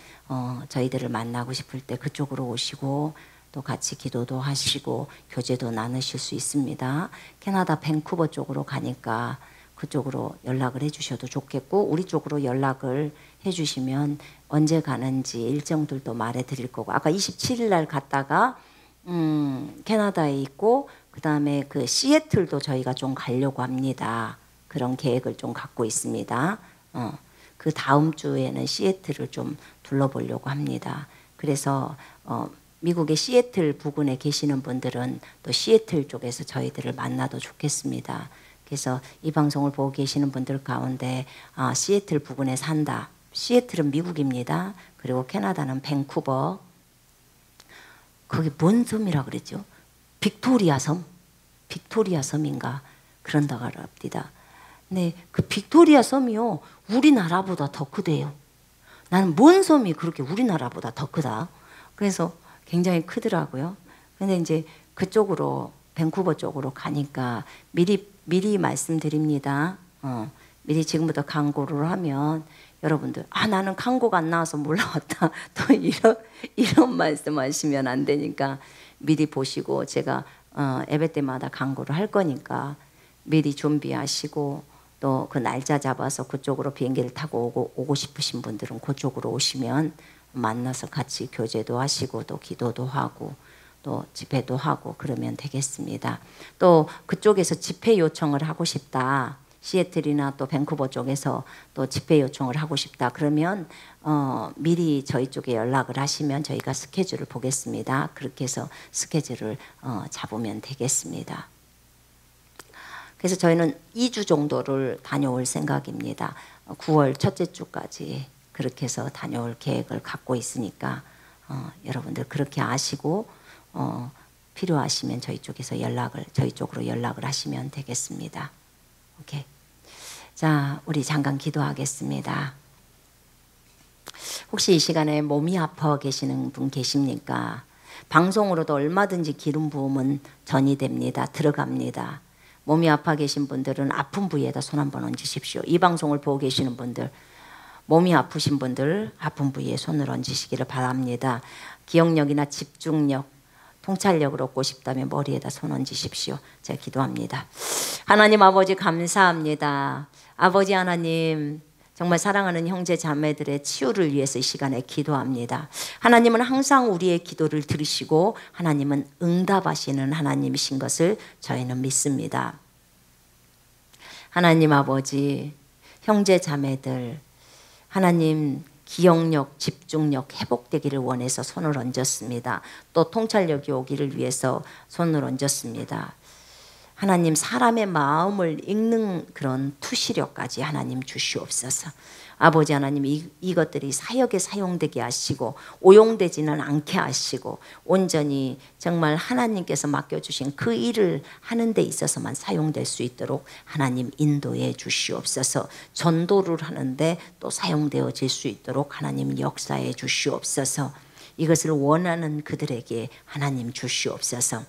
저희들을 만나고 싶을 때 그쪽으로 오시고 또 같이 기도도 하시고 교제도 나누실 수 있습니다. 캐나다 밴쿠버 쪽으로 가니까 그쪽으로 연락을 해주셔도 좋겠고 우리 쪽으로 연락을 해주시면 언제 가는지 일정들도 말해드릴 거고 아까 27일 날 갔다가 캐나다에 있고 그 다음에 그 시애틀도 저희가 좀 가려고 합니다. 그런 계획을 좀 갖고 있습니다. 그 다음 주에는 시애틀을 좀 둘러보려고 합니다. 그래서 미국의 시애틀 부근에 계시는 분들은 또 시애틀 쪽에서 저희들을 만나도 좋겠습니다. 그래서 이 방송을 보고 계시는 분들 가운데 시애틀 부근에 산다. 시애틀은 미국입니다. 그리고 캐나다는 밴쿠버. 거기 뭔 섬이라 그랬죠? 빅토리아 섬? 빅토리아 섬인가? 그런다고 합니다. 네, 그 빅토리아 섬이요. 우리나라보다 더 크대요. 나는 뭔 섬이 그렇게 우리나라보다 더 크다. 그래서 굉장히 크더라고요. 근데 이제 그쪽으로 밴쿠버 쪽으로 가니까 미리 말씀드립니다. 미리 지금부터 광고를 하면 여러분들 나는 광고가 안 나와서 몰라왔다. 또 이런 말씀하시면 안 되니까 미리 보시고, 제가 예배 때마다 광고를 할 거니까 미리 준비하시고 또 그 날짜 잡아서 그쪽으로 비행기를 타고 오고 싶으신 분들은 그쪽으로 오시면 만나서 같이 교제도 하시고 또 기도도 하고 또 집회도 하고 그러면 되겠습니다. 또 그쪽에서 집회 요청을 하고 싶다. 시애틀이나 또 밴쿠버 쪽에서 또 집회 요청을 하고 싶다. 그러면 미리 저희 쪽에 연락을 하시면 저희가 스케줄을 보겠습니다. 그렇게 해서 스케줄을 잡으면 되겠습니다. 그래서 저희는 2주 정도를 다녀올 생각입니다. 9월 첫째 주까지 그렇게 해서 다녀올 계획을 갖고 있으니까 여러분들 그렇게 아시고 필요하시면 저희 쪽으로 연락을 하시면 되겠습니다. 오케이. 자, 우리 잠깐 기도하겠습니다. 혹시 이 시간에 몸이 아파 계시는 분 계십니까? 방송으로도 얼마든지 기름 부음은 전이됩니다. 들어갑니다. 몸이 아파 계신 분들은 아픈 부위에다 손 한번 얹으십시오. 이 방송을 보고 계시는 분들, 몸이 아프신 분들 아픈 부위에 손을 얹으시기를 바랍니다. 기억력이나 집중력, 통찰력을 얻고 싶다면 머리에다 손 얹으십시오. 제가 기도합니다. 하나님 아버지 감사합니다. 아버지 하나님, 정말 사랑하는 형제 자매들의 치유를 위해서 이 시간에 기도합니다. 하나님은 항상 우리의 기도를 들으시고 하나님은 응답하시는 하나님이신 것을 저희는 믿습니다. 하나님 아버지, 형제 자매들, 하나님 기억력, 집중력 회복되기를 원해서 손을 얹었습니다. 또 통찰력이 오기를 위해서 손을 얹었습니다. 하나님 사람의 마음을 읽는 그런 투시력까지 하나님 주시옵소서. 아버지 하나님 이것들이 사역에 사용되게 하시고 오용되지는 않게 하시고 온전히 정말 하나님께서 맡겨주신 그 일을 하는 데 있어서만 사용될 수 있도록 하나님 인도해 주시옵소서. 전도를 하는데 또 사용되어질 수 있도록 하나님 역사해 주시옵소서. 이것을 원하는 그들에게 하나님 주시옵소서.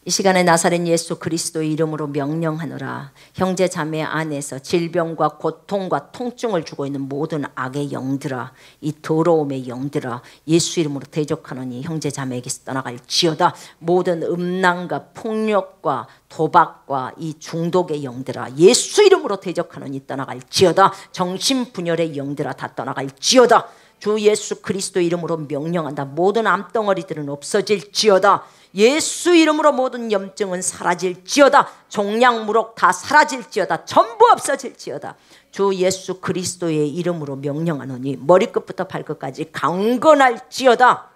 이 시간에 나사렛 예수 그리스도의 이름으로 명령하노라. 형제 자매 안에서 질병과 고통과 통증을 주고 있는 모든 악의 영들아, 이 더러움의 영들아, 예수 이름으로 대적하노니 형제 자매에게서 떠나갈지어다. 모든 음란과 폭력과 도박과 이 중독의 영들아, 예수 이름으로 대적하노니 떠나갈지어다. 정신분열의 영들아 다 떠나갈지어다. 주 예수 그리스도 이름으로 명령한다. 모든 암덩어리들은 없어질지어다. 예수 이름으로 모든 염증은 사라질지어다. 종양무록 다 사라질지어다. 전부 없어질지어다. 주 예수 그리스도의 이름으로 명령하노니 머리끝부터 발끝까지 강건할지어다.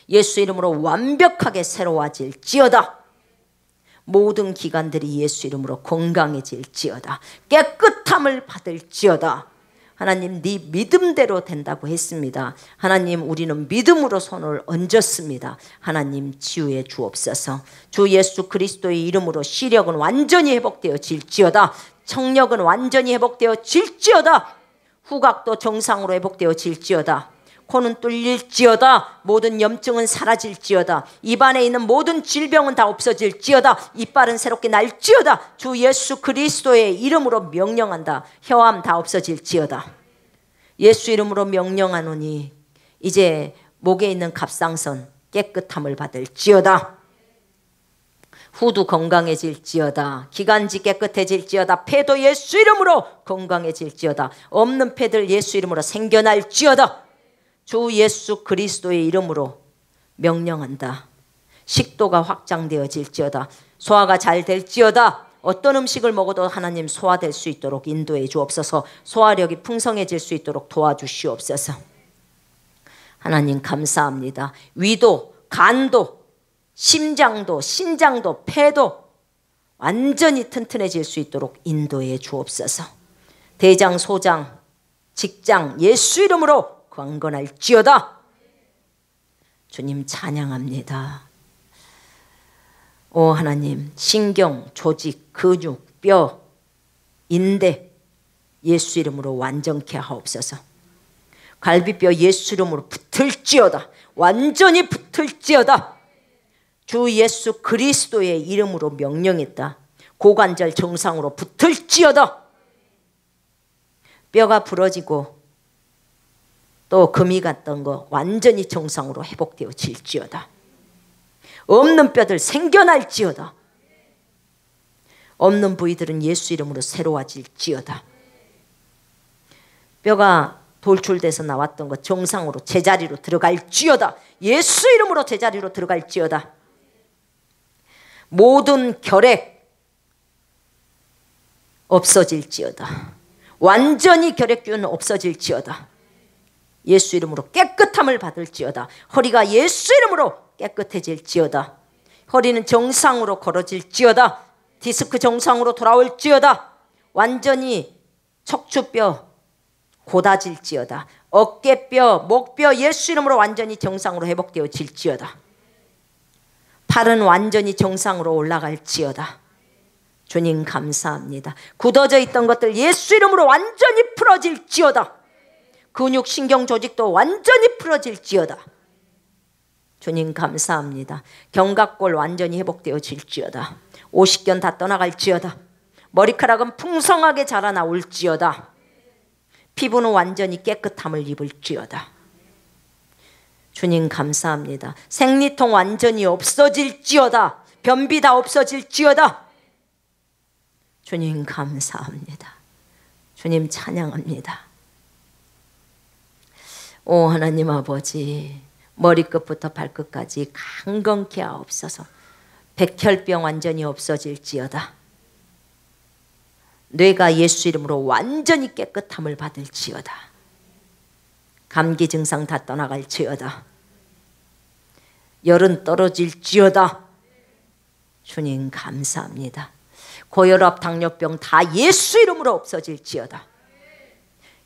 예수 이름으로 완벽하게 새로워질지어다. 모든 기관들이 예수 이름으로 건강해질지어다. 깨끗함을 받을지어다. 하나님 네 믿음대로 된다고 했습니다. 하나님 우리는 믿음으로 손을 얹었습니다. 하나님 치유해 주옵소서. 주 예수 그리스도의 이름으로 시력은 완전히 회복되어질지어다. 청력은 완전히 회복되어질지어다. 후각도 정상으로 회복되어질지어다. 코는 뚫릴지어다. 모든 염증은 사라질지어다. 입안에 있는 모든 질병은 다 없어질지어다. 이빨은 새롭게 날지어다. 주 예수 그리스도의 이름으로 명령한다. 혀암 다 없어질지어다. 예수 이름으로 명령하노니 이제 목에 있는 갑상선 깨끗함을 받을지어다. 후두 건강해질지어다. 기관지 깨끗해질지어다. 폐도 예수 이름으로 건강해질지어다. 없는 폐들 예수 이름으로 생겨날지어다. 주 예수 그리스도의 이름으로 명령한다. 식도가 확장되어질지어다. 소화가 잘 될지어다. 어떤 음식을 먹어도 하나님 소화될 수 있도록 인도해 주옵소서. 소화력이 풍성해질 수 있도록 도와주시옵소서. 하나님 감사합니다. 위도, 간도, 심장도, 신장도, 폐도 완전히 튼튼해질 수 있도록 인도해 주옵소서. 대장, 소장, 직장 예수 이름으로 강건할지어다. 주님 찬양합니다. 오 하나님, 신경, 조직, 근육, 뼈, 인대 예수 이름으로 완전케 하옵소서. 갈비뼈 예수 이름으로 붙을지어다. 완전히 붙을지어다. 주 예수 그리스도의 이름으로 명령했다. 고관절 정상으로 붙을지어다. 뼈가 부러지고 또 금이 갔던 거 완전히 정상으로 회복되어질지어다. 없는 뼈들 생겨날지어다. 없는 부위들은 예수 이름으로 새로워질지어다. 뼈가 돌출돼서 나왔던 것 정상으로 제자리로 들어갈지어다. 예수 이름으로 제자리로 들어갈지어다. 모든 결핵 없어질지어다. 완전히 결핵균 없어질지어다. 예수 이름으로 깨끗함을 받을지어다. 허리가 예수 이름으로 깨끗해질지어다. 허리는 정상으로 걸어질지어다. 디스크 정상으로 돌아올지어다. 완전히 척추뼈 곧아질지어다. 어깨뼈, 목뼈 예수 이름으로 완전히 정상으로 회복되어질지어다. 팔은 완전히 정상으로 올라갈지어다. 주님 감사합니다. 굳어져 있던 것들 예수 이름으로 완전히 풀어질지어다. 근육, 신경 조직도 완전히 풀어질지어다. 주님 감사합니다. 견갑골 완전히 회복되어질지어다. 오십견 다 떠나갈지어다. 머리카락은 풍성하게 자라나올지어다. 피부는 완전히 깨끗함을 입을지어다. 주님 감사합니다. 생리통 완전히 없어질지어다. 변비 다 없어질지어다. 주님 감사합니다. 주님 찬양합니다. 오 하나님 아버지, 머리끝부터 발끝까지 강건케 하옵소서. 백혈병 완전히 없어질지어다. 뇌가 예수 이름으로 완전히 깨끗함을 받을지어다. 감기 증상 다 떠나갈지어다. 열은 떨어질지어다. 주님 감사합니다. 고혈압, 당뇨병 다 예수 이름으로 없어질지어다.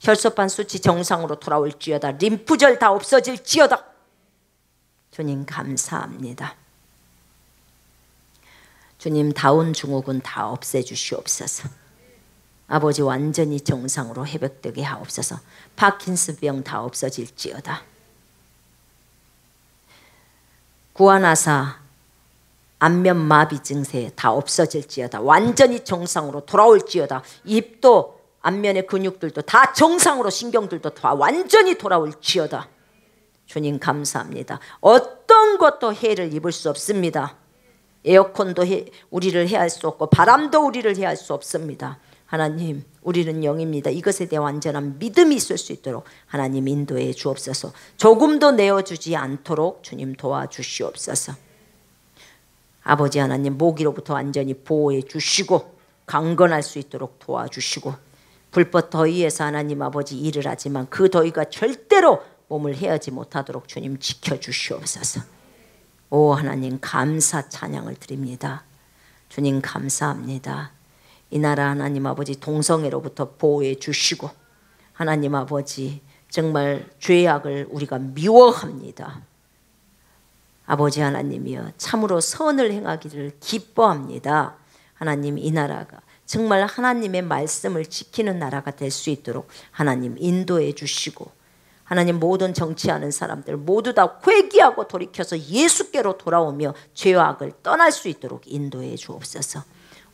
혈소판 수치 정상으로 돌아올지어다. 림프절 다 없어질지어다. 주님 감사합니다. 주님 다운 증후군 다 없애주시옵소서. 아버지 완전히 정상으로 회복되게 하옵소서. 파킨슨병 다 없어질지어다. 구안화사, 안면마비 증세 다 없어질지어다. 완전히 정상으로 돌아올지어다. 입도 안면의 근육들도 다 정상으로, 신경들도 다 완전히 돌아올지어다. 주님 감사합니다. 어떤 것도 해를 입을 수 없습니다. 에어컨도 우리를 해할 수 없고 바람도 우리를 해할 수 없습니다. 하나님, 우리는 영입니다. 이것에 대해 완전한 믿음이 있을 수 있도록 하나님 인도해 주옵소서. 조금도 내어주지 않도록 주님 도와주시옵소서. 아버지 하나님, 모기로부터 완전히 보호해 주시고 강건할 수 있도록 도와주시고, 불법 더위에서 하나님 아버지 일을 하지만 그 더위가 절대로 몸을 해하지 못하도록 주님 지켜주시옵소서. 오 하나님, 감사 찬양을 드립니다. 주님 감사합니다. 이 나라 하나님 아버지 동성애로부터 보호해 주시고, 하나님 아버지 정말 죄악을 우리가 미워합니다. 아버지 하나님이여, 참으로 선을 행하기를 기뻐합니다. 하나님, 이 나라가 정말 하나님의 말씀을 지키는 나라가 될 수 있도록 하나님 인도해 주시고, 하나님 모든 정치하는 사람들 모두 다 회개하고 돌이켜서 예수께로 돌아오며 죄악을 떠날 수 있도록 인도해 주옵소서.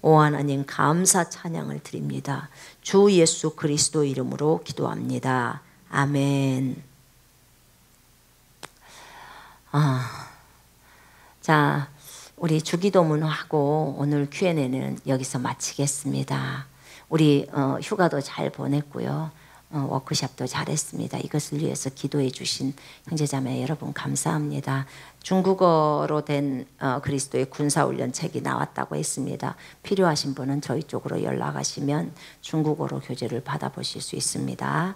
오 하나님, 감사 찬양을 드립니다. 주 예수 그리스도 이름으로 기도합니다. 아멘. 자, 우리 주기도문하고 오늘 Q&A는 여기서 마치겠습니다. 우리 휴가도 잘 보냈고요. 워크숍도 잘했습니다. 이것을 위해서 기도해 주신 형제자매 여러분 감사합니다. 중국어로 된 그리스도의 군사훈련 책이 나왔다고 했습니다. 필요하신 분은 저희 쪽으로 연락하시면 중국어로 교재를 받아보실 수 있습니다.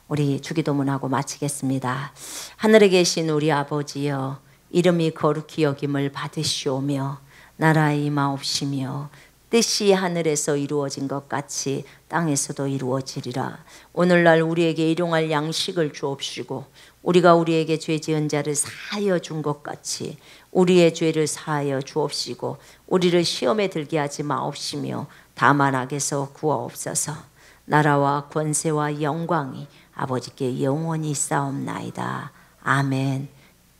우리 주기도문하고 마치겠습니다. 하늘에 계신 우리 아버지여, 이름이 거룩히 여김을 받으시오며 나라의 임하옵시며 뜻이 하늘에서 이루어진 것 같이 땅에서도 이루어지리라. 오늘날 우리에게 일용할 양식을 주옵시고 우리가 우리에게 죄 지은 자를 사하여 준 것 같이 우리의 죄를 사하여 주옵시고 우리를 시험에 들게 하지 마옵시며 다만 악에서 구하옵소서. 나라와 권세와 영광이 아버지께 영원히 있사옵나이다. 아멘.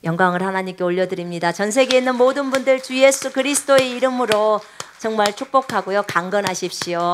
영광을 하나님께 올려드립니다. 전 세계에 있는 모든 분들 주 예수 그리스도의 이름으로 정말 축복하고요. 강건하십시오.